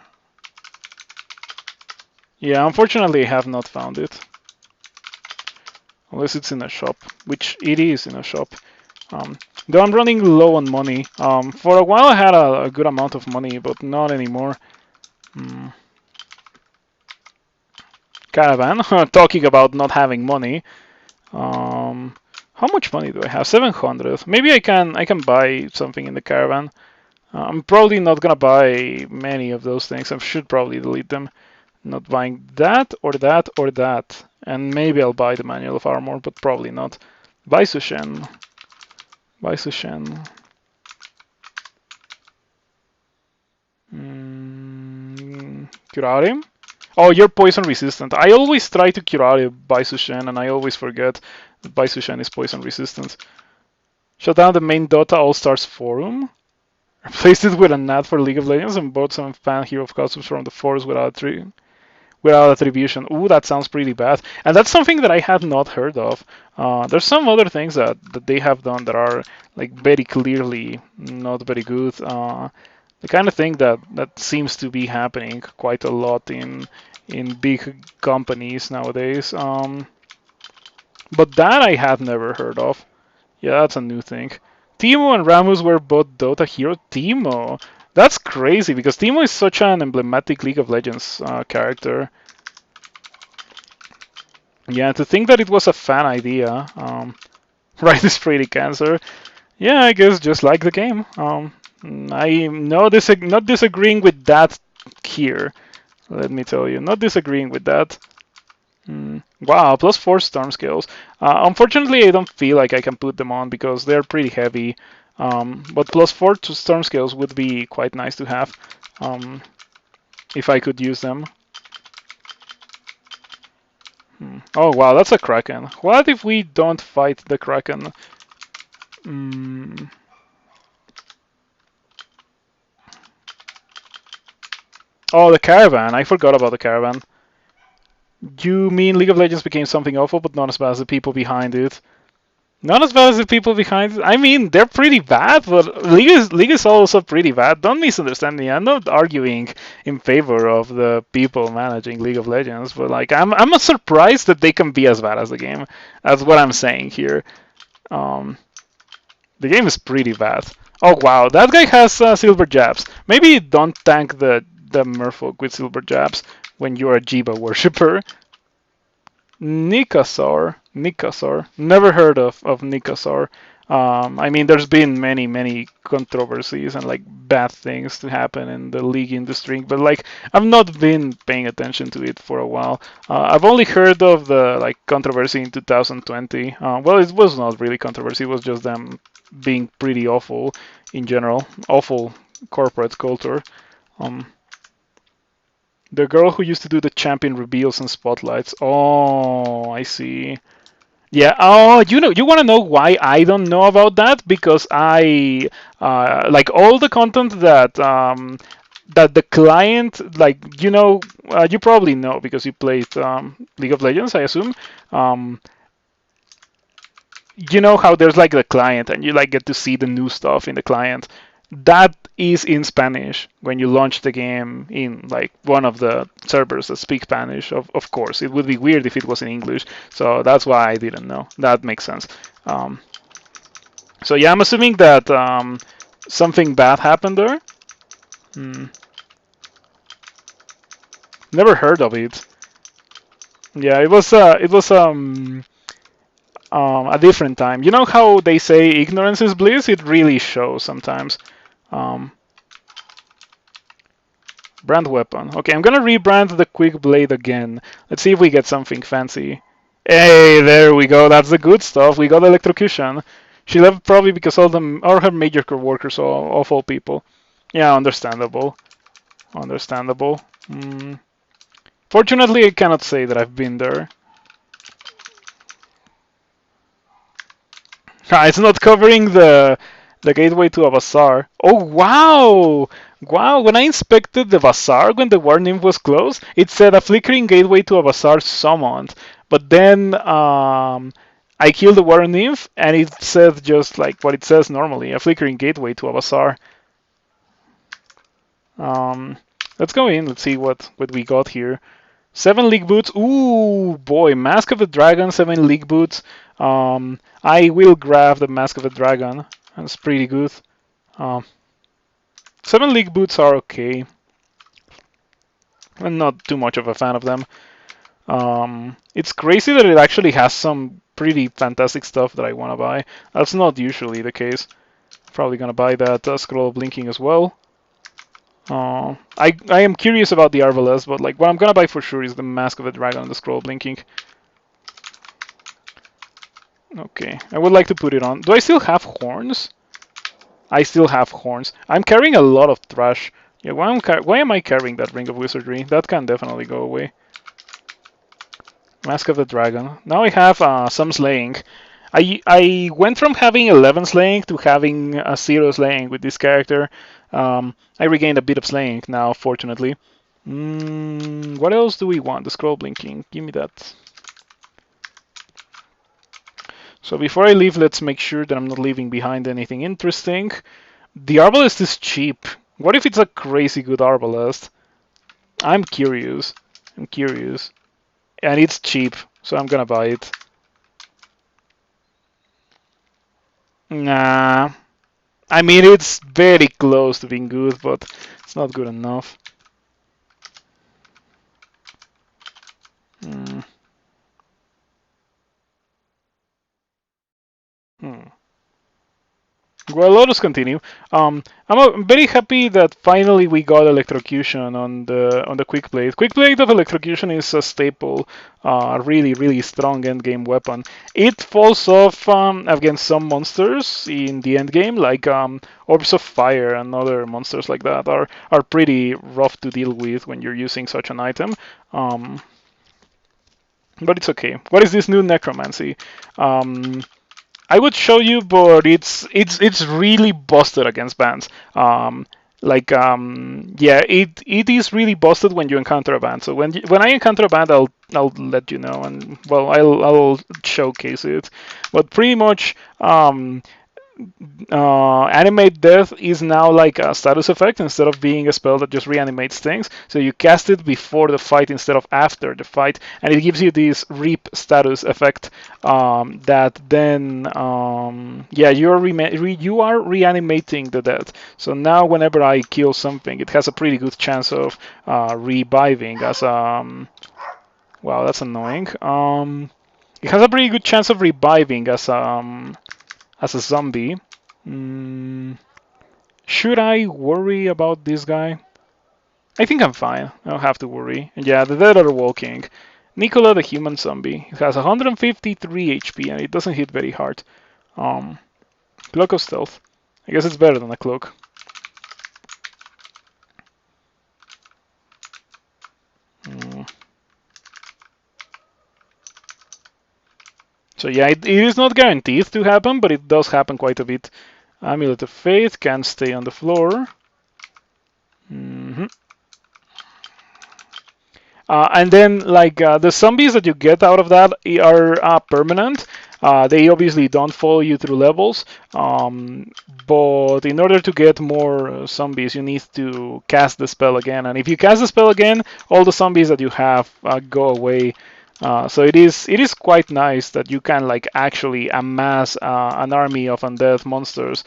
Yeah, unfortunately, I have not found it. Unless it's in a shop, which it is in a shop. Though I'm running low on money. For a while I had a good amount of money, but not anymore. Caravan, talking about not having money. How much money do I have? 700. Maybe I can buy something in the caravan. I'm probably not gonna buy many of those things. I should probably delete them. Not buying that or that or that. And maybe I'll buy the Manual of Armor, but probably not. Buy Sushen. Buy Sushen. Curare? Oh, you're poison resistant. I always try to Curare Baisushen and I always forget that Baisushen is poison resistant. Shut down the main Dota All-Stars forum. Replaced it with an ad for League of Legends and bought some fan hero costumes from the forest without attribution. Ooh, that sounds pretty bad. And that's something that I had not heard of. There's some other things that they have done that are like very clearly not very good. The kind of thing that seems to be happening quite a lot in big companies nowadays. But that I had never heard of. Yeah, that's a new thing. Timo and Ramus were both Dota hero. Timo! That's crazy because Timo is such an emblematic League of Legends character. Yeah, to think that it was a fan idea. Right is pretty cancer. Yeah, I guess just like the game. I'm not disagreeing with that here. Let me tell you, not disagreeing with that. Wow, +4 storm scales. Unfortunately, I don't feel like I can put them on because they're pretty heavy. But +4 to storm scales would be quite nice to have if I could use them. Oh wow, that's a Kraken. What if we don't fight the Kraken? Oh, the caravan. I forgot about the caravan. You mean League of Legends became something awful, but not as bad as the people behind it? Not as bad as the people behind it. I mean, they're pretty bad, but League is also pretty bad. Don't misunderstand me. I'm not arguing in favor of the people managing League of Legends, but like I'm surprised that they can be as bad as the game. That's what I'm saying here. Um, the game is pretty bad. Oh wow, that guy has silver jabs. Maybe don't tank the merfolk with silver jabs when you're a Jiva worshipper. Nikasar. Never heard of Nikasar. I mean, there's been many controversies and like bad things to happen in the league industry, but like I've not been paying attention to it for a while. I've only heard of the like controversy in 2020. Well, it was not really controversy; it was just them being pretty awful in general, awful corporate culture. Um, the girl who used to do the champion reveals and spotlights. Oh, I see. Yeah. Oh, you want to know why I don't know about that? Because I like all the content that the client like you probably know because you played League of Legends, I assume. Um, you know how there's like the client and you like get to see the new stuff in the client. That is in Spanish when you launch the game in like one of the servers that speak Spanish. Of course, it would be weird if it was in English. So that's why I didn't know. That makes sense. Um, so yeah, I'm assuming that something bad happened there. Hmm. Never heard of it. Yeah, it was a different time. You know how they say ignorance is bliss? It really shows sometimes. Um, Brand weapon. Okay, I'm gonna rebrand the quick blade again. Let's see if we get something fancy. Hey, there we go. That's the good stuff. We got electrocution. She left probably because all her major workers are awful people. Yeah, understandable. Understandable. Fortunately, I cannot say that I've been there. Ah, it's not covering the gateway to a bazaar. Oh wow! Wow, when I inspected the bazaar when the war nymph was closed, it said a flickering gateway to a bazaar summoned. But then I killed the war nymph and it said just like what it says normally, a flickering gateway to a bazaar. Um, let's go in, let's see what we got here. 7 league boots. Ooh, boy, Mask of the Dragon, 7 league boots. I will grab the Mask of the Dragon. That's pretty good. Um, 7 league boots are okay. I'm not too much of a fan of them. It's crazy that it actually has some pretty fantastic stuff that I want to buy. That's not usually the case. Probably gonna buy that Scroll of Blinking as well. I am curious about the Arbalest, but like what I'm gonna buy for sure is the Mask of the Dragon and the Scroll of Blinking. Okay, I would like to put it on. Do I still have horns? I still have horns. I'm carrying a lot of trash. Yeah, why am I carrying that Ring of Wizardry? That can definitely go away. Mask of the Dragon. Now I have some slaying. I went from having 11 slaying to having 0 slaying with this character. I regained a bit of slaying now, fortunately. What else do we want? The Scroll Blinking. Give me that. So before I leave, let's make sure that I'm not leaving behind anything interesting. The Arbalest is cheap. What if it's a crazy good Arbalest? I'm curious. I'm curious. And it's cheap, so I'm gonna buy it. Nah. I mean, it's very close to being good, but it's not good enough. Hmm. Well, let us continue. I'm very happy that finally we got electrocution on the quick blade. Quick blade of electrocution is a staple, really strong endgame weapon. It falls off against some monsters in the endgame, like orbs of fire and other monsters like that are pretty rough to deal with when you're using such an item. But it's okay. What is this new necromancy? I would show you, but it's really busted against bans. Like yeah, it is really busted when you encounter a band. So when I encounter a band, I'll let you know, and well, I'll showcase it. But pretty much Animate Death is now like a status effect instead of being a spell that just reanimates things. So you cast it before the fight instead of after the fight, and it gives you this Reap status effect that then, yeah, you are reanimating the dead. So now whenever I kill something, it has a pretty good chance of reviving as wow, that's annoying. It has a pretty good chance of reviving as a zombie. Mm, should I worry about this guy? I think I'm fine. I don't have to worry. And yeah, the dead are walking. Nicola, the human zombie. It has 153 HP and it doesn't hit very hard. Um, Cloak of Stealth. I guess it's better than a cloak. Mm. So yeah, it is not guaranteed to happen, but it does happen quite a bit. Amulet of Faith can stay on the floor. Mhm. And then, like the zombies that you get out of that are permanent. They obviously don't follow you through levels, but in order to get more zombies, you need to cast the spell again. And if you cast the spell again, all the zombies that you have go away. So it is quite nice that you can like actually amass an army of undead monsters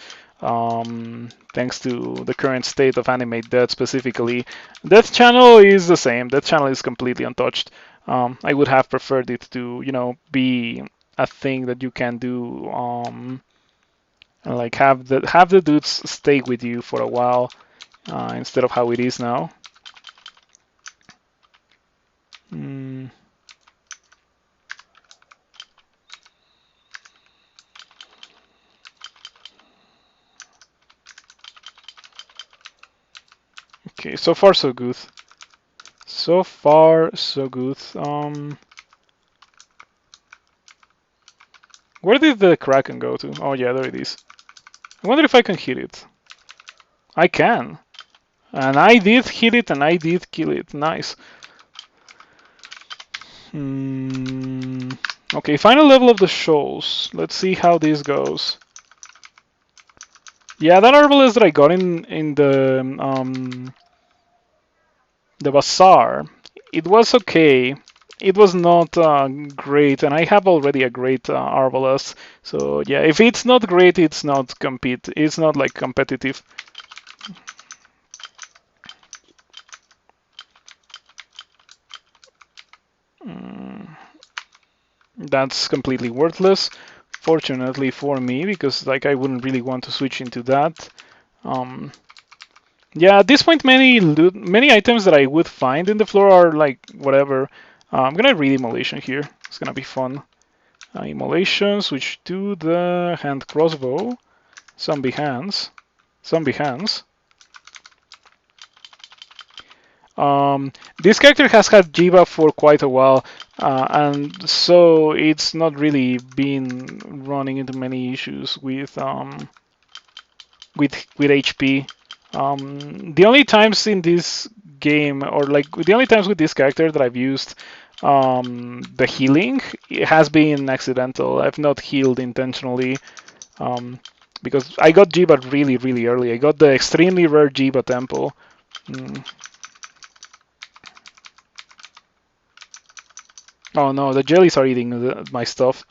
thanks to the current state of Animate Death specifically. Death Channel is the same. Death Channel is completely untouched. I would have preferred it to, be a thing that you can do, and like have the dudes stay with you for a while instead of how it is now. Mm. Okay, so far so good. So far so good. Where did the Kraken go to? Oh yeah, there it is. I wonder if I can hit it. I can. And I did hit it and I did kill it. Nice. Okay, final level of the shoals. Let's see how this goes. Yeah, that Arbalest that I got in the bazaar, it was okay. It was not great, and I have already a great Arbalest. So yeah, if it's not great, it's not compete. It's not like competitive. That's completely worthless. Fortunately for me, because like I wouldn't really want to switch into that. Yeah, at this point, many items that I would find in the floor are like whatever. I'm gonna read Immolation here. It's gonna be fun. Immolation, switch to the hand crossbow. Zombie hands. Zombie hands. This character has had Jiva for quite a while, and so it's not really been running into many issues with HP. The only times in this game, or like the only times with this character that I've used the healing, it has been accidental. I've not healed intentionally because I got Jiva really, really early. I got the extremely rare Jiva Temple. Oh no, the jellies are eating my stuff.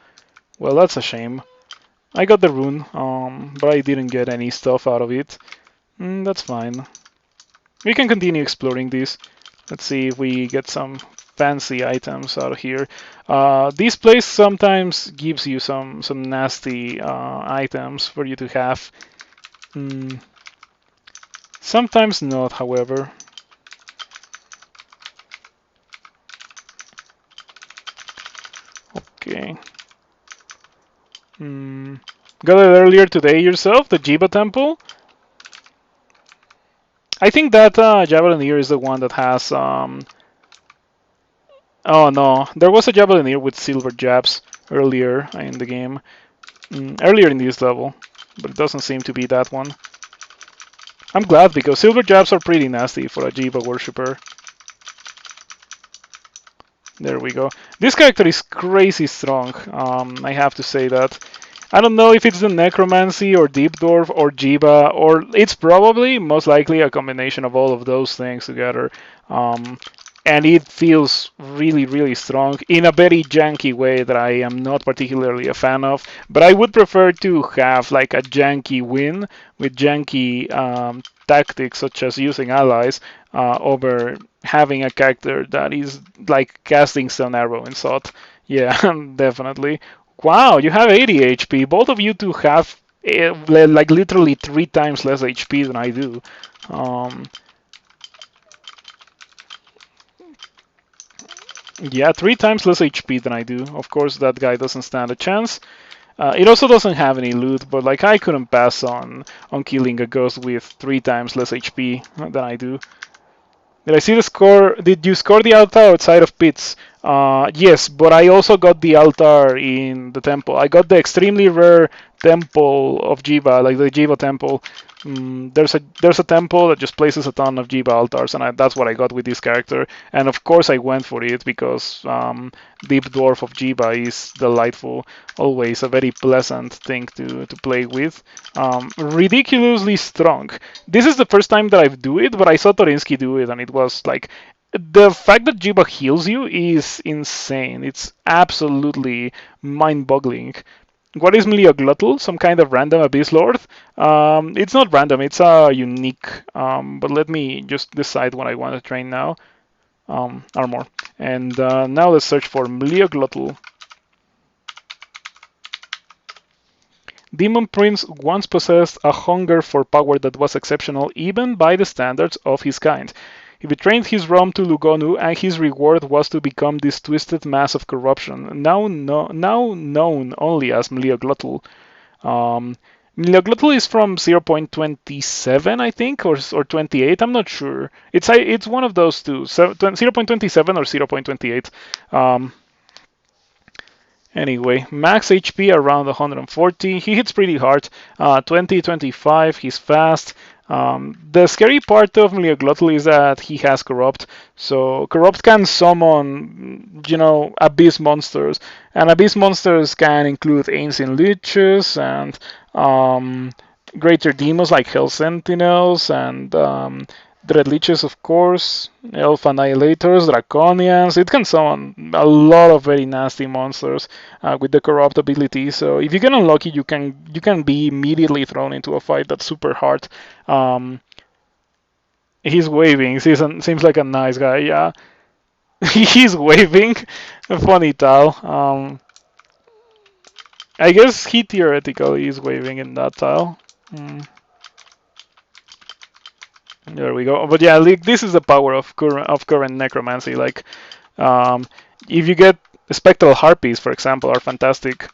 Well, that's a shame. I got the rune, but I didn't get any stuff out of it. That's fine. We can continue exploring this. Let's see if we get some fancy items out of here. This place sometimes gives you some nasty items for you to have. Sometimes not, however. Okay. Got it earlier today yourself, the Jiva Temple? I think that Javelineer is the one that has... Oh no, there was a Javelineer with silver jabs earlier in the game. Earlier in this level, but it doesn't seem to be that one. I'm glad because silver jabs are pretty nasty for a Jiva worshipper. There we go. This character is crazy strong. I have to say that. I don't know if it's the Necromancy or Deep Dwarf or Jiva, or it's probably most likely a combination of all of those things together. Um, and it feels really, really strong in a very janky way that I am not particularly a fan of. But I would prefer to have like a janky win with janky tactics, such as using allies, over having a character that is like casting Stone Arrow and Sot. Yeah, definitely. Wow, you have 80 HP. Both of you two have like literally 3 times less HP than I do. Um, yeah, 3 times less HP than I do. Of course, that guy doesn't stand a chance. It also doesn't have any loot, but like I couldn't pass on killing a ghost with 3 times less HP than I do. Did I see the score? Did you score the altar outside of pits? Yes, but I also got the altar in the temple. I got the extremely rare temple of Jiva, like the Jiva temple. There's a temple that just places a ton of Jiva altars, and that's what I got with this character. And of course, I went for it because Deep Dwarf of Jiva is delightful. Always a very pleasant thing to play with. Ridiculously strong. This is the first time that I do it, but I saw Torinsky do it, and it was like the fact that Jiba heals you is insane. It's absolutely mind-boggling. What is Mlioglotl? Some kind of random Abyss Lord? It's not random, it's a unique. But let me just decide what I want to train now. Armor. And now let's search for Mlioglotl. Demon Prince once possessed a hunger for power that was exceptional even by the standards of his kind. He betrayed his realm to Lugonu, and his reward was to become this twisted mass of corruption, now known only as Mlioglotl. Mlioglotl is from 0.27, I think, or 28. I'm not sure. It's one of those two, 0.27 or 0.28. Anyway, max HP around 140. He hits pretty hard. 20, 25. He's fast. The scary part of Mlioglotl is that he has Corrupt. So Corrupt can summon, Abyss monsters. And Abyss monsters can include Ancient Leeches and greater demons like Hell Sentinels and Dread Leeches, of course, Elf Annihilators, Draconians. It can summon a lot of very nasty monsters with the Corrupt ability. So if you get unlucky, you can be immediately thrown into a fight that's super hard. He's waving. Seems like a nice guy. Yeah, he's waving. A funny tile. I guess he theoretically is waving in that tile. There we go. But yeah, like, this is the power of current necromancy. Like, if you get spectral harpies, for example, are fantastic.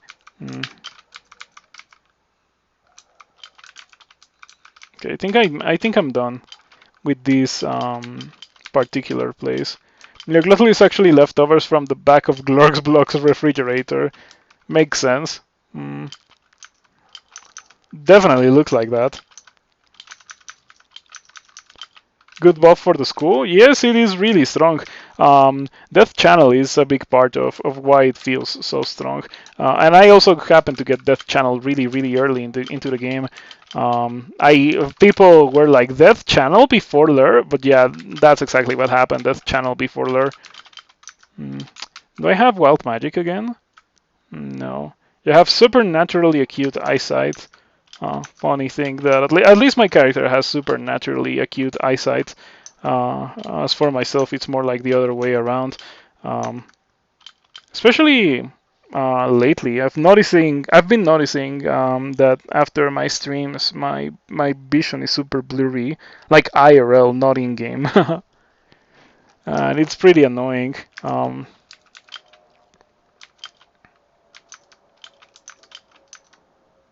Okay, I think I'm done with this particular place. Glottal is actually leftovers from the back of Glorg's Block's refrigerator. Makes sense. Definitely looks like that. Good buff for the school? Yes, it is really strong. Death Channel is a big part of why it feels so strong. And I also happen to get Death Channel really, really early into the game. People were like, Death Channel before Lure? But yeah, that's exactly what happened. Death Channel before Lure. Do I have Wild Magic again? No. You have supernaturally acute eyesight. Funny thing that at least my character has supernaturally acute eyesight. As for myself, it's more like the other way around. Especially lately, I've been noticing that after my streams, my vision is super blurry, like IRL, not in game, and it's pretty annoying.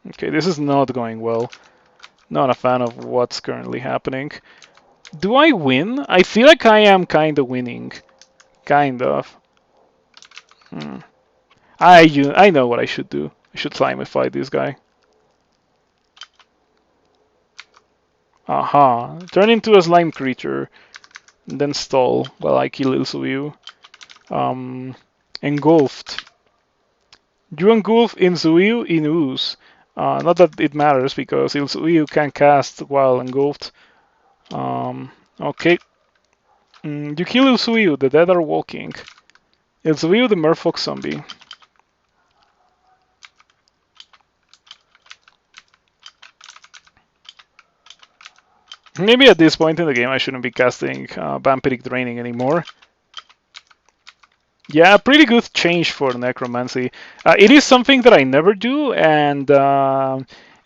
Okay, this is not going well. Not a fan of what's currently happening. Do I win? I feel like I am kind of winning. Kind of. I know what I should do. I should Slimify this guy. Aha. Turn into a slime creature. Then stall while I kill Ilsuyu. Engulfed. You engulf Ilsuyu in ooze. Not that it matters because Ilsuyu can cast while engulfed. Okay. You kill Ilsuyu, the dead are walking. Ilsuyu, the merfolk zombie. Maybe at this point in the game I shouldn't be casting Vampiric Draining anymore. Yeah, pretty good change for Necromancy. It is something that I never do, and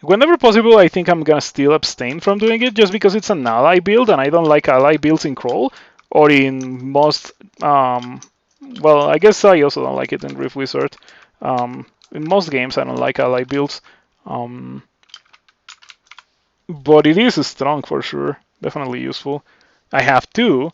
whenever possible, I think I'm gonna still abstain from doing it just because it's an ally build, and I don't like ally builds in Crawl or in most. Well, I guess I also don't like it in Rift Wizard. In most games, I don't like ally builds, um, but it is strong for sure. Definitely useful. I have two.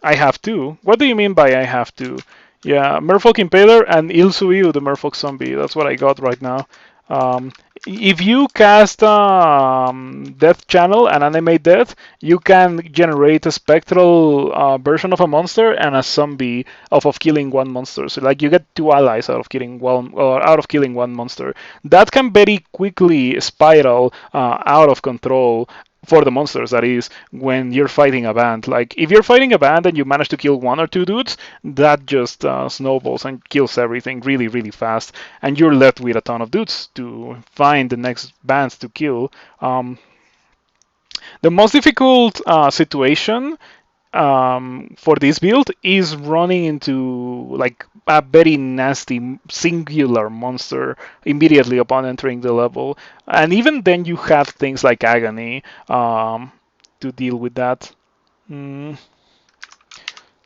I have to. What do you mean by I have to? Yeah, Merfolk Impaler and Ilsuiu, the Merfolk Zombie. That's what I got right now. Um, if you cast Death Channel and Animate Death, you can generate a spectral version of a monster and a zombie of killing one monster. So like you get two allies out of killing one or out of killing one monster. That can very quickly spiral out of control for the monsters, that is, when you're fighting a band. Like if you're fighting a band and you manage to kill one or two dudes, that just snowballs and kills everything really really fast, and you're left with a ton of dudes to find the next bands to kill. The most difficult situation for this build is running into like a very nasty singular monster immediately upon entering the level, and even then you have things like agony to deal with that. Mm.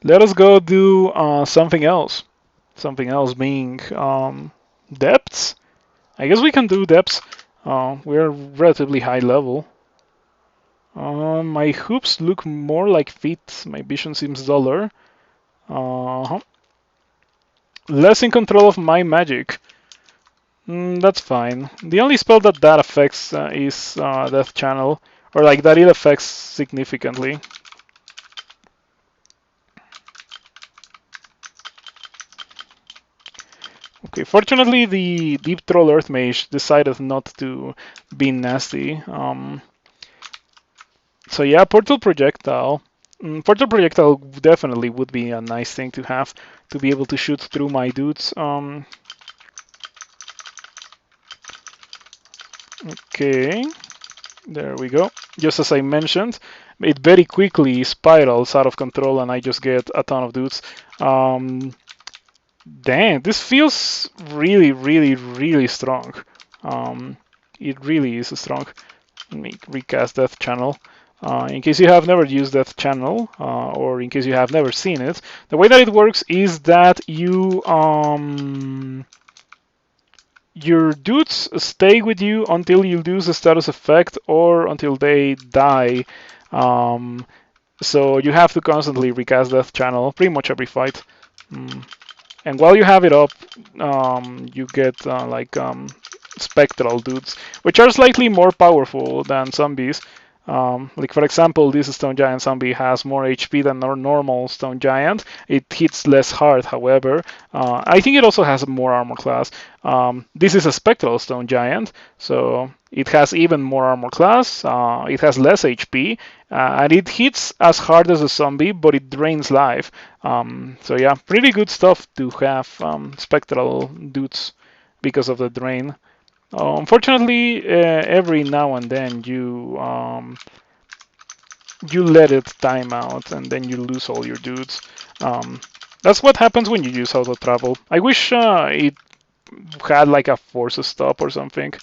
Let us go do something else. Something else being depths. I guess we can do depths. We're relatively high level. My hoops look more like feet. My vision seems duller. Uh-huh. Less in control of my magic. That's fine. The only spell that affects is Death Channel, or like that it affects significantly. Okay, fortunately the Deep Troll Earth Mage decided not to be nasty. So yeah, Portal Projectile. Portal Projectile definitely would be a nice thing to have to be able to shoot through my dudes. Okay, there we go. Just as I mentioned, it very quickly spirals out of control and I just get a ton of dudes. Dang, this feels really, really, really strong. It really is strong. Let me recast Death Channel. In case you have never used Death Channel, or in case you have never seen it, the way that it works is that your dudes stay with you until you lose a status effect or until they die. So you have to constantly recast Death Channel pretty much every fight. And while you have it up, you get spectral dudes, which are slightly more powerful than zombies. Like for example, this Stone Giant zombie has more HP than our normal Stone Giant. It hits less hard, however. I think it also has more armor class. This is a Spectral Stone Giant, so it has even more armor class. It has less HP, and it hits as hard as a zombie, but it drains life. So yeah, pretty good stuff to have Spectral dudes because of the drain. Unfortunately, every now and then you let it time out, and then you lose all your dudes. That's what happens when you use auto travel. I wish it had like a force stop or something.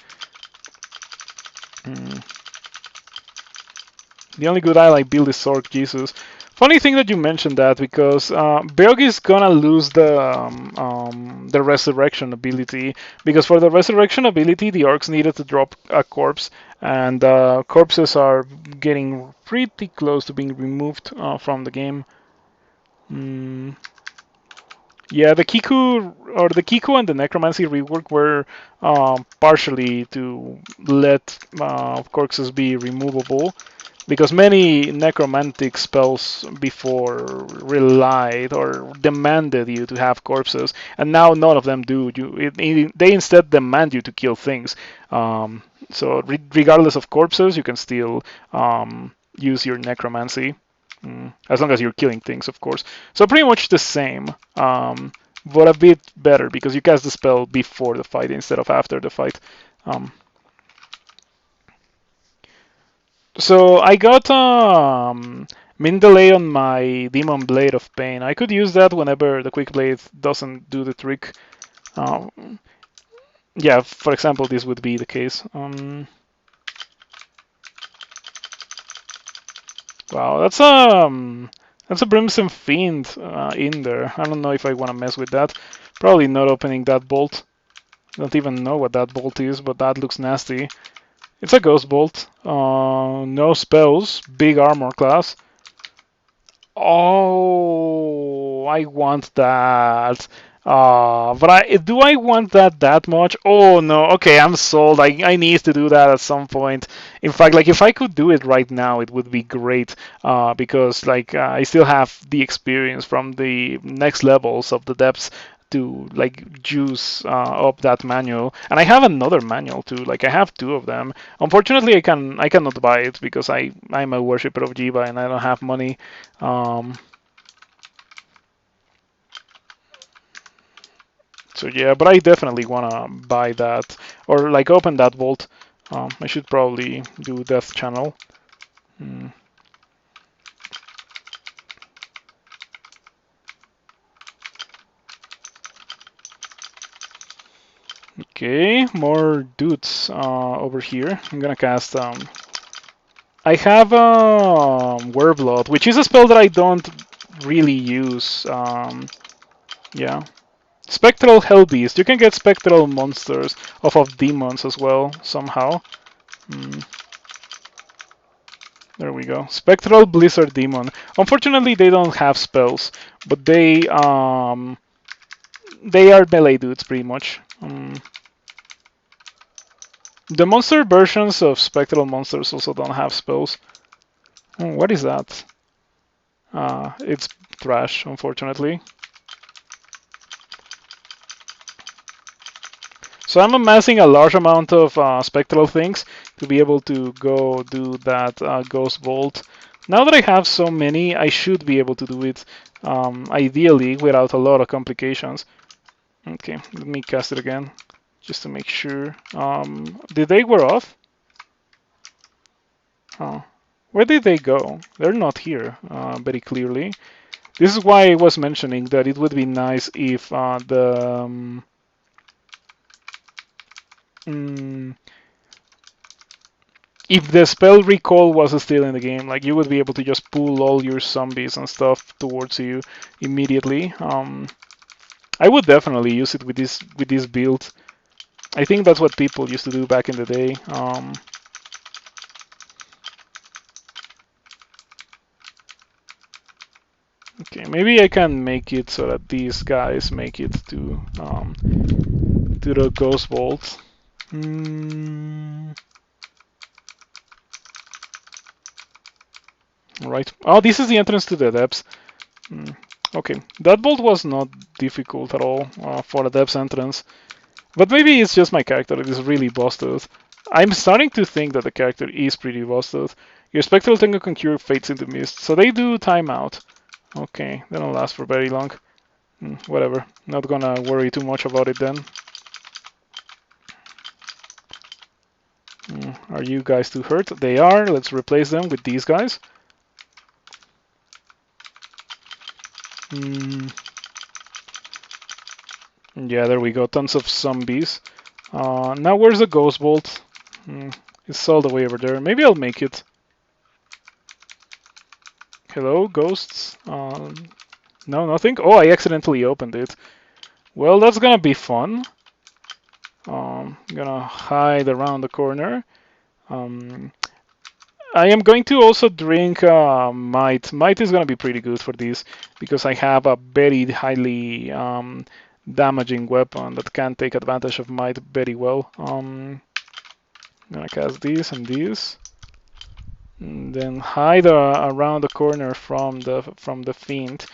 The only good ally build is Sork Jesus. Funny thing that you mentioned that because Beog is gonna lose the resurrection ability, because for the resurrection ability the orcs needed to drop a corpse, and corpses are getting pretty close to being removed from the game. Yeah, the Kiku and the Necromancy rework were partially to let corpses be removable, because many necromantic spells before relied or demanded you to have corpses, and now none of them do. They instead demand you to kill things. So regardless of corpses, you can still use your necromancy, as long as you're killing things, of course. So pretty much the same, but a bit better because you cast the spell before the fight instead of after the fight. Um, So I got min delay on my Demon Blade of Pain. I could use that whenever the Quick Blade doesn't do the trick. Yeah, for example, this would be the case. Wow, that's a Brimstone Fiend in there. I don't know if I want to mess with that. Probably not opening that bolt. Don't even know what that bolt is, but that looks nasty. It's a Ghost Bolt. No spells. Big armor class. Oh, I want that. But do I want that much? Oh no. Okay, I'm sold. I need to do that at some point. In fact, like if I could do it right now, it would be great. Because like I still have the experience from the next levels of the depths to like juice up that manual, and I have another manual too. Like I have two of them. Unfortunately, I cannot buy it because I'm a worshipper of Jiva and I don't have money. Um, so yeah, but I definitely wanna buy that or like open that vault. I should probably do Death Channel. Hmm. Okay, more dudes over here. I'm gonna cast. I have Wereblood, which is a spell that I don't really use. Yeah. Spectral Hellbeast. You can get spectral monsters off of demons as well, somehow. Mm, there we go. Spectral Blizzard Demon. Unfortunately, they don't have spells, but they are melee dudes pretty much. The monster versions of spectral monsters also don't have spells. Oh, what is that? It's trash, unfortunately. So I'm amassing a large amount of spectral things to be able to go do that Ghost Bolt. Now that I have so many, I should be able to do it ideally without a lot of complications. Okay, let me cast it again just to make sure. Did they wear off? Oh, where did they go? They're not here very clearly. This is why I was mentioning that it would be nice if mm, if the spell recall was still in the game, like you would be able to just pull all your zombies and stuff towards you immediately. I would definitely use it with this build. I think that's what people used to do back in the day. Okay, maybe I can make it so that these guys make it to the Ghost Vault. Right. Oh, this is the entrance to the depths. Okay, that bolt was not difficult at all for the depths entrance. But maybe it's just my character that is really busted. I'm starting to think that the character is pretty busted. Your spectral tango can cure fates into mist, so they do timeout. Okay, they don't last for very long. Whatever, not gonna worry too much about it then. Are you guys too hurt? They are. Let's replace them with these guys. Yeah, there we go. Tons of zombies. Now where's the Ghost Bolt? It's all the way over there. Maybe I'll make it. Hello, ghosts? No, nothing? Oh, I accidentally opened it. Well, that's gonna be fun. Gonna hide around the corner. I am going to also drink Might. Might is going to be pretty good for this because I have a very highly damaging weapon that can take advantage of Might very well. I'm going to cast this and this. And then hide around the corner from the Fiend.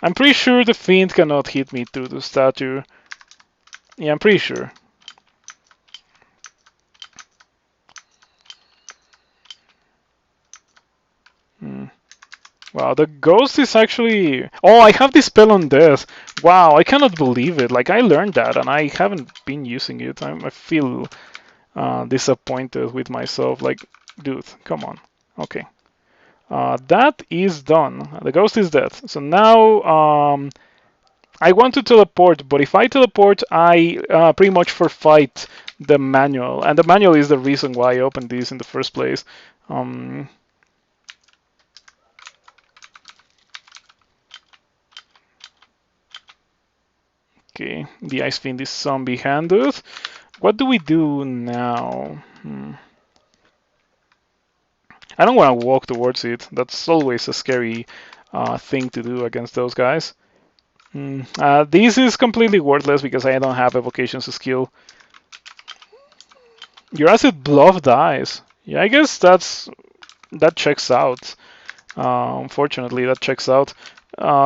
I'm pretty sure the Fiend cannot hit me through the statue. Yeah, I'm pretty sure. Wow, the ghost is actually... Oh, I have this spell on death. Wow, I cannot believe it. Like, I learned that and I haven't been using it. I feel disappointed with myself. Like, dude, come on. Okay. That is done. The ghost is dead. So now I want to teleport, but if I teleport, I pretty much forfeit the manual. And the manual is the reason why I opened this in the first place. Okay, the Ice Fiend is zombie-handed. What do we do now? I don't want to walk towards it. That's always a scary thing to do against those guys. This is completely worthless because I don't have evocations skill. Your acid bluff dies. Yeah, I guess that checks out. Unfortunately, that checks out.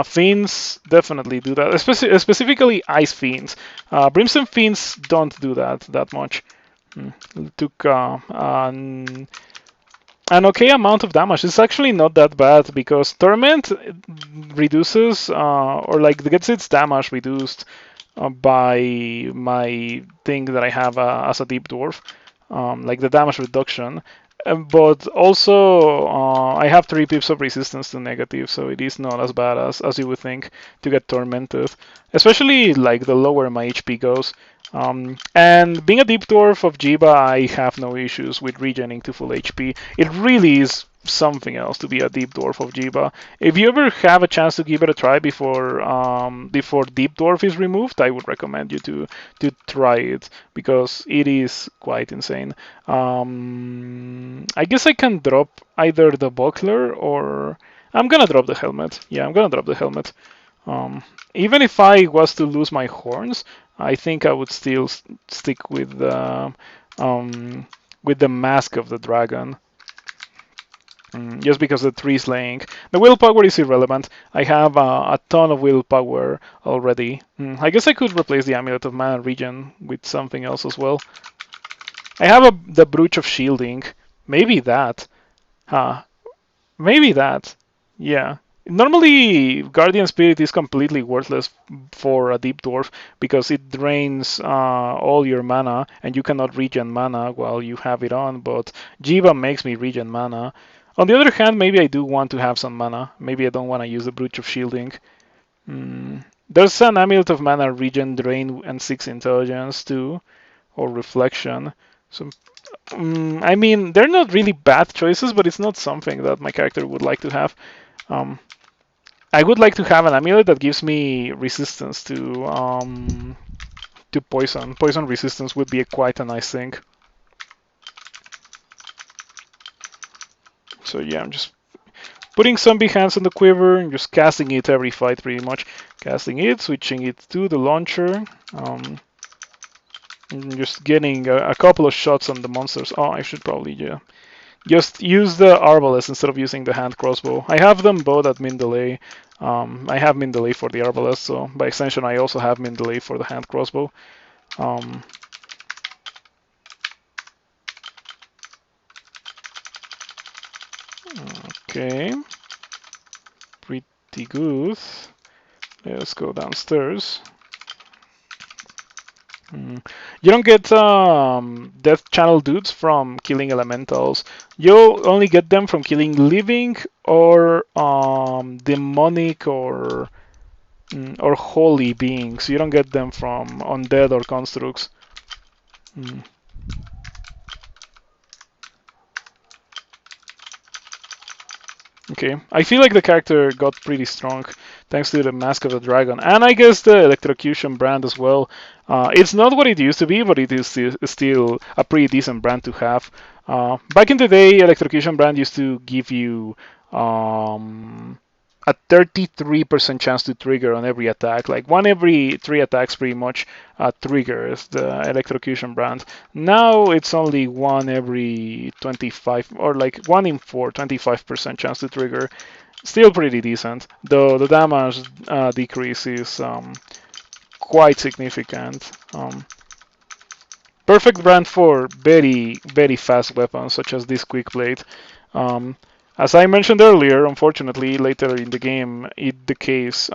Fiends definitely do that, specifically Ice Fiends. Brimstone Fiends don't do that much. Took an okay amount of damage. It's actually not that bad because Torment reduces or like gets its damage reduced by my thing that I have as a Deep Dwarf, like the damage reduction. But also, I have 3 pips of resistance to negative, so it is not as bad as you would think to get tormented. Especially like the lower my HP goes. And being a deep dwarf of Jiba, I have no issues with regening to full HP. It really is something else to be a deep dwarf of Jiba. If you ever have a chance to give it a try before deep dwarf is removed, I would recommend you to try it because it is quite insane. I guess I can drop either the buckler or I'm gonna drop the helmet. Yeah, I'm gonna drop the helmet. Even if I was to lose my horns, I think I would still stick with the mask of the dragon. Just because the tree slaying. The willpower is irrelevant. I have a ton of willpower already. I guess I could replace the Amulet of Mana Regen with something else as well. I have the Brooch of Shielding. Maybe that. Maybe that. Yeah. Normally, Guardian Spirit is completely worthless for a Deep Dwarf because it drains all your mana and you cannot regen mana while you have it on, but Jiva makes me regen mana. On the other hand, maybe I do want to have some mana. Maybe I don't want to use the Brooch of Shielding. There's an Amulet of Mana Regen, Drain, and 6 Intelligence too, or Reflection. So, I mean, they're not really bad choices, but it's not something that my character would like to have. I would like to have an amulet that gives me resistance to poison. Poison resistance would be quite a nice thing. So yeah, I'm just putting zombie hands on the quiver and just casting it every fight pretty much. Casting it, switching it to the launcher. And just getting a couple of shots on the monsters. Oh, I should probably, yeah. Just use the Arbalest instead of using the hand crossbow. I have them both at min delay. I have min delay for the Arbalest, so by extension I also have min delay for the hand crossbow. Okay. Pretty good. Let's go downstairs. You don't get death channel dudes from killing elementals. You only get them from killing living or demonic or holy beings. You don't get them from undead or constructs. Okay, I feel like the character got pretty strong thanks to the Mask of the Dragon, and I guess the Electrocution brand as well. It's not what it used to be, but it is still a pretty decent brand to have. Back in the day, Electrocution brand used to give you a 33% chance to trigger on every attack. Like one every 3 attacks pretty much triggers the Electrocution brand. Now it's only one every 25, or like 1 in 4, 25% chance to trigger. Still pretty decent, though the damage decrease is quite significant. Perfect brand for very fast weapons such as this quick blade. Um, as I mentioned earlier, unfortunately, later in the game it decays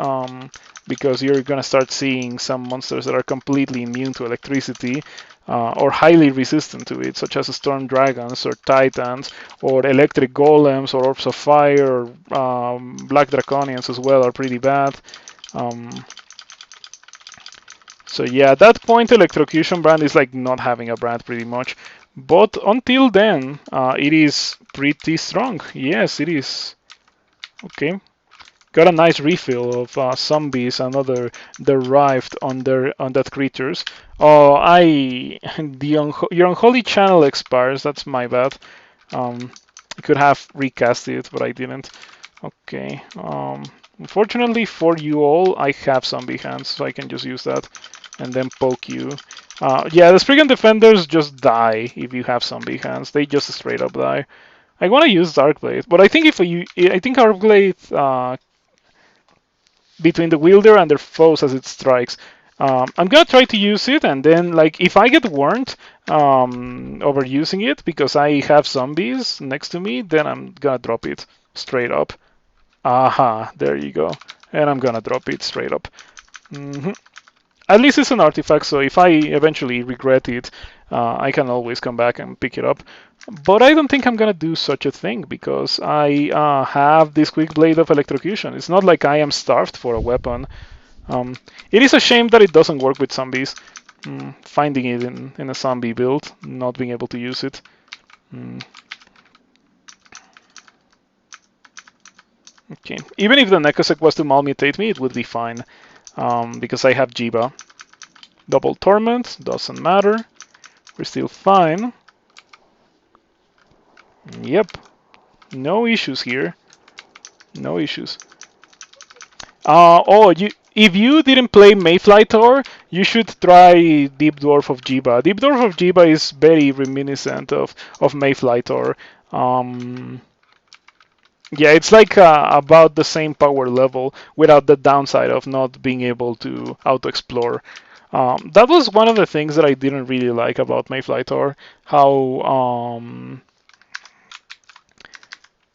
because you're gonna start seeing some monsters that are completely immune to electricity or highly resistant to it, such as storm dragons or titans or electric golems or orbs of fire or black draconians as well are pretty bad. So yeah, at that point, Electrocution brand is like not having a brand pretty much. But until then, it is pretty strong. Yes, it is. Okay. Got a nice refill of zombies and other derived on that creatures. Oh, your unholy channel expires. That's my bad. I could have recast it, but I didn't. Okay. Unfortunately for you all, I have zombie hands, so I can just use that and then poke you. Yeah, the Spriggan Defenders just die if you have zombie hands. They just straight up die. I want to use Darkblade, but I think I think Darkblade between the wielder and their foes as it strikes. I'm gonna try to use it, and then like if I get warned over using it because I have zombies next to me, then I'm gonna drop it straight up. Aha, there you go. And I'm gonna drop it straight up. At least it's an artifact, so if I eventually regret it, I can always come back and pick it up. But I don't think I'm gonna do such a thing because I have this quick blade of electrocution. It's not like I am starved for a weapon. It is a shame that it doesn't work with zombies. Finding it in a zombie build, not being able to use it. Okay, even if the Nekosek was to malmutate me, it would be fine. Because I have Jiba. Double Torment, doesn't matter. We're still fine. Yep. No issues here. No issues. If you didn't play Mayfly you should try Deep Dwarf of Jiba. Deep Dwarf of Jiba is very reminiscent of Mayfly. Yeah, it's like about the same power level without the downside of not being able to auto-explore. That was one of the things that I didn't really like about Mayfly,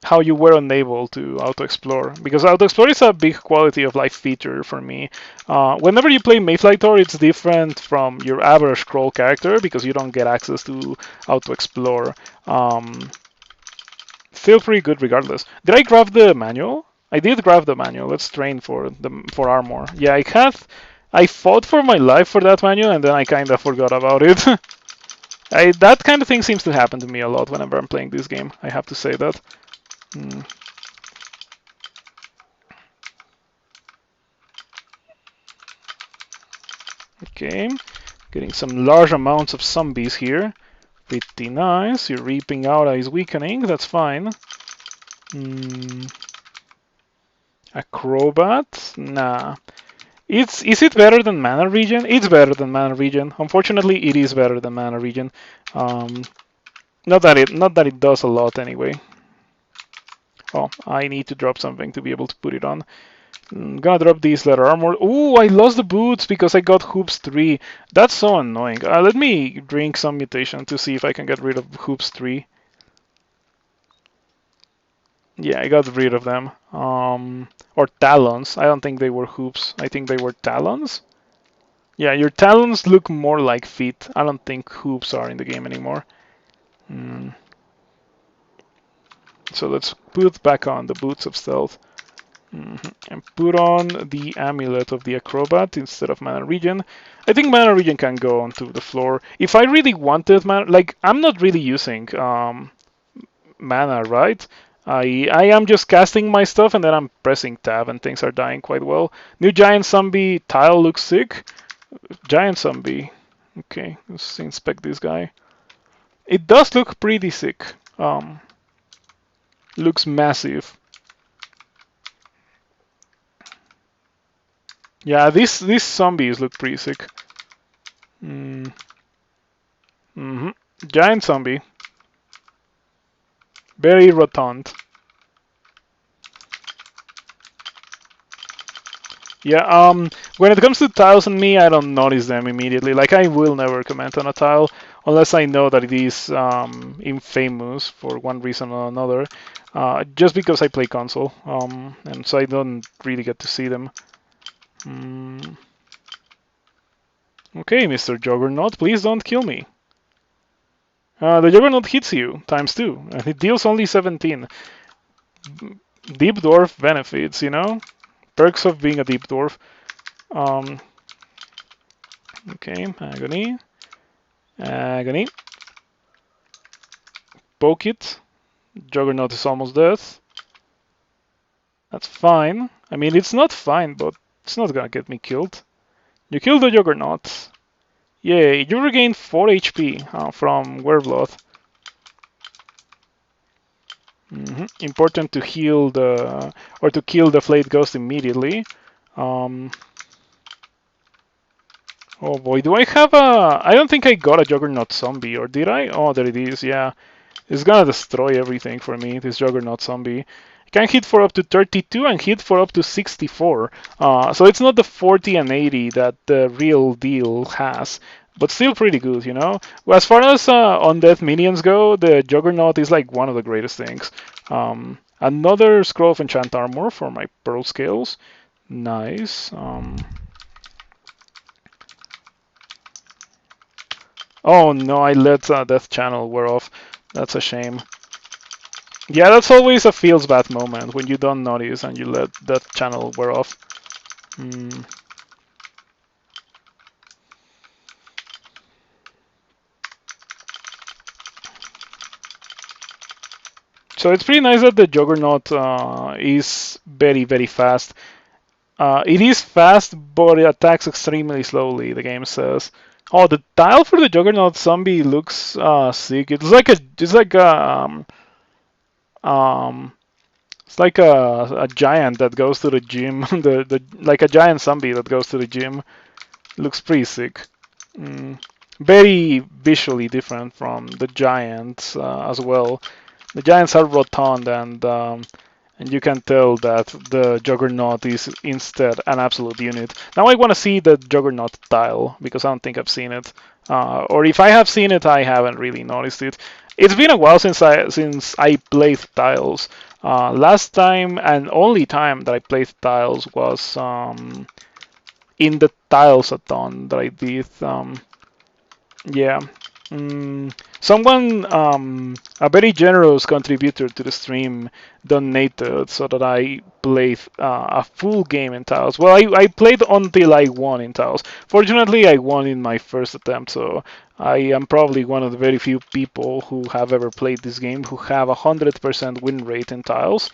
how you were unable to auto-explore. Because auto-explore is a big quality of life feature for me. Whenever you play Mayfly, it's different from your average scroll character because you don't get access to auto-explore. Still pretty good regardless. Did I grab the manual? I did grab the manual. Let's train for armor. Yeah, I fought for my life for that manual and then I kind of forgot about it. That kind of thing seems to happen to me a lot whenever I'm playing this game. I have to say that. Okay, getting some large amounts of zombies here. Pretty nice. You're reaping out his weakening. That's fine. Acrobat? Nah. Is it better than Mana Regen? It's better than Mana Regen. Unfortunately, it is better than Mana Regen. Not that it does a lot anyway. Oh, I need to drop something to be able to put it on. I'm gonna drop these leather armor. Ooh, I lost the boots because I got hoops 3. That's so annoying. Let me drink some mutation to see if I can get rid of hoops 3. Yeah, I got rid of them. Or talons. I don't think they were hoops. I think they were talons. Yeah, your talons look more like feet. I don't think hoops are in the game anymore. So let's put back on the boots of stealth. And put on the amulet of the acrobat instead of Mana Regen. I think Mana Regen can go onto the floor. If I really wanted mana, like I'm not really using mana, right? I am just casting my stuff and then I'm pressing tab and things are dying quite well. New giant zombie tile looks sick. Giant zombie. Okay, let's inspect this guy. It does look pretty sick. Looks massive. Yeah, these zombies look pretty sick. Giant zombie. Very rotund. Yeah, when it comes to tiles and me, I don't notice them immediately. Like, I will never comment on a tile unless I know that it is infamous for one reason or another. Just because I play console, and so I don't really get to see them. Okay, Mr. Juggernaut, please don't kill me. The Juggernaut hits you, ×2, and it deals only 17. Deep Dwarf benefits, you know? Perks of being a Deep Dwarf. Okay, agony. Agony. Poke it. Juggernaut is almost dead. That's fine. I mean, it's not fine, but it's not gonna get me killed. You killed the Juggernaut. Yay, you regain 4 HP from Wereblood. Important to heal or to kill the Flayed Ghost immediately. Oh boy, do I have I don't think I got a Juggernaut zombie, or did I? Oh, there it is, yeah. It's gonna destroy everything for me, this Juggernaut zombie. It can hit for up to 32 and hit for up to 64. So it's not the 40 and 80 that the real deal has, but still pretty good, you know? Well, as far as undead minions go, the Juggernaut is like one of the greatest things. Another Scroll of Enchant Armor for my Pearl Scales. Nice. Oh no, I let Death Channel wear off. That's a shame. Yeah, that's always a feels bad moment when you don't notice and you let Death Channel wear off. So it's pretty nice that the Juggernaut is very, very fast. It is fast, but it attacks extremely slowly, the game says. Oh, the tile for the Juggernaut zombie looks sick. It's like a giant that goes to the gym. Like a giant zombie that goes to the gym. Looks pretty sick. Very visually different from the giants as well. The giants are rotund and you can tell that the Juggernaut is instead an absolute unit. Now I want to see the Juggernaut tile because I don't think I've seen it, or if I have seen it, I haven't really noticed it. It's been a while since I played tiles. Last time and only time that I played tiles was in the Tiles-a-thon that I did. Yeah. Someone, a very generous contributor to the stream, donated so that I played a full game in Tiles. Well, I played until I won in Tiles. Fortunately, I won in my first attempt, so I am probably one of the very few people who have ever played this game who have 100% win rate in Tiles.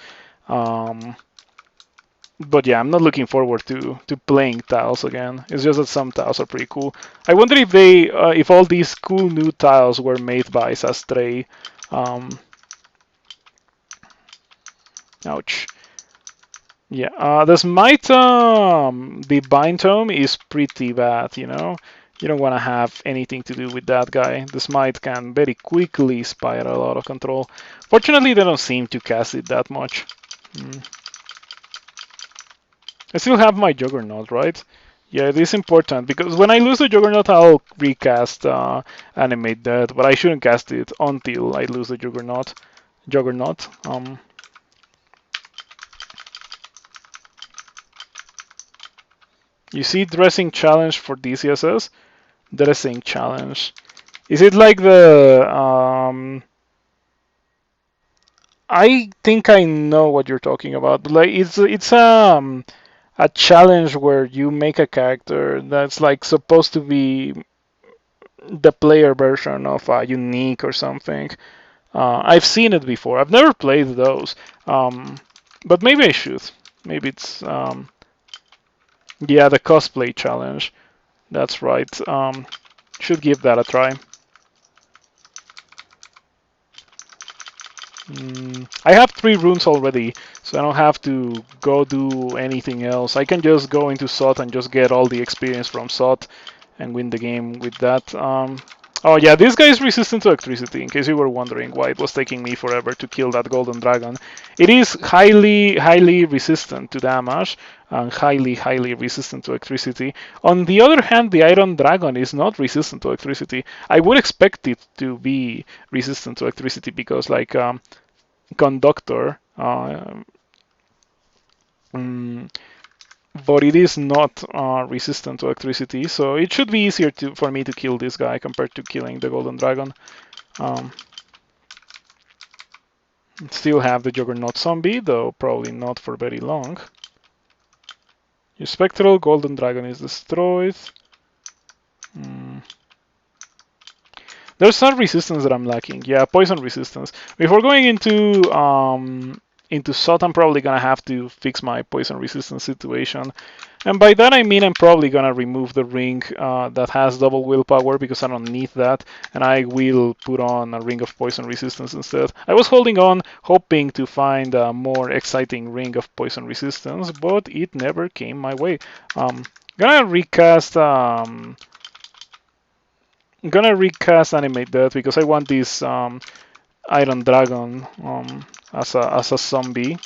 But yeah, I'm not looking forward to playing tiles again. It's just that some tiles are pretty cool. I wonder if if all these cool new tiles were made by Sastray. Ouch. Yeah, the Smite, the Bind Tome is pretty bad, you know? You don't want to have anything to do with that guy. The Smite can very quickly spiral out of control. Fortunately, they don't seem to cast it that much. I still have my Juggernaut, right? Yeah, it is important because when I lose the Juggernaut, I'll recast Animate Death, but I shouldn't cast it until I lose the Juggernaut. You see dressing challenge for DCSS? Dressing challenge. Is it like the I think I know what you're talking about. Like it's a challenge where you make a character that's like supposed to be the player version of a unique or something. I've seen it before. I've never played those, but maybe I should. Maybe it's yeah, the cosplay challenge. That's right. Should give that a try. I have 3 runes already, so I don't have to go do anything else. I can just go into SOT and just get all the experience from SOT and win the game with that. Oh yeah, this guy is resistant to electricity, in case you were wondering why it was taking me forever to kill that golden dragon. It is highly resistant to damage and highly resistant to electricity. On the other hand, the iron dragon is not resistant to electricity. I would expect it to be resistant to electricity because like conductor, but it is not resistant to electricity, so it should be easier for me to kill this guy compared to killing the golden dragon. Still have the Juggernaut zombie, though probably not for very long. Your spectral golden dragon is destroyed. There's some resistance that I'm lacking. Yeah, poison resistance. Before going into SOT, I'm probably gonna have to fix my poison resistance situation. And by that I mean I'm probably gonna remove the ring that has double willpower because I don't need that, and I will put on a ring of poison resistance instead. I was holding on, hoping to find a more exciting ring of poison resistance, but it never came my way. Gonna recast Animate Death because I want this Iron Dragon as a zombie.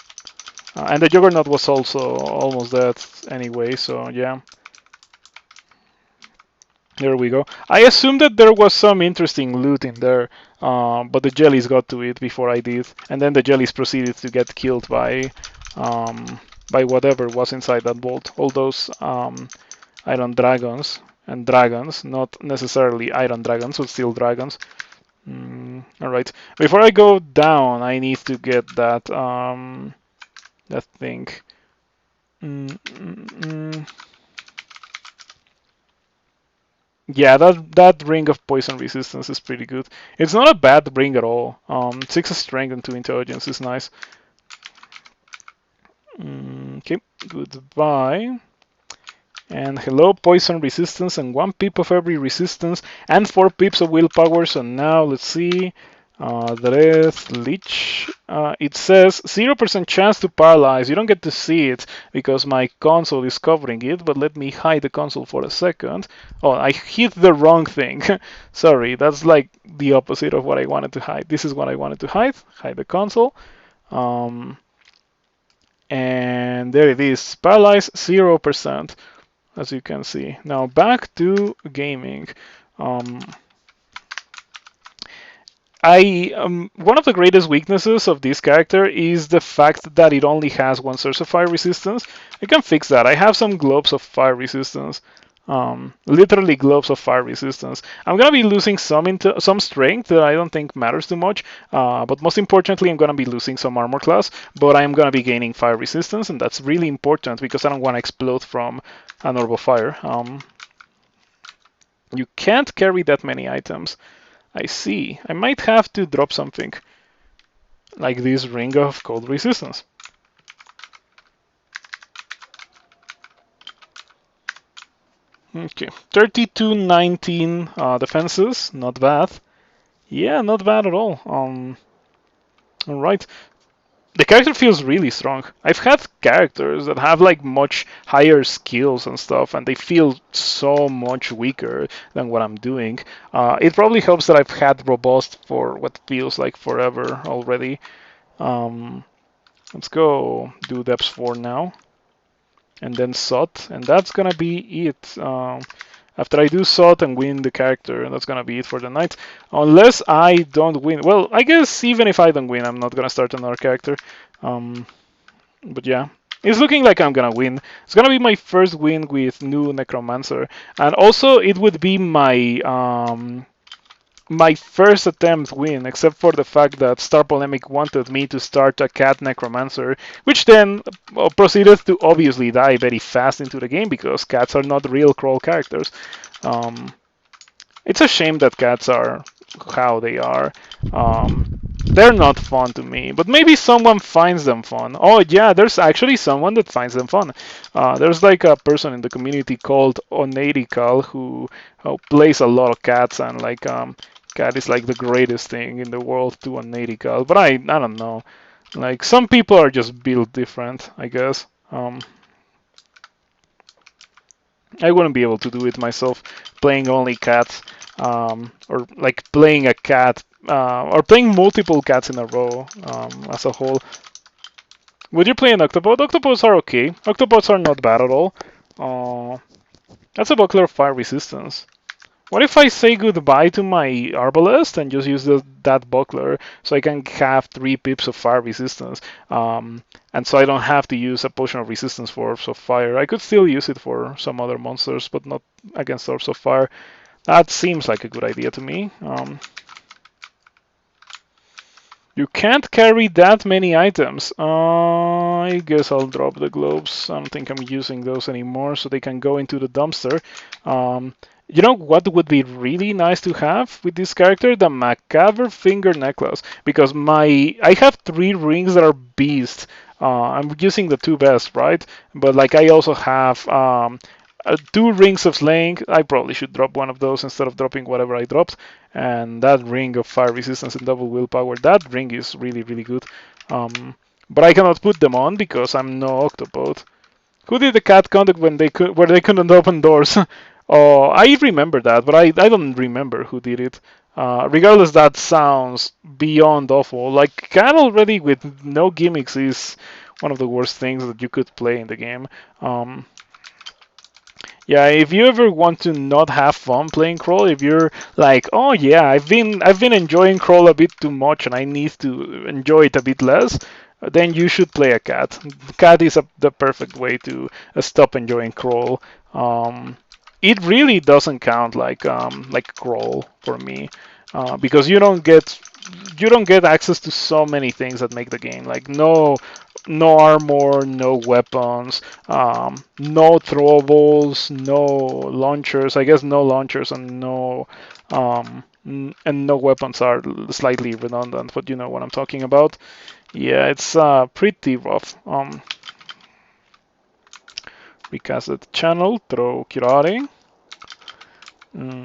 And the Juggernaut was also almost dead anyway, so yeah. There we go. I assumed that there was some interesting loot in there, but the jellies got to it before I did, and then the jellies proceeded to get killed by whatever was inside that vault. All those iron dragons and dragons, not necessarily iron dragons, but still dragons. All right. Before I go down, I need to get that that thing. Yeah, that ring of poison resistance is pretty good. It's not a bad ring at all. 6 strength and 2 intelligence is nice. Okay, goodbye. And hello, poison resistance, and 1 pip of every resistance, and 4 pips of willpower. So now let's see. Death Leech. It says 0% chance to paralyze. You don't get to see it because my console is covering it, but let me hide the console for a second. Oh, I hit the wrong thing. Sorry, that's like the opposite of what I wanted to hide. This is what I wanted to hide. Hide the console. And there it is. Paralyze 0%. As you can see. Now back to gaming. One of the greatest weaknesses of this character is the fact that it only has 1 source of fire resistance. I can fix that. I have some globes of fire resistance. Literally globes of fire resistance. I'm gonna be losing some strength that I don't think matters too much, but most importantly, I'm gonna be losing some armor class. But I'm gonna be gaining fire resistance, and that's really important because I don't want to explode from an orb of fire. You can't carry that many items. I see. I might have to drop something like this ring of cold resistance. Okay, 3219 defenses, not bad. Yeah, not bad at all. All right. The character feels really strong. I've had characters that have like much higher skills and stuff, and they feel so much weaker than what I'm doing. It probably helps that I've had robust for what feels like forever already. Let's go do depths 4 now, and then SOT, and that's gonna be it. After I do SOT and win the character, that's gonna be it for the night. Unless I don't win. Well, I guess even if I don't win, I'm not gonna start another character. But yeah, it's looking like I'm gonna win. It's gonna be my first win with new Necromancer, and also it would be my first attempt win, except for the fact that Star Polemic wanted me to start a cat Necromancer, which then proceeded to obviously die very fast into the game because cats are not real crawl characters. It's a shame that cats are how they are. They're not fun to me, but maybe someone finds them fun. Oh yeah, there's actually someone that finds them fun. There's like a person in the community called Onatical who plays a lot of cats, and like cat is like the greatest thing in the world to Onatical. But I don't know. Like some people are just built different, I guess. I wouldn't be able to do it myself, playing only cats, or like playing a cat, or playing multiple cats in a row as a whole. Would you play an octopod? Octopods are okay. Octopods are not bad at all. That's a buckler of fire resistance. What if I say goodbye to my arbalest and just use that buckler so I can have 3 pips of fire resistance? And so I don't have to use a potion of resistance for orbs of fire. I could still use it for some other monsters, but not against orbs of fire. That seems like a good idea to me. You can't carry that many items. I guess I'll drop the globes. I don't think I'm using those anymore, so they can go into the dumpster. You know what would be really nice to have with this character? The Macabre Finger Necklace. Because I have 3 rings that are beast. I'm using the 2 best, right? But like I also have 2 rings of slaying. I probably should drop one of those instead of dropping whatever I dropped. And that ring of fire resistance and double willpower, that ring is really, really good. But I cannot put them on because I'm no octopod. Who did the cat conduct when where they couldn't open doors? Oh, I remember that, but I don't remember who did it. Regardless, that sounds beyond awful. Like, cat already with no gimmicks is one of the worst things that you could play in the game. Yeah, if you ever want to not have fun playing crawl, if you're like, oh yeah, I've been enjoying crawl a bit too much and I need to enjoy it a bit less, then you should play a cat. Cat is the perfect way to stop enjoying crawl. It really doesn't count like crawl for me, because you don't get access to so many things that make the game, like no armor, no weapons, no throwables, no launchers. I guess no launchers and no weapons are slightly redundant, but you know what I'm talking about. Yeah, it's pretty rough. Recast the channel, throw Kirari,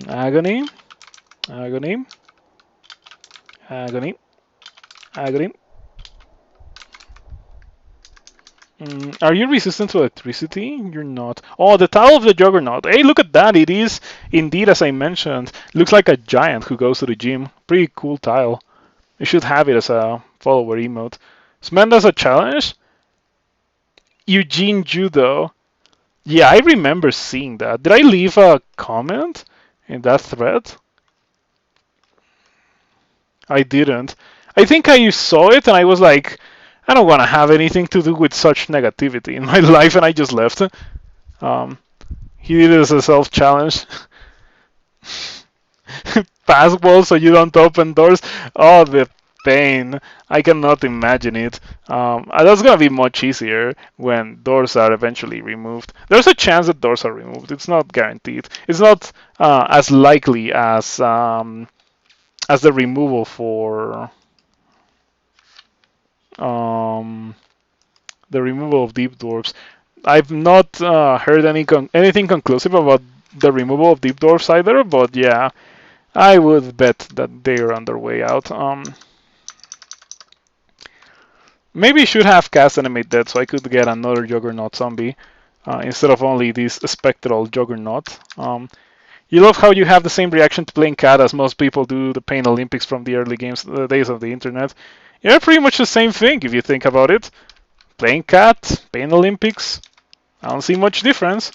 agony, agony, agony, agony. Are you resistant to electricity? You're not. Oh, the Tile of the Juggernaut. Hey, look at that. It is indeed, as I mentioned. Looks like a giant who goes to the gym. Pretty cool tile. You should have it as a follower emote. Spend as a challenge? Eugene Judo. Yeah, I remember seeing that. Did I leave a comment in that thread? I didn't. I think I saw it and I was like, I don't want to have anything to do with such negativity in my life, and I just left. He did it as a self-challenge. Pass walls so you don't open doors. Oh, the pain. I cannot imagine it. That's gonna be much easier when doors are eventually removed. There's a chance that doors are removed. It's not guaranteed. It's not as likely as the removal for the removal of deep dwarfs. I've not heard anything conclusive about the removal of deep dwarfs either, but yeah, I would bet that they're on their way out. Maybe I should have cast Animate Death so I could get another Juggernaut zombie instead of only this spectral Juggernaut. You love how you have the same reaction to playing cat as most people do the Pain Olympics from the early days of the internet. Yeah, pretty much the same thing if you think about it. Playing cat, Pain Olympics, I don't see much difference.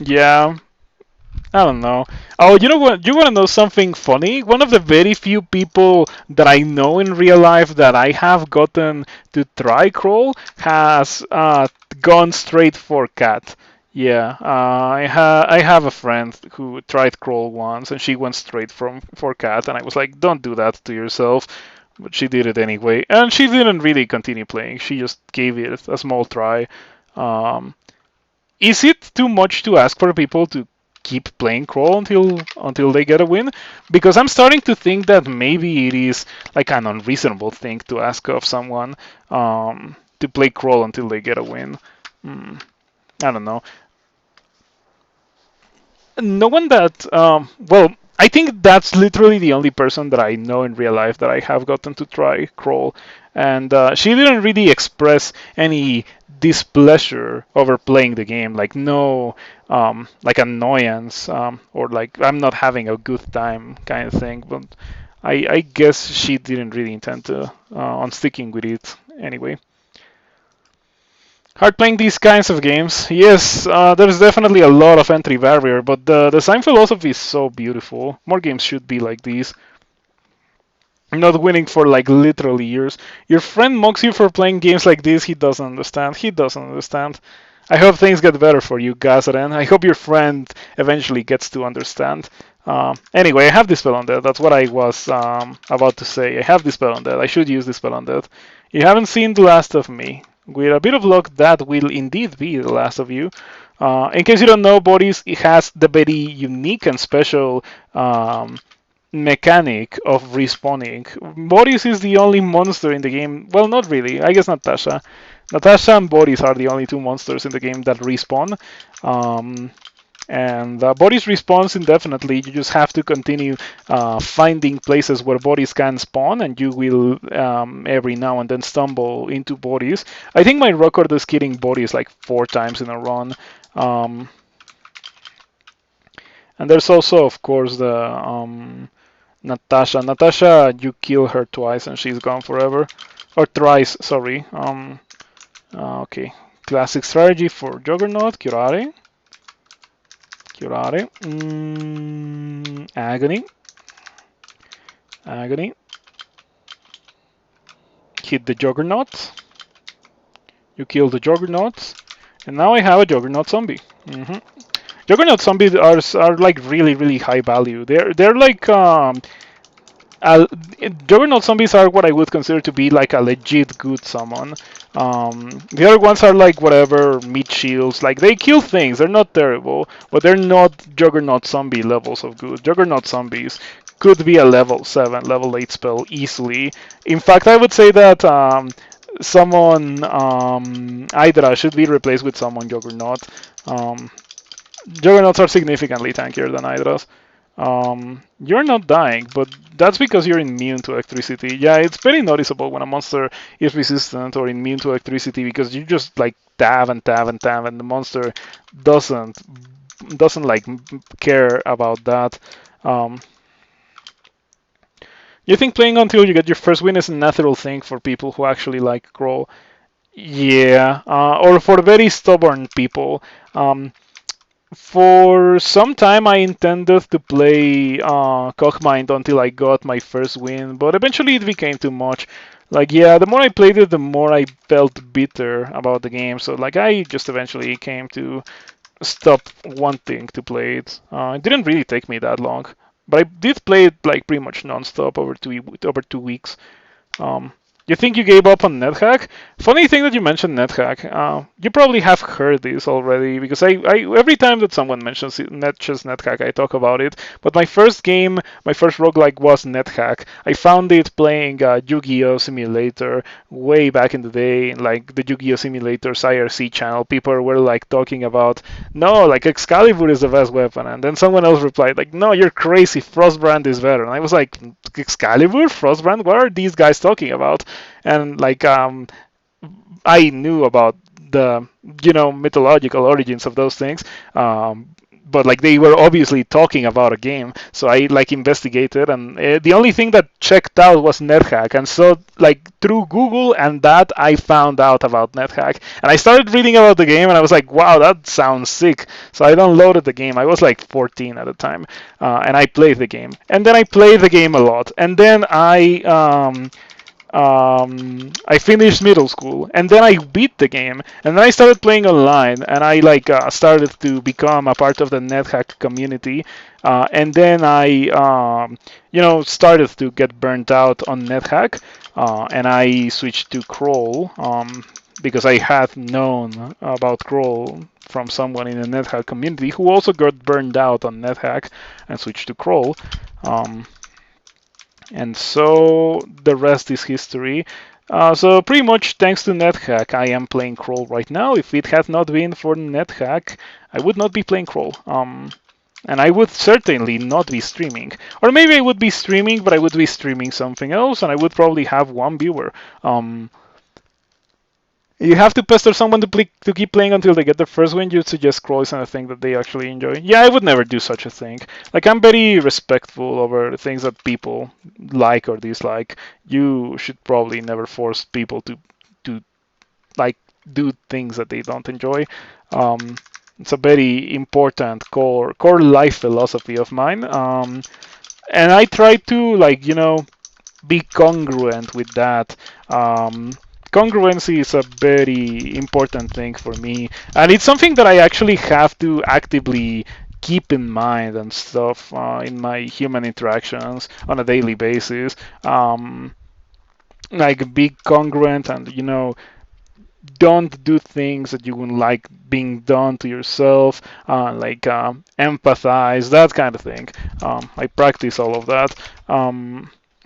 Yeah, I don't know. Oh, you know what? You want to know something funny? One of the very few people that I know in real life that I have gotten to try crawl has gone straight for cat. Yeah, I have a friend who tried crawl once and she went straight for cat, and I was like, don't do that to yourself. But she did it anyway, and she didn't really continue playing. She just gave it a small try. Is it too much to ask for people to keep playing crawl until they get a win, because I'm starting to think that maybe it is like an unreasonable thing to ask of someone to play crawl until they get a win. I don't know. No one that well, I think that's literally the only person that I know in real life that I have gotten to try crawl, and she didn't really express any displeasure over playing the game, like no like annoyance or like I'm not having a good time kind of thing. But I guess she didn't really intend to on sticking with it anyway. Hard playing these kinds of games. Yes, there's definitely a lot of entry barrier, but the design philosophy is so beautiful. More games should be like these. Not winning for like literally years. Your friend mocks you for playing games like this. He doesn't understand. He doesn't understand. I hope things get better for you, Gazaren. I hope your friend eventually gets to understand. Anyway, I have this spell on that. That's what I was about to say. I have this spell on that. I should use this spell on that. You haven't seen the last of me. With a bit of luck, that will indeed be the last of you. In case you don't know, Boris it has the very unique and special mechanic of respawning. Boris is the only monster in the game. Well, not really. I guess Natasha. Natasha and Boris are the only two monsters in the game that respawn. And Boris respawns indefinitely. You just have to continue finding places where Boris can spawn, and you will every now and then stumble into Boris. I think my record is killing Boris like 4 times in a run. And there's also, of course, the Natasha. Natasha, you kill her twice and she's gone forever. Or thrice, sorry. Okay. Classic strategy for Juggernaut, Curare. Curare. Agony. Agony. Hit the Juggernaut. You kill the Juggernaut. And now I have a Juggernaut zombie. Juggernaut zombies are like really high value. They're like Juggernaut zombies are what I would consider to be like a legit good summon. The other ones are like whatever meat shields. Like they kill things. They're not terrible, but they're not Juggernaut zombie levels of good. Juggernaut zombies could be a level 7, level 8 spell easily. In fact, I would say that summon Hydra should be replaced with summon Juggernaut. Juggernauts are significantly tankier than Hydras. You're not dying, but that's because you're immune to electricity. Yeah, it's very noticeable when a monster is resistant or immune to electricity because you just like tab and tab and tab, and the monster doesn't like care about that. You think playing until you get your first win is a natural thing for people who actually like crawl? Yeah, or for very stubborn people. For some time, I intended to play Cogmind until I got my first win, but eventually it became too much. Like, yeah, the more I played it, the more I felt bitter about the game. So, like, I just eventually came to stop wanting to play it. It didn't really take me that long, but I did play it like pretty much non-stop over 2 weeks. You think you gave up on NetHack? Funny thing that you mentioned NetHack. You probably have heard this already because I every time that someone mentions NetHack, I talk about it. But my first game, my first roguelike was NetHack. I found it playing Yu-Gi-Oh! Simulator way back in the day, like the Yu-Gi-Oh! Simulator's IRC channel. People were like talking about, no, like Excalibur is the best weapon. And then someone else replied, like, no, you're crazy, Frostbrand is better. And I was like, Excalibur? Frostbrand? What are these guys talking about? And like I knew about the mythological origins of those things, but like they were obviously talking about a game, so I like investigated, and the only thing that checked out was NetHack, and so like through Google and that I found out about NetHack, and I started reading about the game, and I was like, wow, that sounds sick. So I downloaded the game. I was like 14 at the time, and I played the game, and then I played the game a lot, and then I finished middle school, and then I beat the game, and then I started playing online, and I like started to become a part of the NetHack community, and then I started to get burnt out on NetHack, and I switched to Crawl. because I had known about crawl from someone in the NetHack community who also got burned out on NetHack and switched to crawl. And so the rest is history. So pretty much thanks to NetHack, I am playing crawl right now. If it had not been for NetHack, I would not be playing crawl. And I would certainly not be streaming. Or maybe I would be streaming, but I would be streaming something else, and I would probably have one viewer. You have to pester someone to keep playing until they get their first win. You'd suggest crawl isn't a thing that they actually enjoy. Yeah, I would never do such a thing. Like, I'm very respectful over things that people like or dislike. You should probably never force people to like do things that they don't enjoy. It's a very important core life philosophy of mine. And I try to, like, be congruent with that. Congruency is a very important thing for me, and it's something that I actually have to actively keep in mind and stuff in my human interactions on a daily basis. Like, be congruent and, don't do things that you wouldn't like being done to yourself, like empathize, that kind of thing. I practice all of that.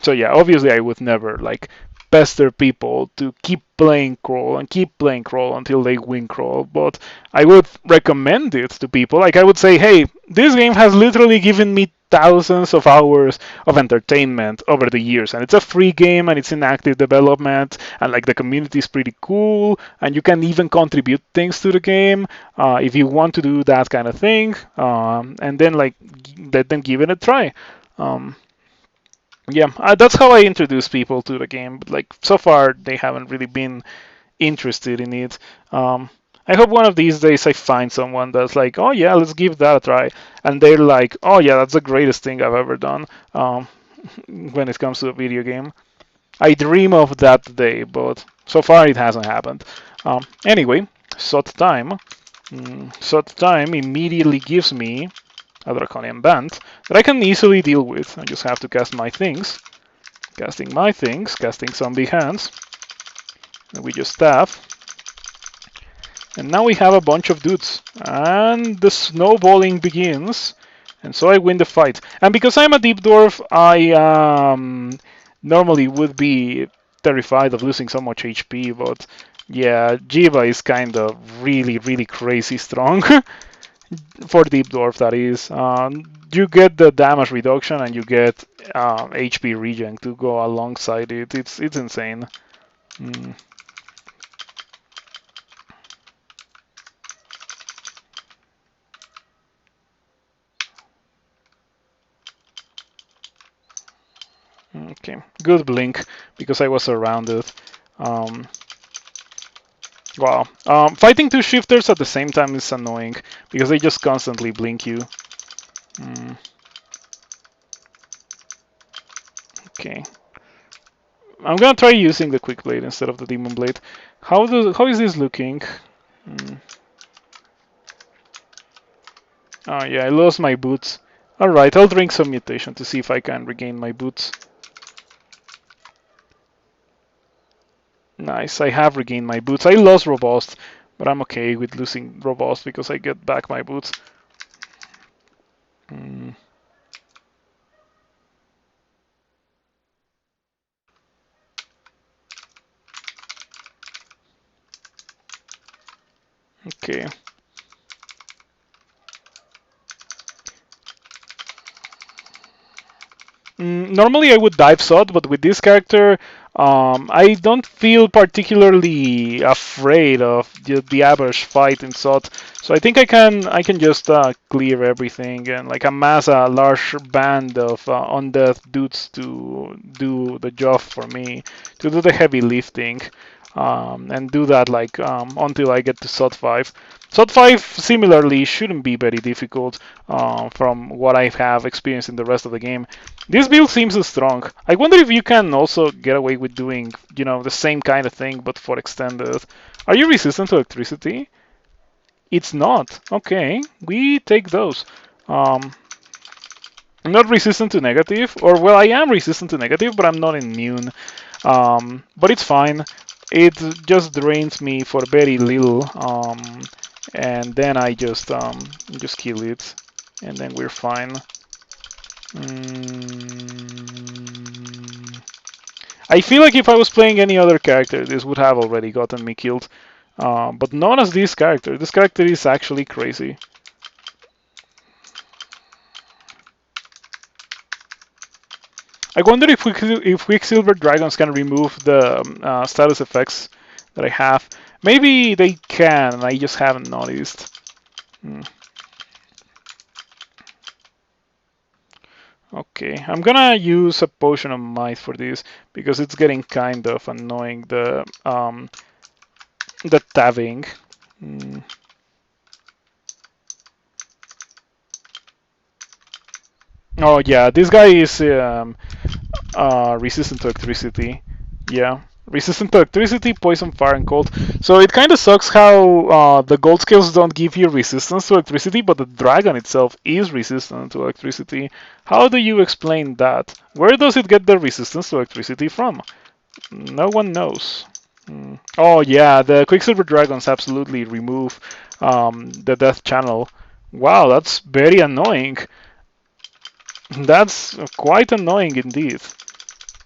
So yeah, obviously I would never like pester people to keep playing crawl and keep playing crawl until they win crawl, but I would recommend it to people. Like, I would say, hey, this game has literally given me thousands of hours of entertainment over the years, and it's a free game and it's in active development, and like the community is pretty cool, and you can even contribute things to the game if you want to do that kind of thing, and then like let them give it a try. Yeah, that's how I introduce people to the game, but like so far they haven't really been interested in it. I hope one of these days I find someone that's like, oh yeah, let's give that a try, and they're like, oh yeah, that's the greatest thing I've ever done when it comes to a video game. I dream of that day, but so far it hasn't happened. Anyway, SOT time. SOT time immediately gives me a Draconian Band that I can easily deal with. I just have to cast my things. Casting my things, casting zombie hands. And we just stab. And now we have a bunch of dudes. And the snowballing begins. And so I win the fight. And because I'm a deep dwarf, I normally would be terrified of losing so much HP. But yeah, Jiva is kind of really, really crazy strong. For deep dwarf, that is. You get the damage reduction and you get HP regen to go alongside it. It's insane. Okay, good blink because I was surrounded. Wow. Fighting two shifters at the same time is annoying because they just constantly blink you. Okay. I'm gonna try using the quick blade instead of the demon blade. How is this looking? Oh yeah, I lost my boots. Alright, I'll drink some mutation to see if I can regain my boots. Nice, I have regained my boots. I lost robust, but I'm okay with losing robust because I get back my boots. Okay. Normally I would dive SOT, but with this character, I don't feel particularly afraid of the average fight in SOT. So I think I can just clear everything and like amass a large band of undead dudes to do the job for me, to do the heavy lifting, and do that like until I get to SOT 5. SOT 5 similarly shouldn't be very difficult from what I have experienced in the rest of the game. This build seems strong. I wonder if you can also get away with doing, the same kind of thing but for extended. Are you resistant to electricity? It's not. Okay, we take those. I'm not resistant to negative, or well, I am resistant to negative, but I'm not immune. But it's fine. it just drains me for very little, and then I just kill it, and then we're fine. I feel like if I was playing any other character, this would have already gotten me killed. But not as this character. This character is actually crazy. I wonder if Quicksilver Dragons can remove the status effects that I have. Maybe they can, I just haven't noticed. Okay, I'm gonna use a potion of might for this because it's getting kind of annoying, the tabbing. Oh yeah, this guy is resistant to electricity. Yeah, resistant to electricity, poison, fire, and cold. So it kind of sucks how the gold skills don't give you resistance to electricity, but the dragon itself is resistant to electricity. How do you explain that? Where does it get the resistance to electricity from? No one knows. Oh yeah, the Quicksilver Dragons absolutely remove the death channel. Wow, that's very annoying. That's quite annoying indeed.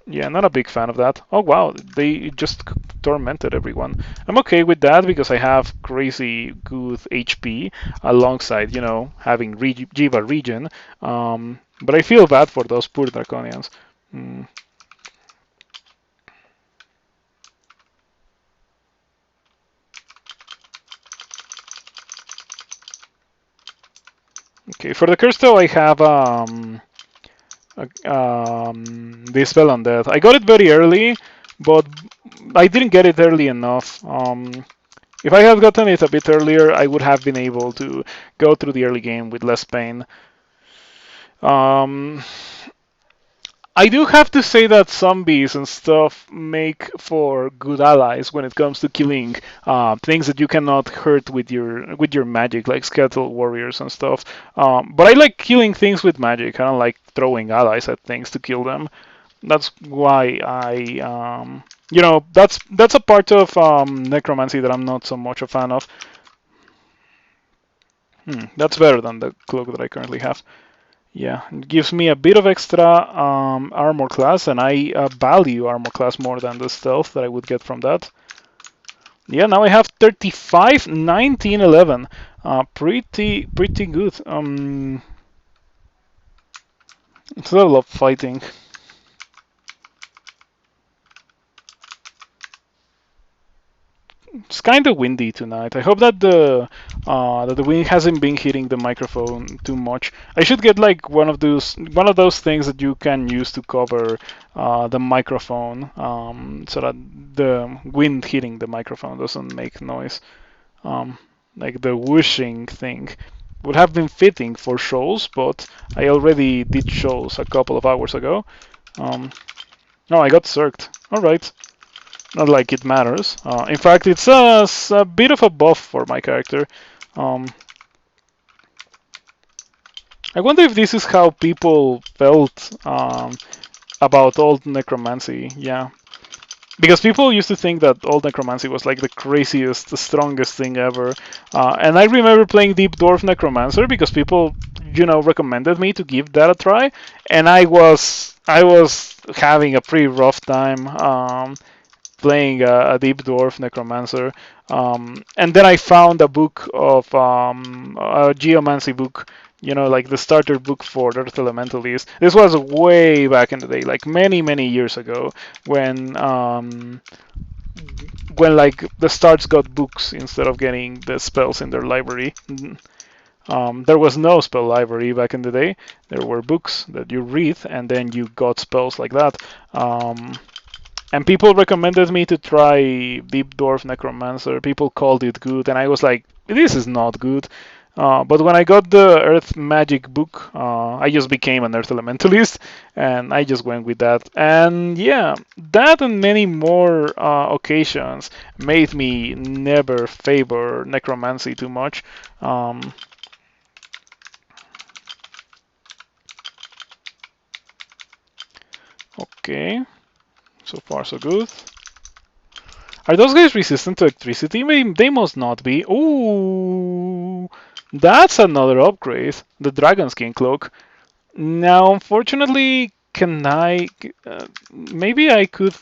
Yeah, not a big fan of that. Oh wow, they just tormented everyone. I'm okay with that because I have crazy good HP alongside, having Jiva regen. But I feel bad for those poor Draconians. Mm. Okay, for the curse though, I have the spell on death. I got it very early, but I didn't get it early enough. If I had gotten it a bit earlier, I would have been able to go through the early game with less pain. Um, I do have to say that zombies and stuff make for good allies when it comes to killing things that you cannot hurt with your magic, like skeletal warriors and stuff. But I like killing things with magic. I don't like throwing allies at things to kill them. That's why that's a part of necromancy that I'm not so much a fan of. That's better than the cloak that I currently have. Yeah, it gives me a bit of extra armor class, and I value armor class more than the stealth that I would get from that. Yeah, now I have 35, 19, 11. Pretty good. It's a lot of fighting. It's kind of windy tonight. I hope that the wind hasn't been hitting the microphone too much. I should get like one of those things that you can use to cover the microphone, so that the wind hitting the microphone doesn't make noise. Um, like the whooshing thing would have been fitting for shows, but I already did shows a couple of hours ago. Oh, I got circed. All right. Not like it matters. In fact, it's a bit of a buff for my character. Um, I wonder if this is how people felt about old necromancy. Yeah, because people used to think that old necromancy was like the craziest, the strongest thing ever. And I remember playing Deep Dwarf Necromancer because people, recommended me to give that a try, and I was having a pretty rough time. Playing a deep dwarf necromancer, and then I found a book of a geomancy book, like the starter book for Earth Elementalists. This was way back in the day, like many years ago, when like the starts got books instead of getting the spells in their library. There was no spell library back in the day. There were books that you read, and then you got spells like that. And people recommended me to try Deep Dwarf Necromancer. People called it good, and I was like, this is not good. But when I got the Earth Magic book, I just became an Earth Elementalist, and I just went with that. And yeah, that and many more occasions made me never favor Necromancy too much. Okay, so far so good. Are those guys resistant to electricity? They must not be. Ooh, that's another upgrade. The Dragon Skin Cloak. Now, unfortunately, can I? Maybe I could.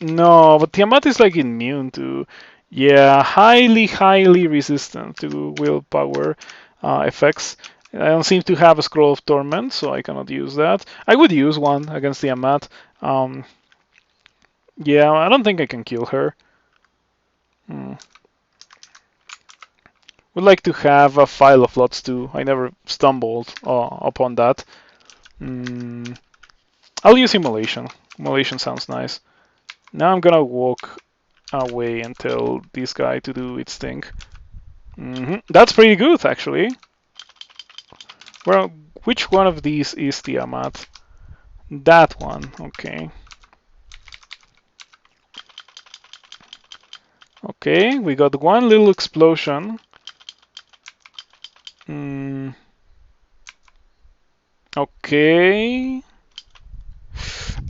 No, but Tiamat is like immune to. Yeah, highly resistant to willpower effects. I don't seem to have a Scroll of Torment, so I cannot use that. I would use one against Tiamat. Yeah, I don't think I can kill her. Hmm. Would like to have a File of Lots too. I never stumbled upon that. Mm, I'll use Immolation. Immolation sounds nice. Now I'm gonna walk away and tell this guy to do its thing. That's pretty good, actually. Well, which one of these is Tiamat? That one, okay. Okay, we got one little explosion. Okay.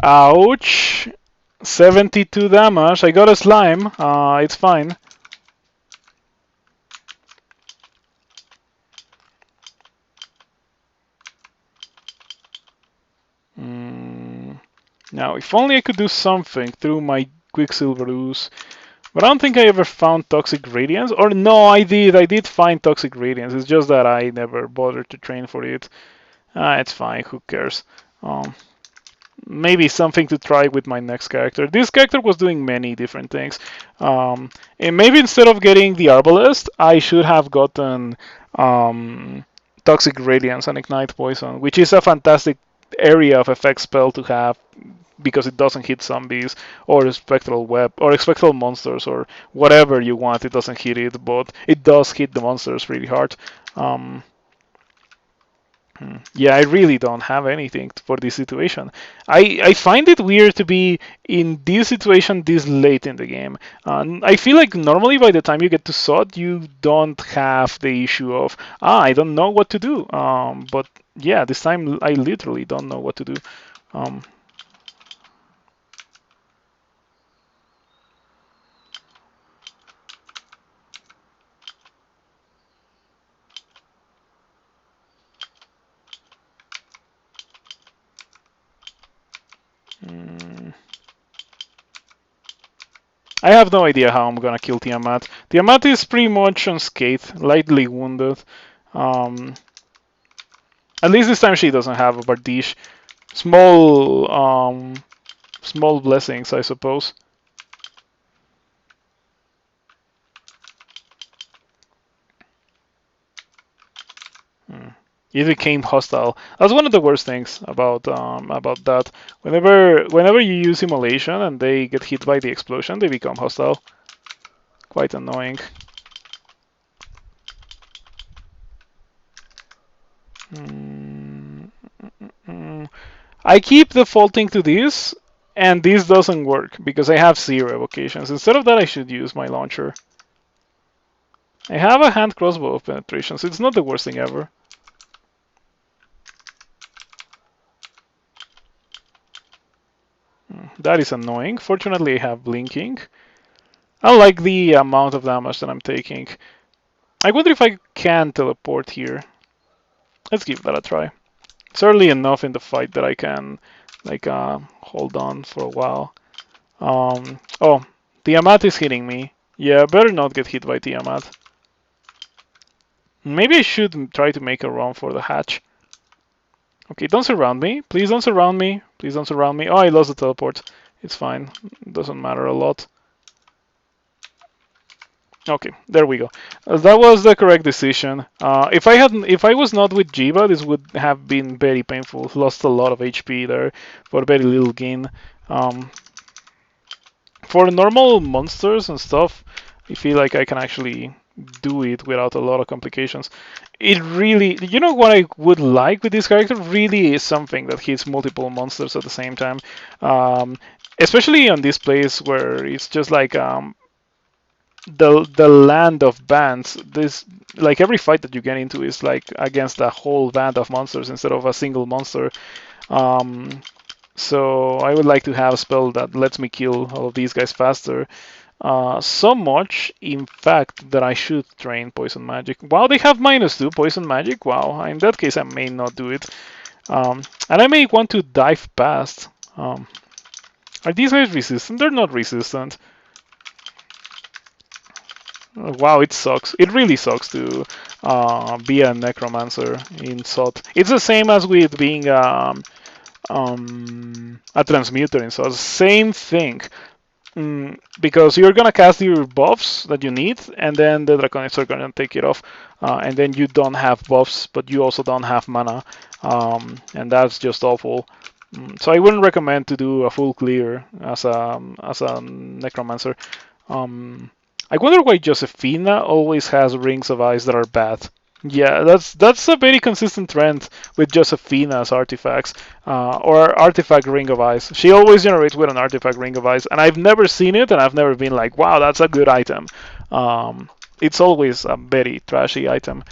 Ouch. 72 damage. I got a slime. It's fine. Now, if only I could do something through my Quicksilver Ooze. But I don't think I ever found Toxic Radiance. Or no, I did. I did find Toxic Radiance. It's just that I never bothered to train for it. It's fine. Who cares? Maybe something to try with my next character. This character was doing many different things. And maybe instead of getting the Arbalest, I should have gotten Toxic Radiance and Ignite Poison, which is a fantastic area of effect spell to have because it doesn't hit zombies or spectral web or spectral monsters or whatever you want. It doesn't hit it, but it does hit the monsters really hard. Yeah, I really don't have anything for this situation. I find it weird to be in this situation this late in the game. I feel like normally by the time you get to SOD, you don't have the issue of, I don't know what to do. But yeah, this time I literally don't know what to do. Um, I have no idea how I'm gonna kill Tiamat. Tiamat is pretty much unscathed, lightly wounded. At least this time she doesn't have a Bardiche. Small blessings, I suppose. It became hostile. That's one of the worst things about that. Whenever you use immolation and they get hit by the explosion, they become hostile. Quite annoying. I keep defaulting to this, and this doesn't work because I have 0 evocations. Instead of that, I should use my launcher. I have a hand crossbow of penetration, so it's not the worst thing ever. That is annoying. Fortunately, I have blinking. I like the amount of damage that I'm taking. I wonder if I can teleport here. Let's give that a try. It's early enough in the fight that I can hold on for a while. Oh, Tiamat is hitting me. Yeah, better not get hit by Tiamat. Maybe I should try to make a run for the hatch. Okay, don't surround me. Please don't surround me. Please don't surround me. Oh, I lost the teleport. It's fine. It doesn't matter a lot. Okay, there we go. That was the correct decision. If I was not with Jiva, this would have been very painful. Lost a lot of HP there for very little gain. For normal monsters and stuff, I feel like I can actually do it without a lot of complications. It really, you know what I would like with this character? Really is something that hits multiple monsters at the same time. Especially on this place where it's just like the land of bands. This, like, every fight that you get into is like against a whole band of monsters instead of a single monster. So I would like to have a spell that lets me kill all of these guys faster. So much, in fact, that I should train Poison Magic. Wow, they have -2 Poison Magic. Wow, in that case, I may not do it. And I may want to dive past. Are these guys resistant? They're not resistant. Wow, it sucks. It really sucks to be a Necromancer in SOT. It's the same as with being a Transmuter in SOT. Same thing. Because you're gonna cast your buffs that you need, and then the Draconics are gonna take it off, and then you don't have buffs, but you also don't have mana, and that's just awful. So I wouldn't recommend to do a full clear as a Necromancer. I wonder why Josefina always has rings of ice that are bad. Yeah, that's a very consistent trend with Josefina's artifacts, or artifact ring of ice. She always generates with an artifact ring of ice, and I've never seen it, and I've never been like, wow, that's a good item. It's always a very trashy item.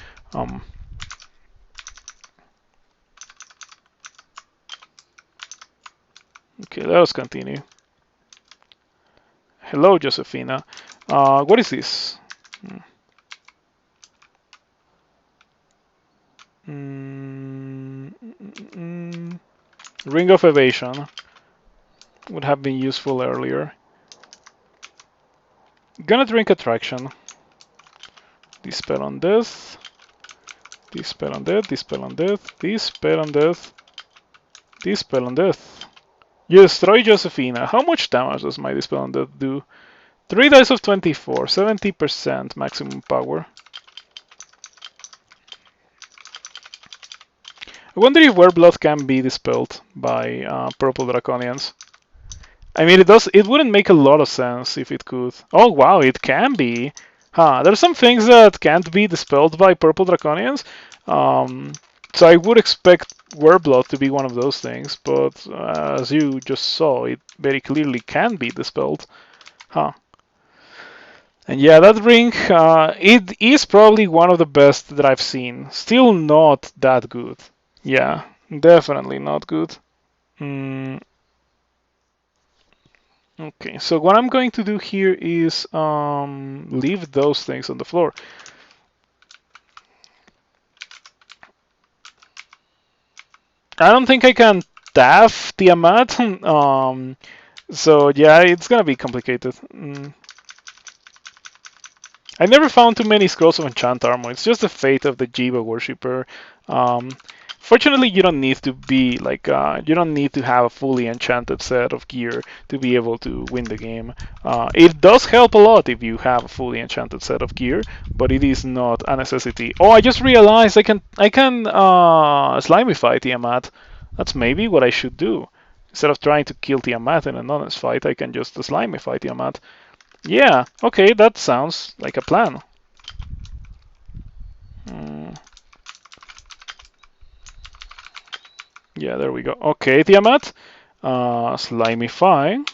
Okay, let us continue. Hello, Josefina. What is this? Ring of Evasion would have been useful earlier. Gonna drink Attraction. Dispel on Death. Dispel on Death. Dispel on Death. Dispel on Death. Dispel on Death. You destroy Josefina. How much damage does my Dispel on Death do? 3 dice of 24. 70% maximum power. I wonder if Wereblood can be dispelled by Purple Draconians. I mean, it wouldn't make a lot of sense if it could. Oh, wow, it can be. Huh, there's some things that can't be dispelled by Purple Draconians. So I would expect Wereblood to be one of those things, but as you just saw, it very clearly can be dispelled. Huh. And yeah, that ring, it is probably one of the best that I've seen. Still not that good. Yeah, definitely not good. Okay, so what I'm going to do here is leave those things on the floor. I don't think I can tap Tiamat, so yeah, it's gonna be complicated. I never found too many scrolls of enchant armor. It's just the fate of the Jiva worshipper. Fortunately, you don't need to be like you don't need to have a fully enchanted set of gear to be able to win the game. It does help a lot if you have a fully enchanted set of gear, but it is not a necessity. Oh, I just realized I can slimify Tiamat. That's maybe what I should do. Instead of trying to kill Tiamat in an honest fight, I can just slimify Tiamat. Yeah, okay, that sounds like a plan. Yeah, there we go. Okay, Tiamat. Slimify.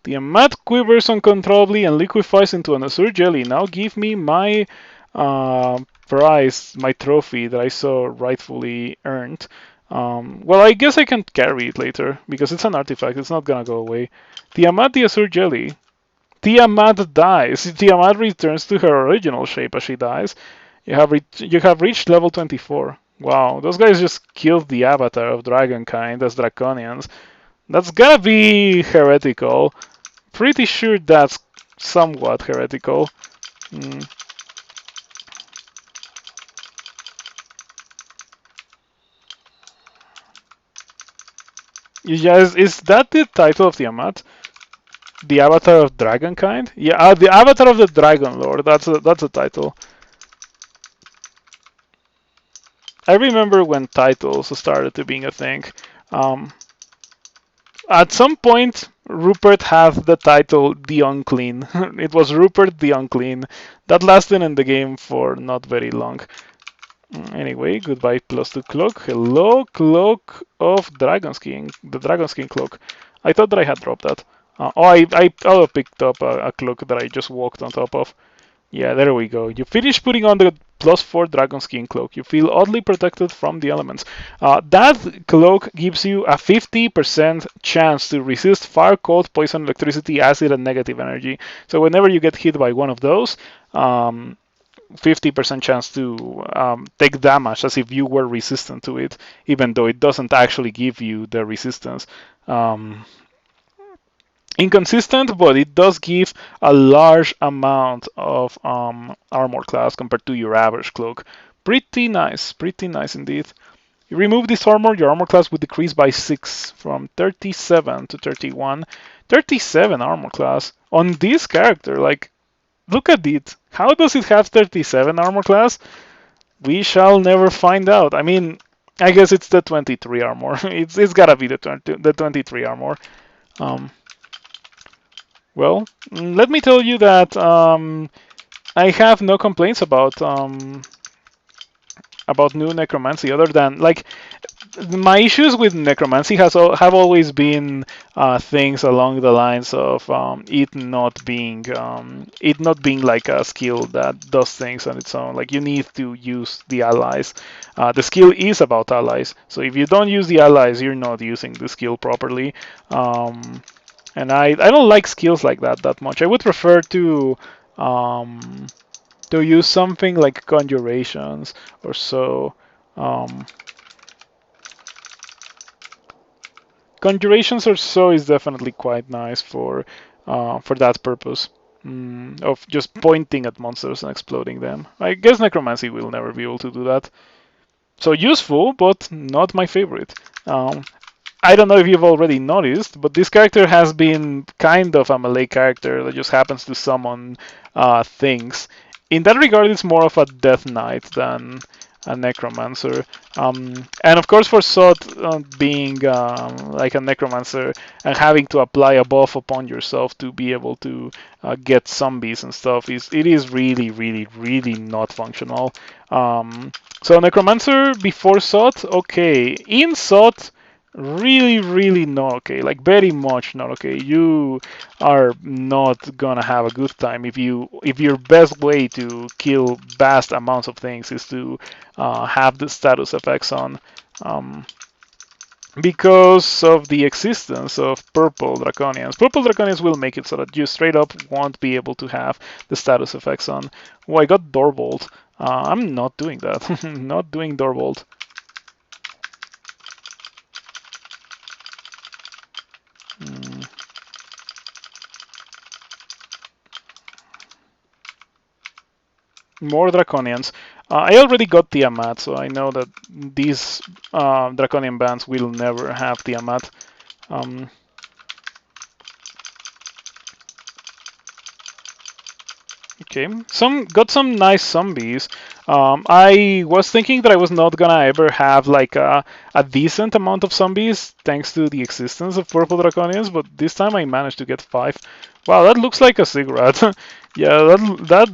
Tiamat quivers uncontrollably and liquefies into an azure jelly. Now give me my prize, my trophy that I saw rightfully earned. Well, I guess I can carry it later because it's an artifact. It's not gonna go away. Tiamat the azure jelly. Tiamat dies. Tiamat returns to her original shape as she dies. You have reached level 24. Wow, those guys just killed the avatar of Dragonkind as Draconians. That's gotta be heretical. Pretty sure that's somewhat heretical. Yeah, is that the title of Tiamat? The Avatar of Dragonkind? Yeah, the Avatar of the Dragon Lord. That's a title. I remember when titles started to being a thing. At some point, Rupert had the title The Unclean. It was Rupert the Unclean. That lasted in the game for not very long. Anyway, goodbye +2 cloak. Hello, cloak of Dragonskin. The Dragonskin cloak. I thought that I had dropped that. I picked up a cloak that I just walked on top of. Yeah, there we go. You finished putting on the +4 dragon skin cloak. You feel oddly protected from the elements. That cloak gives you a 50% chance to resist fire, cold, poison, electricity, acid, and negative energy. So whenever you get hit by one of those, 50% chance to take damage as if you were resistant to it, even though it doesn't actually give you the resistance. Inconsistent, but it does give a large amount of armor class compared to your average cloak. Pretty nice indeed. You remove this armor, your armor class would decrease by 6 from 37 to 31. 37 armor class on this character, like, look at it. How does it have 37 armor class? We shall never find out. I mean, I guess it's the 23 armor. It's gotta be the 23 armor. Well, let me tell you that I have no complaints about new Necromancy, other than, like, my issues with Necromancy have always been things along the lines of it not being like a skill that does things on its own. Like, you need to use the allies. The skill is about allies, so if you don't use the allies, you're not using the skill properly. And I don't like skills like that much. I would prefer to use something like conjurations or so. Conjurations or so is definitely quite nice for that purpose. Of just pointing at monsters and exploding them. I guess Necromancy will never be able to do that. So useful, but not my favorite. I don't know if you've already noticed, but this character has been kind of a melee character that just happens to summon things. In that regard, it's more of a Death Knight than a Necromancer. And of course, for Sot being like a Necromancer and having to apply a buff upon yourself to be able to get zombies and stuff, it is really, really, really not functional. So Necromancer before Sot, okay. In Sot, really, really not okay. Like, very much not okay. You are not gonna have a good time if your best way to kill vast amounts of things is to have the status effects on. Because of the existence of purple draconians. Purple draconians will make it so that you straight up won't be able to have the status effects on. Oh, I got Doorbolt. I'm not doing that. Not doing Doorbolt. More draconians. I already got Tiamat, so I know that these draconian bands will never have Tiamat. Okay, got some nice zombies. I was thinking that I was not gonna ever have like a decent amount of zombies thanks to the existence of purple draconians, but this time I managed to get 5. Wow, that looks like a cigarette. Yeah, that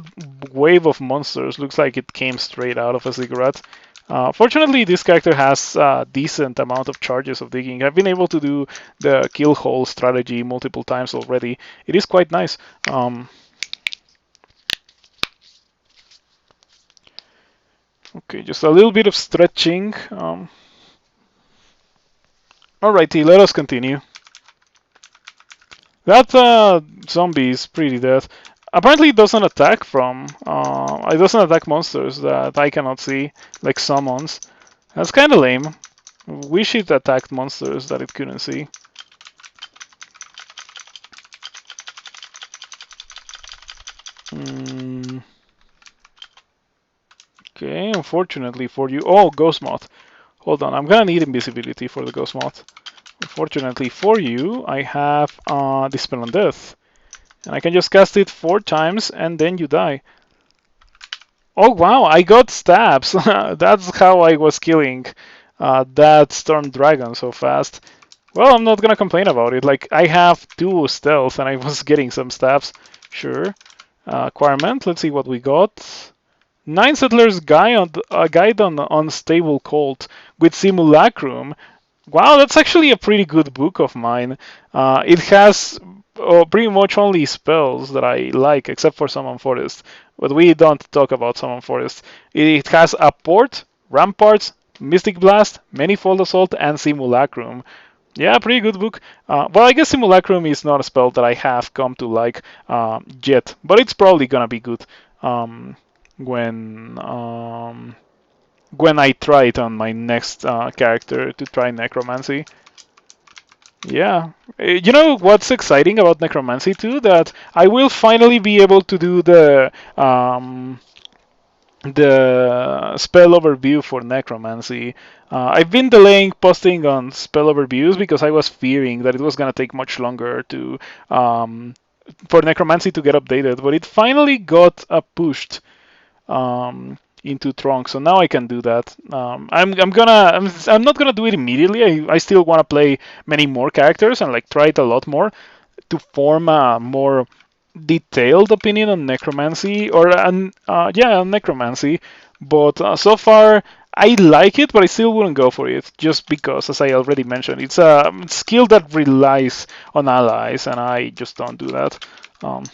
wave of monsters looks like it came straight out of a cigarette. Fortunately, this character has a decent amount of charges of digging. I've been able to do the kill hole strategy multiple times already. It is quite nice. Okay, just a little bit of stretching. Alrighty, let us continue. That zombie is pretty dead. Apparently, it doesn't attack it doesn't attack monsters that I cannot see, like summons. That's kind of lame. Wish it attacked monsters that it couldn't see. Okay, unfortunately for you... Oh, Ghost Moth. Hold on, I'm gonna need invisibility for the Ghost Moth. Unfortunately for you, I have Dispel on Death. And I can just cast it 4 times and then you die. Oh wow, I got stabs. That's how I was killing that Storm Dragon so fast. Well, I'm not gonna complain about it. Like, I have 2 stealth and I was getting some stabs. Sure. Acquirement, let's see what we got. 9 Settlers Guide on Unstable Cult with Simulacrum. Wow, that's actually a pretty good book of mine. It has pretty much only spells that I like, except for Summon Forest. But we don't talk about Summon Forest. It has a port, Ramparts, Mystic Blast, Manifold Assault, and Simulacrum. Yeah, pretty good book. Well, I guess Simulacrum is not a spell that I have come to like yet, but it's probably gonna be good um, when um, when I try it on my next character to try Necromancy. Yeah. You know what's exciting about Necromancy too? That I will finally be able to do the spell overview for Necromancy. I've been delaying posting on spell overviews because I was fearing that it was gonna take much longer to for Necromancy to get updated, but it finally got pushed into Trunk. So now I can do that. I'm not gonna do it immediately. I still want to play many more characters and like try it a lot more to form a more detailed opinion on Necromancy or on Necromancy. But so far I like it, but I still wouldn't go for it just because, as I already mentioned, it's a skill that relies on allies, and I just don't do that. Um,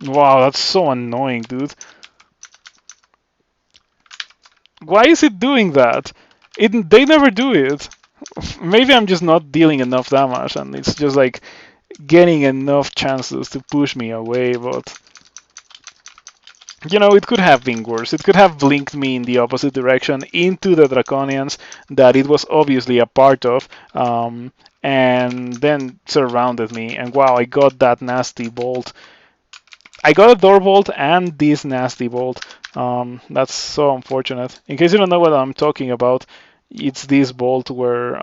wow, that's so annoying, dude. Why is it doing that? They never do it. Maybe I'm just not dealing enough damage and it's just like getting enough chances to push me away, but you know, it could have been worse. It could have blinked me in the opposite direction into the Draconians that it was obviously a part of, and then surrounded me. And wow, I got that nasty bolt. I got a door bolt and this nasty bolt. That's so unfortunate. In case you don't know what I'm talking about, it's this bolt where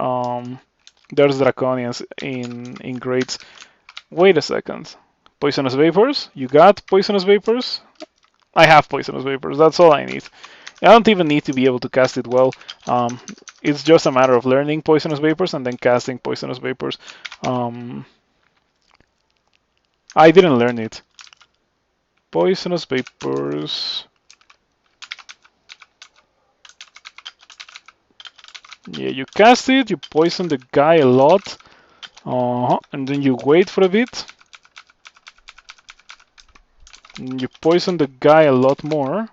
there's draconians in grades. Wait a second. Poisonous vapors? You got poisonous vapors? I have poisonous vapors. That's all I need. I don't even need to be able to cast it well. It's just a matter of learning poisonous vapors and then casting poisonous vapors. I didn't learn it. Poisonous vapors. Yeah, you cast it, you poison the guy a lot, and then you wait for a bit. And you poison the guy a lot more.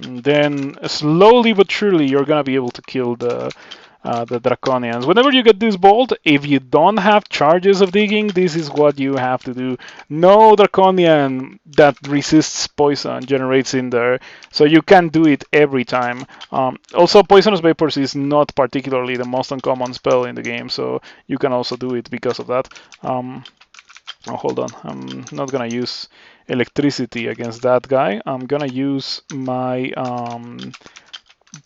And then slowly but surely you're gonna be able to kill the Draconians. Whenever you get this bolt, if you don't have charges of digging, this is what you have to do. No Draconian that resists poison generates in there, so you can do it every time. Also, Poisonous Vapors is not particularly the most uncommon spell in the game, so you can also do it because of that. Oh, hold on, I'm not gonna use electricity against that guy. I'm gonna use my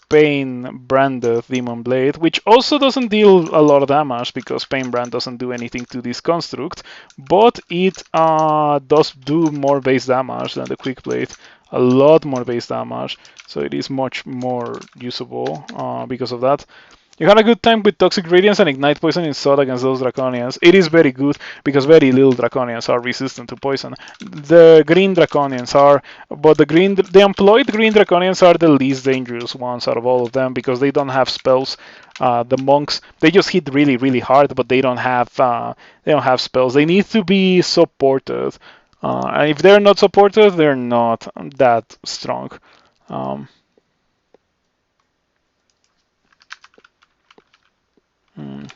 Pain Branded Demon Blade, which also doesn't deal a lot of damage because Pain Brand doesn't do anything to this construct, but it does do more base damage than the Quick Blade, a lot more base damage, so it is much more usable because of that. You had a good time with Toxic Radiance and Ignite Poison in Sod against those Draconians. It is very good because very little Draconians are resistant to poison. The green Draconians are, but the employed green Draconians are the least dangerous ones out of all of them because they don't have spells. The monks, they just hit really, really hard, but they don't have spells. They need to be supported, and if they're not supported, they're not that strong. Hmm.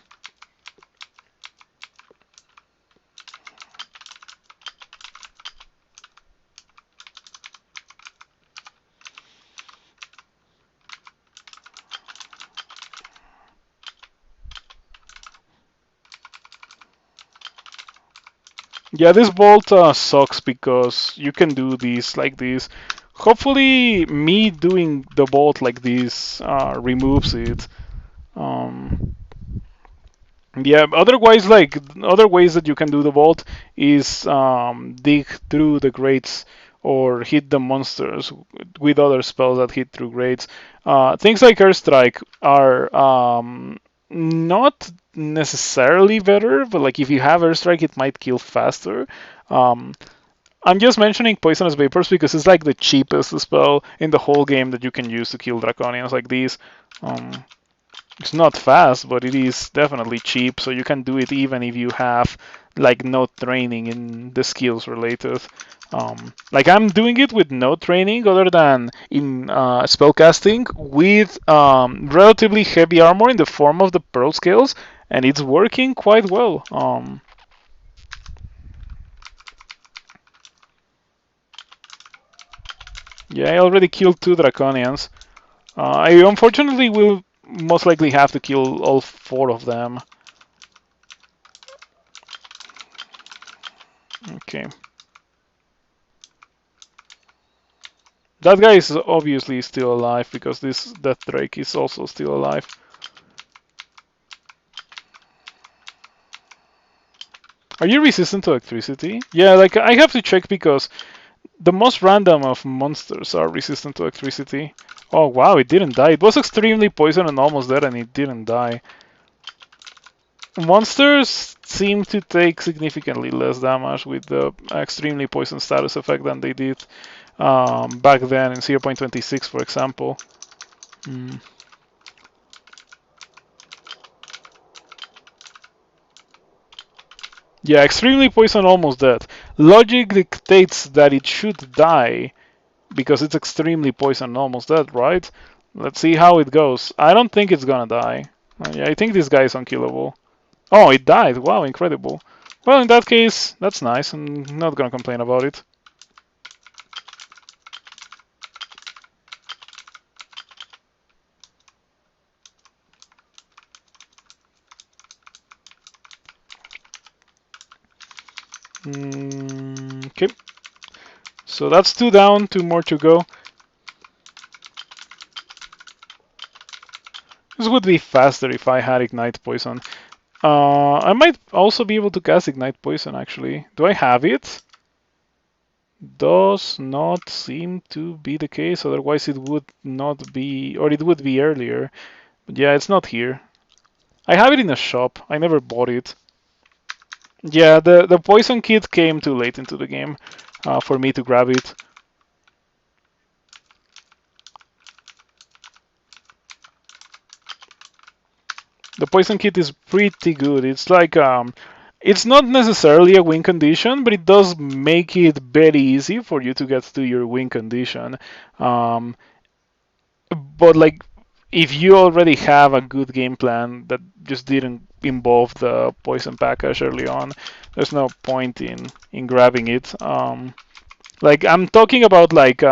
Yeah, this bolt sucks because you can do these like this. Hopefully, me doing the bolt like this removes it. Um, yeah, otherwise, like other ways that you can do the bolt is dig through the grates or hit the monsters with other spells that hit through grates. Things like Airstrike are not necessarily better, but like if you have Airstrike, it might kill faster. Um, I'm just mentioning Poisonous Vapors because it's like the cheapest spell in the whole game that you can use to kill Draconians like these. Um, it's not fast, but it is definitely cheap, so you can do it even if you have like no training in the skills related. Like I'm doing it with no training other than in spellcasting with relatively heavy armor in the form of the Pearl Scales, and it's working quite well. Yeah, I already killed 2 Draconians. I unfortunately will most likely have to kill all 4 of them. Okay. That guy is obviously still alive because this Death Drake is also still alive. Are you resistant to electricity? Yeah, like I have to check because the most random of monsters are resistant to electricity. Oh wow, it didn't die. It was extremely poisoned and almost dead and it didn't die. Monsters seem to take significantly less damage with the extremely poison status effect than they did back then in 0.26, for example. Yeah, extremely poison, almost dead. Logic dictates that it should die because it's extremely poison, almost dead, right? Let's see how it goes. I don't think it's gonna die. Yeah, I think this guy is unkillable. Oh, it died. Wow, incredible. Well, in that case, that's nice. I'm not gonna complain about it. Okay. So that's 2 down, 2 more to go. This would be faster if I had Ignite Poison. I might also be able to cast Ignite Poison, actually. Do I have it? Does not seem to be the case, otherwise it would not be, or it would be earlier. But yeah, it's not here. I have it in a shop. I never bought it. Yeah, the poison kit came too late into the game for me to grab it. The poison kit is pretty good. It's like it's not necessarily a win condition, but it does make it very easy for you to get to your win condition. Um, but like if you already have a good game plan that just didn't involve the poison package early on, there's no point in grabbing it. Like I'm talking about like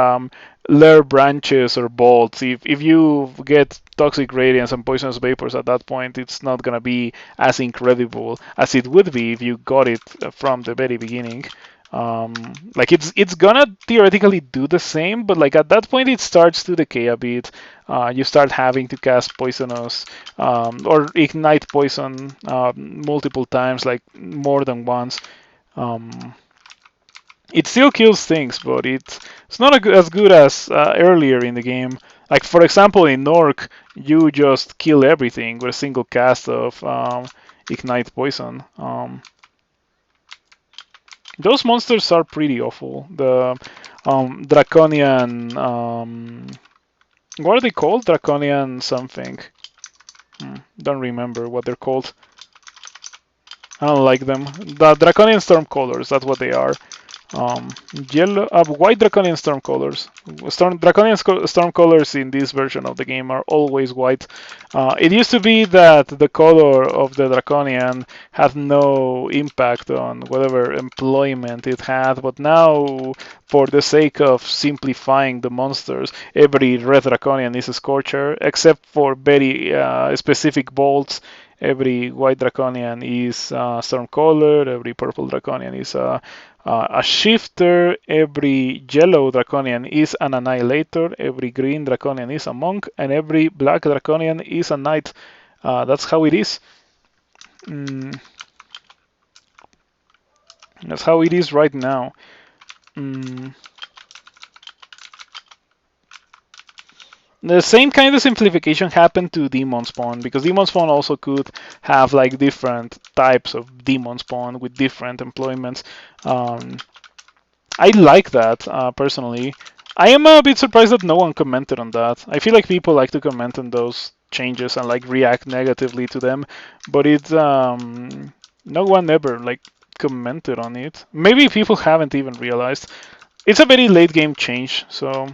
lair branches or bolts. If you get toxic radiance and poisonous vapors at that point, it's not gonna be as incredible as it would be if you got it from the very beginning. Like it's gonna theoretically do the same, but like at that point it starts to decay a bit. You start having to cast poisonous or ignite poison multiple times, like more than once. Um, it still kills things, but it's not as good as earlier in the game. Like for example, in Nork, you just kill everything with a single cast of Ignite Poison. Those monsters are pretty awful. The Draconian, what are they called? Draconian something. Don't remember what they're called. I don't like them. The Draconian Storm Colors, that's what they are. Yellow, white Draconian Storm Colors. Draconian Storm Colors in this version of the game are always white. It used to be that the color of the Draconian had no impact on whatever employment it had, but now, for the sake of simplifying the monsters, every red Draconian is a Scorcher, except for very specific bolts. Every white Draconian is Stormcaller, every purple Draconian is a Shifter, every yellow Draconian is an Annihilator, every green Draconian is a Monk, and every black Draconian is a Knight. That's how it is. That's how it is right now. The same kind of simplification happened to Demon Spawn, because Demon Spawn also could have like different types of Demon Spawn with different employments. I like that personally. I am a bit surprised that no one commented on that. I feel like people like to comment on those changes and like react negatively to them, but it's no one ever like commented on it. Maybe people haven't even realized. It's a very late game change, so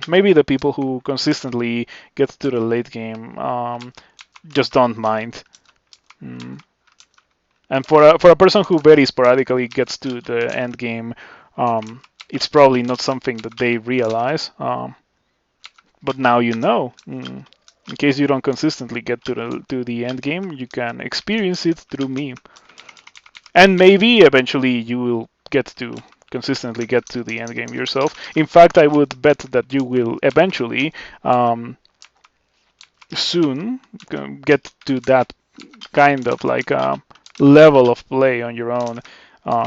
maybe the people who consistently get to the late game just don't mind. Mm. And for a person who very sporadically gets to the end game, it's probably not something that they realize. But now you know. In case you don't consistently get to the end game, you can experience it through me. And maybe eventually you will get to consistently get to the end game yourself. In fact, I would bet that you will eventually soon get to that kind of like level of play on your own.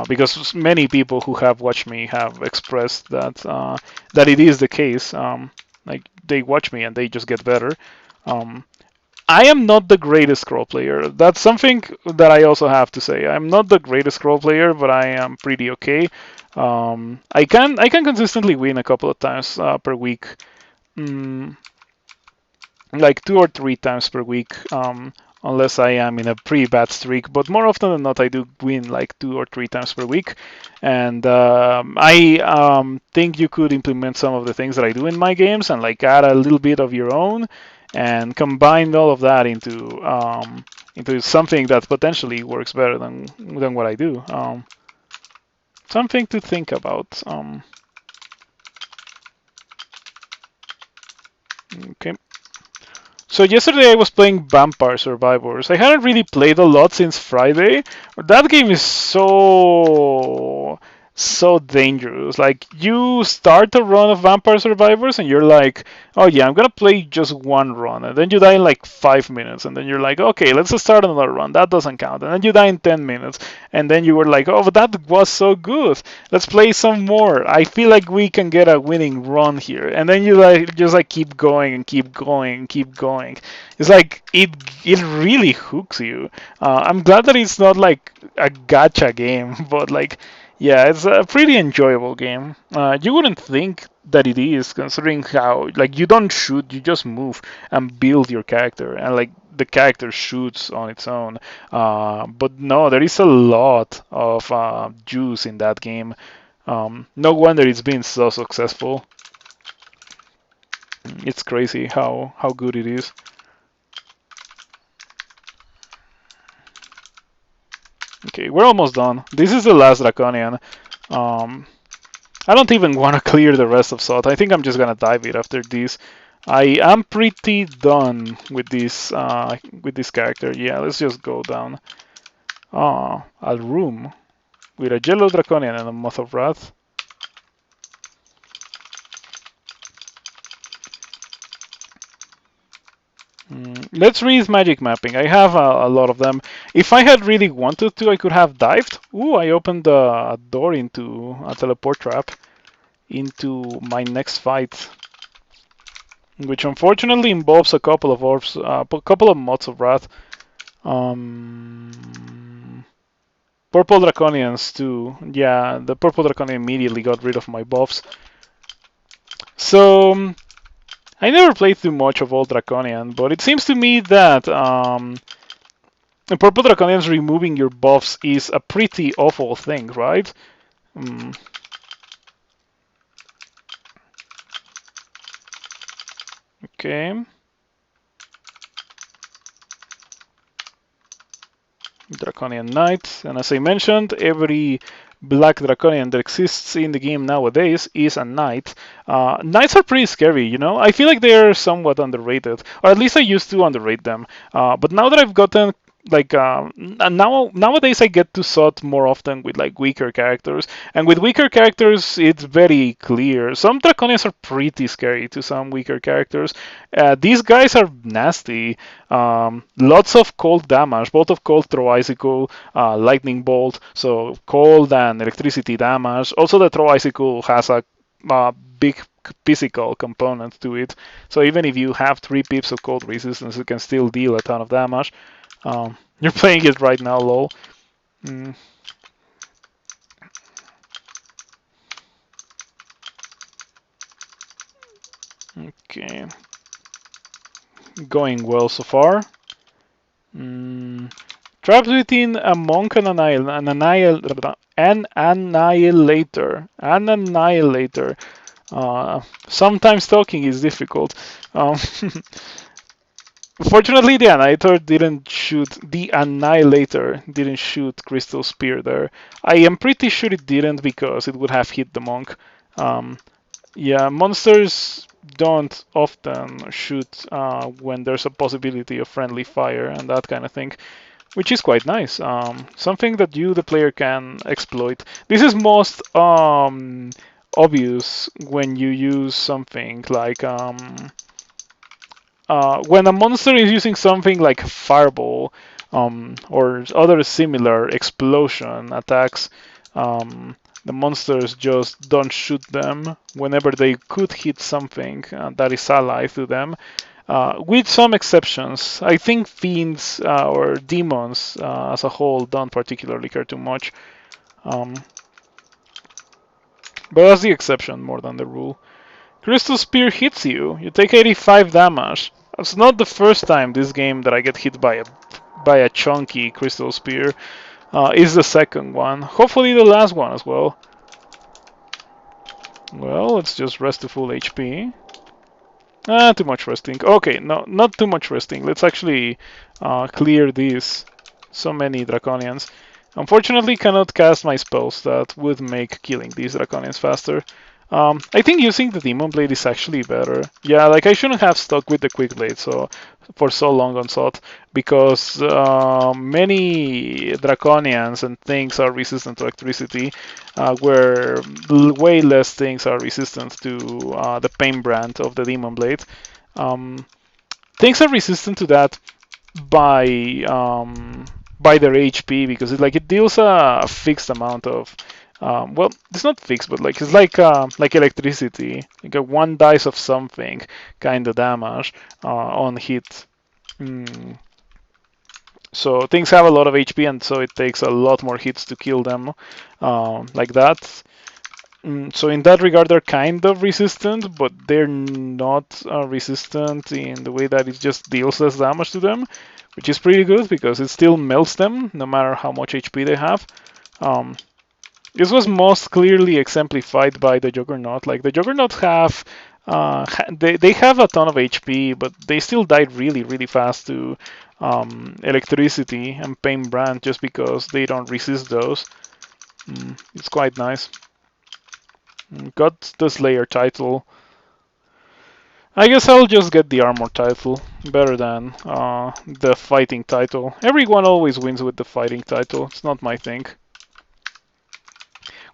Because many people who have watched me have expressed that it is the case. Like they watch me and they just get better. Um, I am not the greatest scroll player. That's something that I also have to say. I'm not the greatest scroll player, but I am pretty okay. I can consistently win a couple of times per week. Mm, like 2 or 3 times per week, unless I am in a pretty bad streak. But more often than not, I do win like 2 or 3 times per week. And I think you could implement some of the things that I do in my games and like add a little bit of your own and combine all of that into something that potentially works better than what I do. Something to think about. Okay. So yesterday I was playing Vampire Survivors. I hadn't really played a lot since Friday. That game is so dangerous. Like you start a run of Vampire Survivors and you're like, oh yeah, I'm gonna play just one run, and then you die in like 5 minutes, and then you're like, okay, let's just start another run. That doesn't count, and then you die in 10 minutes, and then you were like, oh, but that was so good. Let's play some more. I feel like we can get a winning run here, and then you like just like keep going and keep going and keep going. It's like it really hooks you. I'm glad that it's not like a gacha game, but like yeah, it's a pretty enjoyable game. You wouldn't think that it is, considering how like you don't shoot, you just move and build your character, and like the character shoots on its own. But no, there is a lot of juice in that game. No wonder it's been so successful. It's crazy how good it is. Okay, we're almost done. This is the last Draconian. I don't even want to clear the rest of Sot. I think I'm just gonna dive it after this. I am pretty done with this character. Yeah, let's just go down. A room with a yellow Draconian and a Moth of Wrath. Let's read magic mapping. I have a lot of them. If I had really wanted to, I could have dived. Ooh, I opened a door into a teleport trap into my next fight, which unfortunately involves a couple of orbs, a couple of Moths of Wrath. Purple Draconians too. Yeah, the Purple Draconian immediately got rid of my buffs. So I never played too much of Old Draconian, but it seems to me that Purple Draconians removing your buffs is a pretty awful thing, right? Okay. Draconian Knight, and as I mentioned, every black Draconian that exists in the game nowadays is a Knight. Knights are pretty scary, you know? I feel like they're somewhat underrated, or at least I used to underrate them. But now that I've gotten like nowadays I get to sort more often with like weaker characters, and with weaker characters it's very clear. Some Draconians are pretty scary to some weaker characters. These guys are nasty. Lots of cold damage, both of cold throw icicle, lightning bolt, so cold and electricity damage. Also the throw icicle has a big physical component to it, so even if you have 3 pips of cold resistance, you can still deal a ton of damage. You're playing it right now, lol. Okay. Going well so far. Mm. Trapped within a monk and an annihilator. An annihilator. Sometimes talking is difficult. Um, Fortunately, the Annihilator didn't shoot Crystal Spear there. I am pretty sure it didn't because it would have hit the monk. Um, yeah, monsters don't often shoot when there's a possibility of friendly fire and that kind of thing, which is quite nice. Something that you, the player, can exploit. This is most obvious when you use something like when a monster is using something like fireball or other similar explosion attacks, the monsters just don't shoot them whenever they could hit something that is allied to them. With some exceptions, I think fiends or demons as a whole don't particularly care too much. Um, but that's the exception more than the rule. Crystal Spear hits you. You take 85 damage. It's not the first time this game that I get hit by a chunky Crystal Spear. Is the second one. Hopefully the last one as well. Well, let's just rest to full HP. Too much resting. Okay, no, not too much resting. Let's actually clear these. So many Draconians. Unfortunately, cannot cast my spells that would make killing these Draconians faster. I think using the Demon Blade is actually better. Yeah, like I shouldn't have stuck with the Quick Blade for so long on Sot, because many Draconians and things are resistant to electricity, where way less things are resistant to the Pain Brand of the Demon Blade. Things are resistant to that by their HP, because it deals a fixed amount of well, it's not fixed, but it's like electricity, like a one dice of something kind of damage on hit. So things have a lot of HP, and so it takes a lot more hits to kill them, like that. So in that regard, they're kind of resistant, but they're not resistant in the way that it just deals less damage to them, which is pretty good because it still melts them no matter how much HP they have. This was most clearly exemplified by the Juggernaut. Like the Juggernaut have, they have a ton of HP, but they still died really, really fast to electricity and Pain Brand just because they don't resist those. It's quite nice. Got the Slayer title. I guess I'll just get the Armor title. Better than the Fighting title. Everyone always wins with the Fighting title. It's not my thing.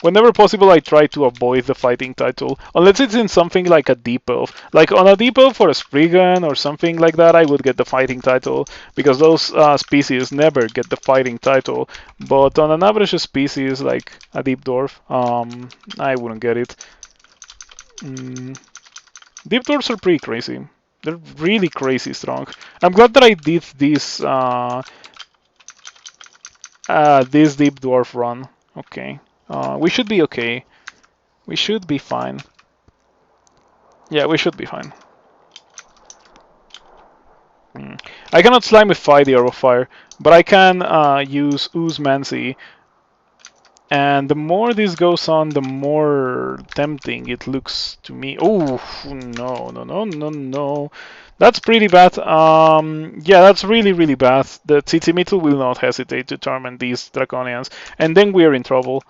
Whenever possible, I try to avoid the Fighting title, unless it's in something like a Deep Elf. Like on a Deep Elf or a Spriggan or something like that, I would get the Fighting title, because those species never get the Fighting title. But on an average species like a Deep Dwarf, I wouldn't get it. Deep Dwarfs are pretty crazy. They're really crazy strong. I'm glad that I did this this Deep Dwarf run. Okay. We should be okay. We should be fine. Yeah, we should be fine. I cannot Slimify the Arrow Fire, but I can use Ooze-Mancy. And the more this goes on, the more tempting it looks to me. Oh, no, no, no, no, no. That's pretty bad. Yeah, that's really, really bad. The Tzitzimitl will not hesitate to torment these Draconians. And then we're in trouble.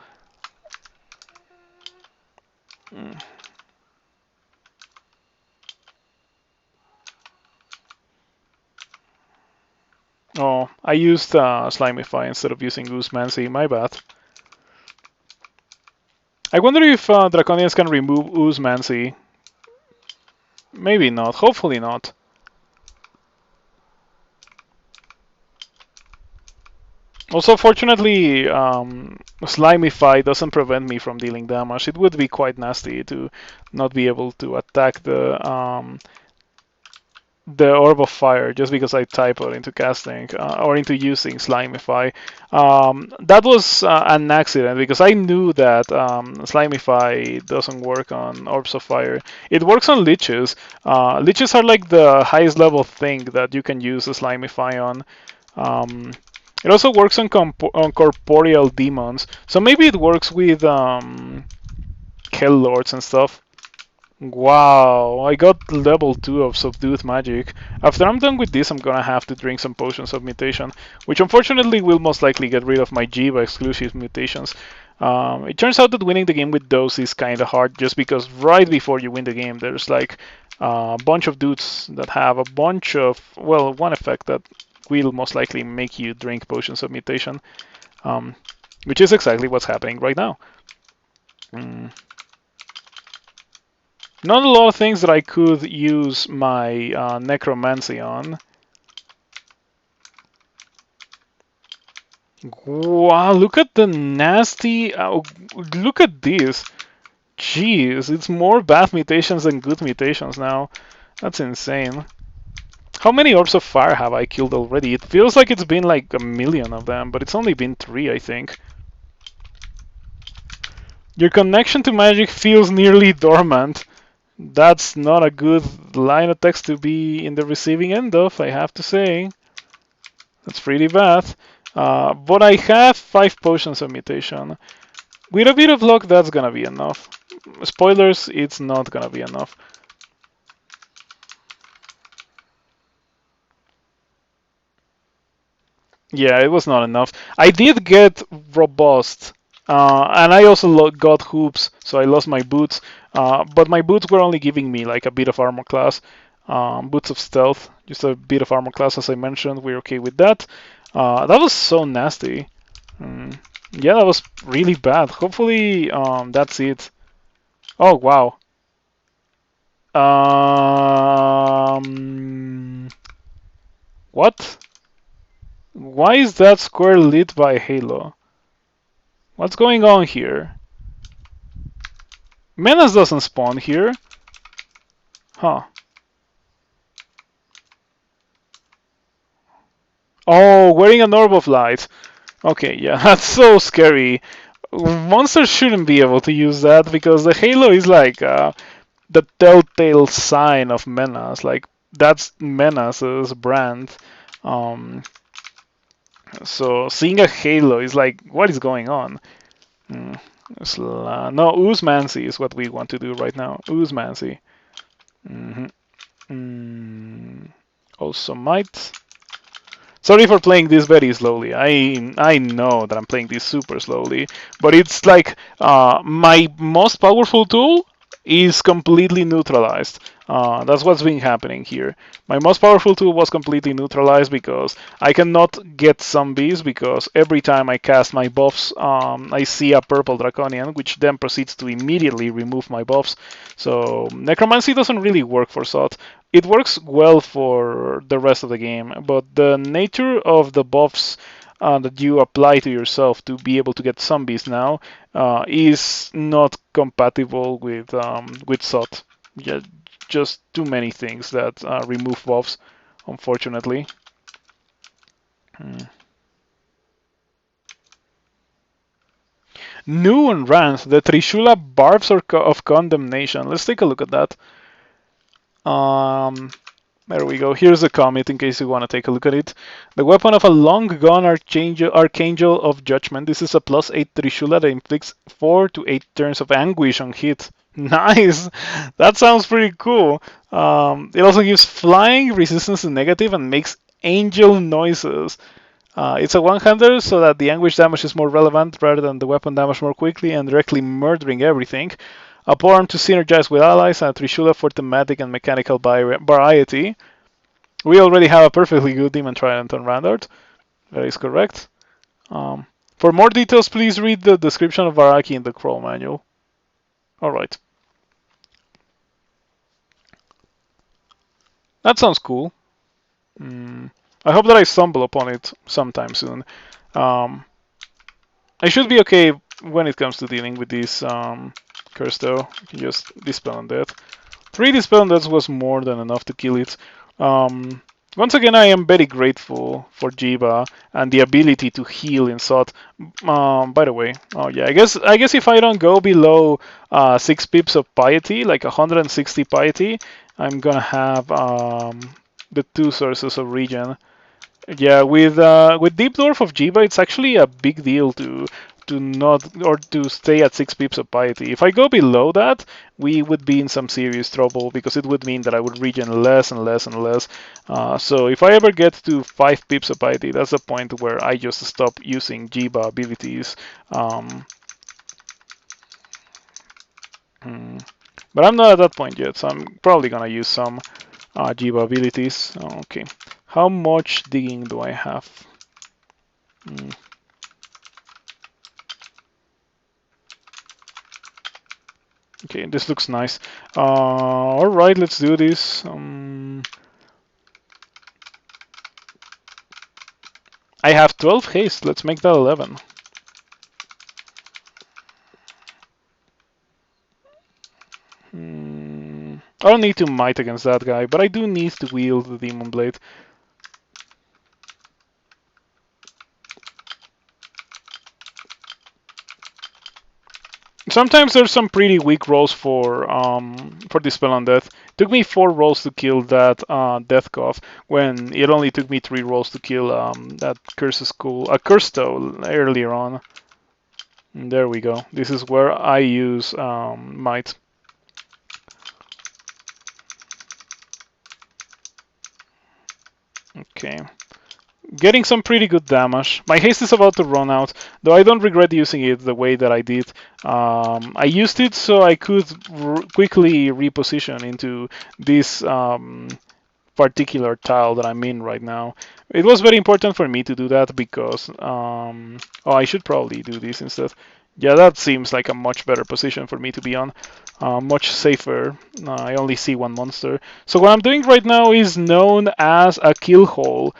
Oh, I used Slimify instead of using Ooze-Mancy. My bad. I wonder if Draconians can remove Ooze-Mancy. Maybe not. Hopefully not. Also, fortunately, Slimify doesn't prevent me from dealing damage. It would be quite nasty to not be able to attack the the Orb of Fire just because I typoed into casting or into using Slimify. That was an accident because I knew that Slimify doesn't work on Orbs of Fire. It works on Liches. Liches are like the highest level thing that you can use a Slimify on. It also works on, on corporeal demons, so maybe it works with Hell Lords and stuff. Wow, I got level 2 of Subdued Magic. After I'm done with this, I'm gonna have to drink some potions of mutation, which unfortunately will most likely get rid of my Jiva exclusive mutations. It turns out that winning the game with those is kinda hard, just because right before you win the game, there's like a bunch of dudes that have a bunch of, well, one effect that will most likely make you drink potions of mutation, which is exactly what's happening right now. Not a lot of things that I could use my Necromancy on. Wow, look at the nasty... look at this. Jeez, it's more bad mutations than good mutations now. That's insane. How many Orbs of Fire have I killed already? It feels like it's been like a million of them, but it's only been 3, I think. Your connection to magic feels nearly dormant. That's not a good line of text to be in the receiving end of, I have to say. That's pretty bad. But I have 5 potions of mutation. With a bit of luck, that's gonna be enough. Spoilers, it's not gonna be enough. Yeah, it was not enough. I did get robust, and I also got hoops, so I lost my boots. But my boots were only giving me like a bit of armor class, boots of stealth, just a bit of armor class, as I mentioned. We're okay with that. That was so nasty. Yeah, that was really bad. Hopefully, that's it. Oh wow. What? Why is that square lit by Halo? What's going on here? Menace doesn't spawn here. Huh. Oh, wearing an Orb of Light. Okay, yeah, that's so scary. Monsters shouldn't be able to use that because the Halo is like the telltale sign of Menace. Like, that's Menace's brand. So seeing a Halo is like, what is going on? No, Oozmancy is what we want to do right now. Oozmancy. Also might. Sorry for playing this very slowly. I know that I'm playing this super slowly, but it's like my most powerful tool is completely neutralized. That's what's been happening here. My most powerful tool was completely neutralized because I cannot get zombies because every time I cast my buffs, I see a purple draconian, which then proceeds to immediately remove my buffs. So Necromancy doesn't really work for SOT. It works well for the rest of the game, but the nature of the buffs that you apply to yourself to be able to get zombies now is not compatible with SOT. Yeah, just too many things that remove buffs, unfortunately. New on Rance, the Trishula Barbs of Condemnation. Let's take a look at that. There we go. Here's the comment in case you want to take a look at it. The weapon of a long-gone Archangel of Judgment. This is a +8 Trishula that inflicts 4 to 8 turns of anguish on hit. Nice! That sounds pretty cool. It also gives flying, resistance to negative, and makes angel noises. It's a one-hander so that the anguish damage is more relevant rather than the weapon damage more quickly and directly murdering everything. A polearm to synergize with allies, and a Trishula for thematic and mechanical variety. We already have a perfectly good Demon Trident on Randart. That is correct. For more details, please read the description of Araki in the Crawl Manual. Alright. That sounds cool. I hope that I stumble upon it sometime soon. I should be okay when it comes to dealing with this curse though. I can just Dispel Undeath. 3 Dispel Undeaths was more than enough to kill it. Um, Once again, I am very grateful for Jiba and the ability to heal in SOT. By the way, oh yeah, I guess if I don't go below 6 pips of piety, like 160 piety, I'm gonna have the 2 sources of regen. Yeah, with Deep Dwarf of Jiva, it's actually a big deal to not or to stay at 6 pips of piety. If I go below that, we would be in some serious trouble because it would mean that I would regen less and less and less. So if I ever get to 5 pips of piety, that's the point where I just stop using Jiva abilities. Um, hmm. But I'm not at that point yet, so I'm probably gonna use some Jiva abilities. Okay, how much digging do I have? Hmm. Okay, this looks nice. All right, let's do this. I have 12 haste. Let's make that 11. I don't need to might against that guy, but I do need to wield the Demon Blade. Sometimes there's some pretty weak rolls for this spell on death. Took me 4 rolls to kill that death cough when it only took me 3 rolls to kill that curse school a curse toe earlier on. And there we go. This is where I use might. Okay. Getting some pretty good damage. My haste is about to run out, though I don't regret using it the way that I did. I used it so I could quickly reposition into this particular tile that I'm in right now. It was very important for me to do that because, oh, I should probably do this instead. Yeah, that seems like a much better position for me to be on. Much safer. I only see 1 monster. So what I'm doing right now is known as a kill hole.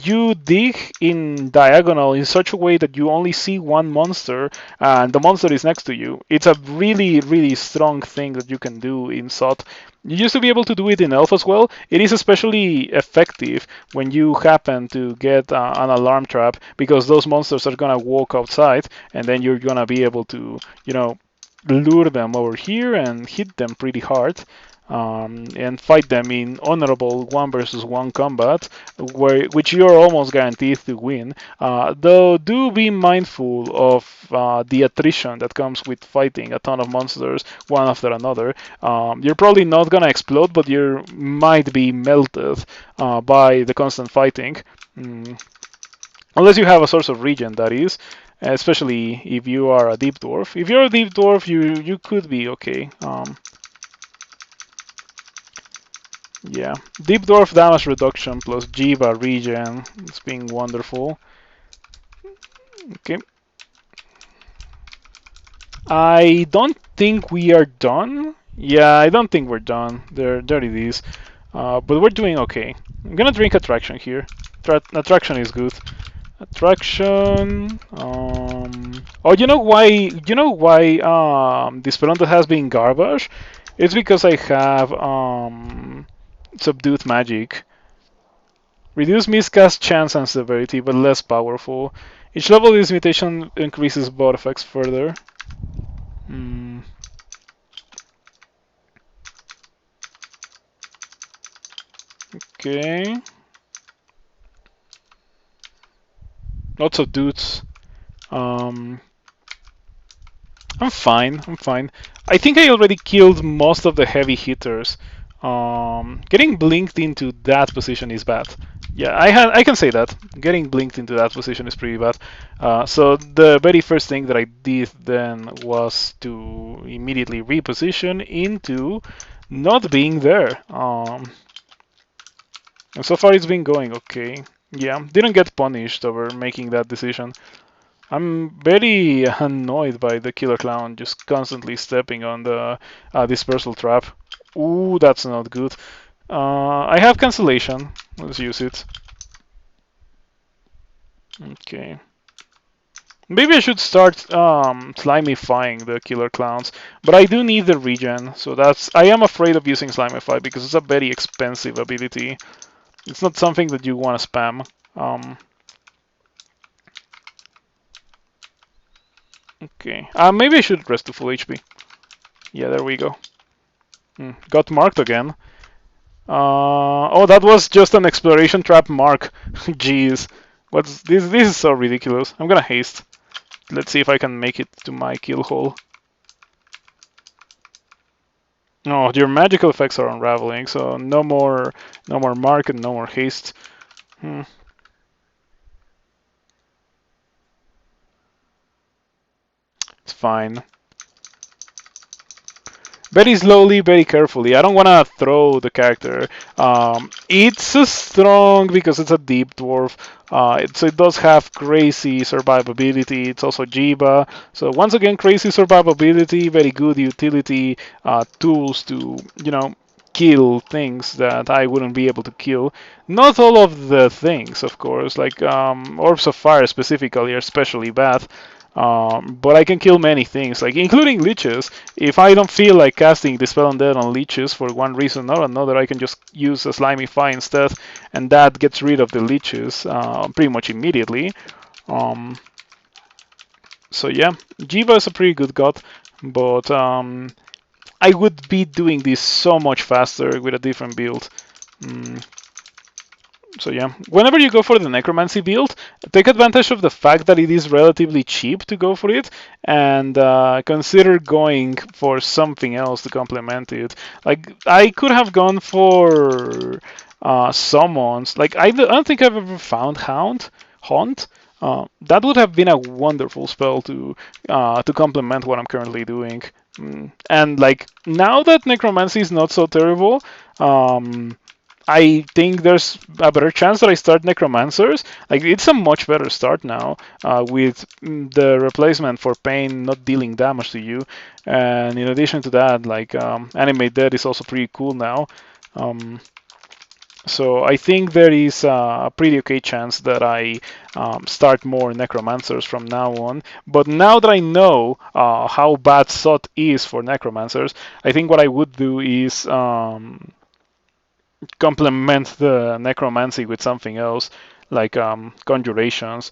You dig in diagonal in such a way that you only see 1 monster and the monster is next to you. It's a really, really strong thing that you can do in SOT. You used to be able to do it in Elf as well. It is especially effective when you happen to get an alarm trap because those monsters are gonna walk outside and then you're gonna be able to, lure them over here and hit them pretty hard. And fight them in honorable 1 versus 1 combat, which you're almost guaranteed to win. Though do be mindful of the attrition that comes with fighting a ton of monsters one after another. You're probably not gonna explode, but you might be melted by the constant fighting. Mm. Unless you have a source of regen, that is. Especially if you are a deep dwarf. If you're a deep dwarf, you could be okay. Yeah, Deep Dwarf damage reduction plus Jiva regen. It's being wonderful. Okay. I don't think we are done. Yeah, I don't think we're done. There it is. But we're doing okay. I'm gonna drink Attraction here. Attraction is good. Attraction. Oh, you know why? This Peronta has been garbage? It's because I have Subdued Magic. Reduce miscast chance and severity, but less powerful. Each level this mutation increases both effects further. Hmm. Okay. Lots of dudes. Um, I'm fine. I'm fine. I think I already killed most of the heavy hitters. Getting blinked into that position is bad. Yeah, I can say that. Getting blinked into that position is pretty bad. So the very first thing that I did then was to immediately reposition into not being there. And so far it's been going okay. Yeah, didn't get punished over making that decision. I'm very annoyed by the killer clown just constantly stepping on the dispersal trap. Ooh, that's not good. I have cancellation. Let's use it. Okay. Maybe I should start slimifying the killer clowns, but I do need the regen, so I am afraid of using slimify because it's a very expensive ability. It's not something that you want to spam. Okay, maybe I should rest to full HP. Yeah, there we go. Got marked again. Oh, that was just an exploration trap mark. Jeez, what's this? This is so ridiculous. I'm gonna haste. Let's see if I can make it to my kill hole. No, your magical effects are unraveling, so no more mark and no more haste. It's fine. Very slowly, very carefully. I don't want to throw the character. It's a strong because it's a deep dwarf. So it does have crazy survivability. It's also Jiba. So once again, crazy survivability, very good utility tools to, kill things that I wouldn't be able to kill. Not all of the things, of course, like Orbs of Fire specifically are especially bad. But I can kill many things, like including leeches. If I don't feel like casting Dispel Undead on leeches for one reason or another, I can just use a Slimy Fire instead, and that gets rid of the leeches pretty much immediately. So yeah, Jiva is a pretty good god, but I would be doing this so much faster with a different build. So yeah, whenever you go for the Necromancy build, take advantage of the fact that it is relatively cheap to go for it, and consider going for something else to complement it. Like, I could have gone for summons. Like, I don't think I've ever found Haunt. That would have been a wonderful spell to complement what I'm currently doing. And like, now that Necromancy is not so terrible, I think there's a better chance that I start Necromancers. Like, it's a much better start now with the replacement for Pain not dealing damage to you. And in addition to that, like, Animate Death is also pretty cool now. So I think there is a pretty okay chance that I start more Necromancers from now on. But now that I know how bad Sot is for Necromancers, I think what I would do is complement the Necromancy with something else, like Conjurations.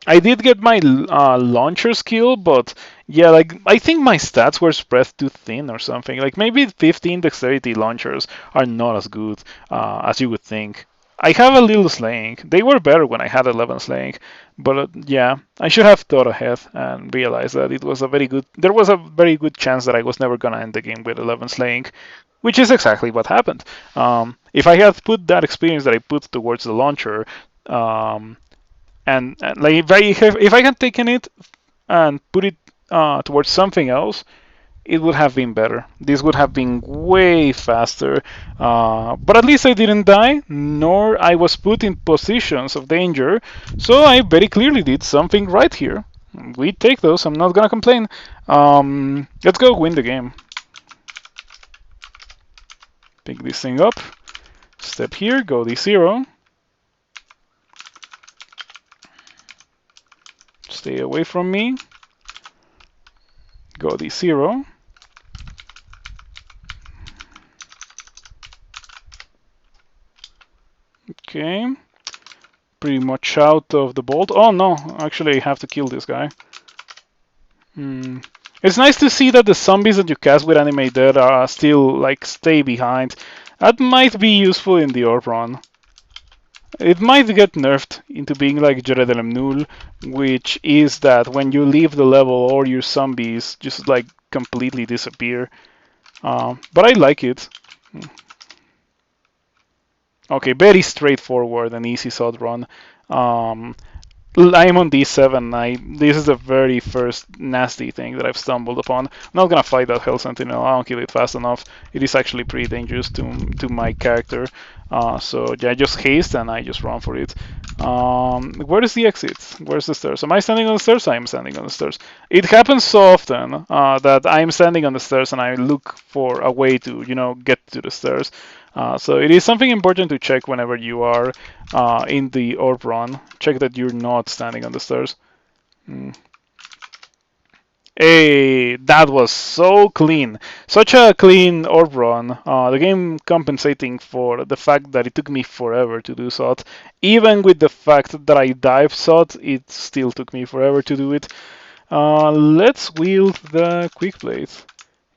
I did get my launcher skill, but yeah, like, I think my stats were spread too thin or something. Like, maybe 15 dexterity launchers are not as good as you would think. I have a little slaying. They were better when I had 11 slaying, but yeah, I should have thought ahead and realized that it was a very good. There was a very good chance that I was never gonna end the game with 11 slaying, which is exactly what happened. If I had put that experience that I put towards the launcher, and like, if I had taken it and put it towards something else, it would have been better. This would have been way faster. But at least I didn't die, nor I was put in positions of danger. So I very clearly did something right here. We take those. I'm not gonna complain. Let's go win the game. Pick this thing up. Step here. Go D0. Stay away from me. Go D0. Okay. Pretty much out of the bolt. Oh no, actually I have to kill this guy. It's nice to see that the zombies that you cast with Animate Death are still, like, stay behind. That might be useful in the orb run. It might get nerfed into being like Jeredelem Null, which is that when you leave the level, all your zombies just, like, completely disappear. But I like it. Okay, very straightforward and easy sod run. I'm on D7. This is the very first nasty thing that I've stumbled upon. I'm not gonna fight that Hell Sentinel. I don't kill it fast enough. It is actually pretty dangerous to my character. So yeah, I just haste and I just run for it. Where is the exit? Where's the stairs? Am I standing on the stairs? I am standing on the stairs. It happens so often that I'm standing on the stairs and I look for a way to, get to the stairs. So it is something important to check whenever you are in the orb run. Check that you're not standing on the stairs. Mm. Hey, that was so clean. Such a clean orb run. The game compensating for the fact that it took me forever to do so. Even with the fact that I dive sought, it still took me forever to do it. Let's wield the quick blade.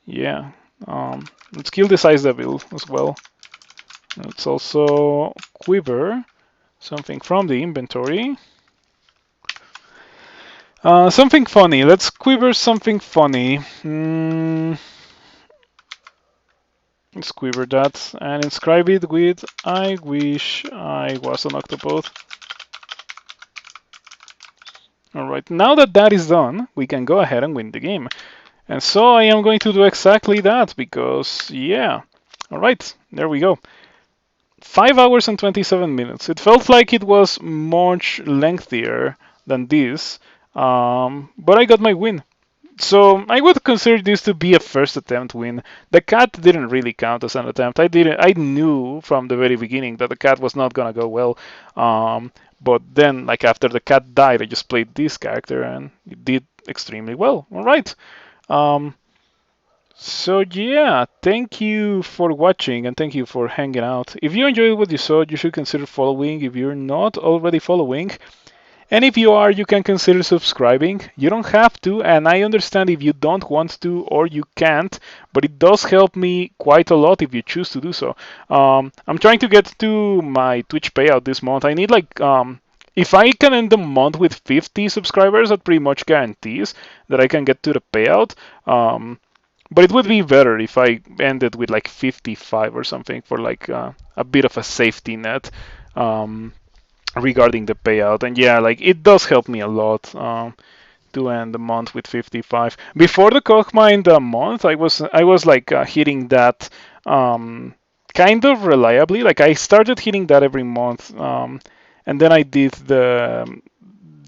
Yeah. Let's kill this ice devil as well. Let's also quiver something from the inventory. Something funny. Let's quiver something funny. Let's quiver that and inscribe it with I wish I was an octopus. Alright, now that that is done, we can go ahead and win the game. And so I am going to do exactly that because, yeah. Alright, there we go. 5 hours and 27 minutes. It felt like it was much lengthier than this, but I got my win. So I would consider this to be a first attempt win. The cat didn't really count as an attempt. I knew from the very beginning that the cat was not gonna go well. But then, like after the cat died, I just played this character and it did extremely well. All right. Um, so yeah, thank you for watching and thank you for hanging out. If you enjoyed what you saw, you should consider following if you're not already following. And if you are, you can consider subscribing. You don't have to, and I understand if you don't want to or you can't, but it does help me quite a lot if you choose to do so. I'm trying to get to my Twitch payout this month. I need like, if I can end the month with 50 subscribers, that pretty much guarantees that I can get to the payout. But it would be better if I ended with like 55 or something for like a bit of a safety net. Regarding the payout. And yeah, like it does help me a lot to end the month with 55. Before the Kochmind month, I was like hitting that kind of reliably. Like I started hitting that every month, and then I did the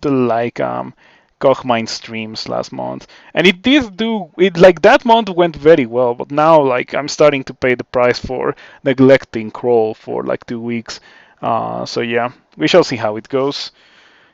like Kochmind streams last month, and it did do it. Like that month went very well, but now like I'm starting to pay the price for neglecting Crawl for like 2 weeks. So yeah, we shall see how it goes.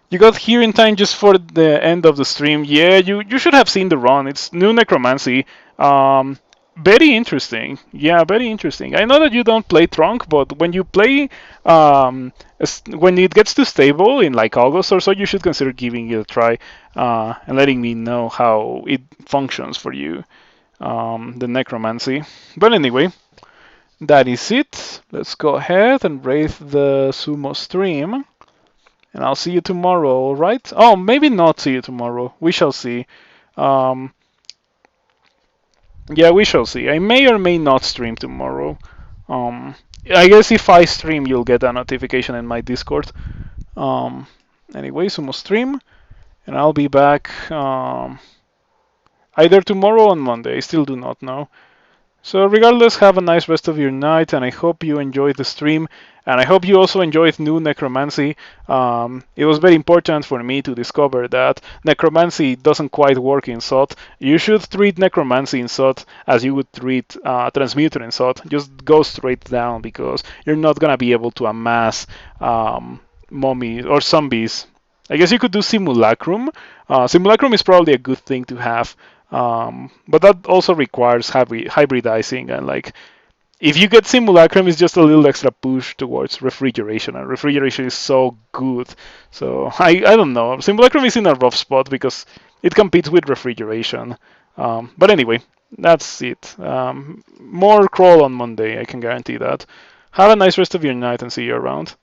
You got here in time just for the end of the stream. Yeah, you should have seen the run. It's new Necromancy. Very interesting. Yeah, very interesting. I know that you don't play Trunk, but when you play, when it gets to stable in like August or so, you should consider giving it a try and letting me know how it functions for you, the Necromancy. But anyway, that is it. Let's go ahead and rate the sumo stream. And I'll see you tomorrow, right? Oh, maybe not see you tomorrow. We shall see. Um, yeah, we shall see. I may or may not stream tomorrow. Um, I guess if I stream, you'll get a notification in my Discord. Um, anyway, sumo stream. And I'll be back either tomorrow or Monday. I still do not know. So regardless, have a nice rest of your night, and I hope you enjoyed the stream, and I hope you also enjoyed new Necromancy. It was very important for me to discover that Necromancy doesn't quite work in SOT. You should treat Necromancy in SOT as you would treat Transmuter in SOT. Just go straight down, because you're not going to be able to amass mummies or zombies. I guess you could do Simulacrum. Simulacrum is probably a good thing to have. But that also requires hybridizing, and like if you get Simulacrum, it's just a little extra push towards refrigeration, and refrigeration is so good. So I don't know. Simulacrum is in a rough spot because it competes with refrigeration. But anyway, that's it. More Crawl on Monday, I can guarantee that. Have a nice rest of your night and see you around.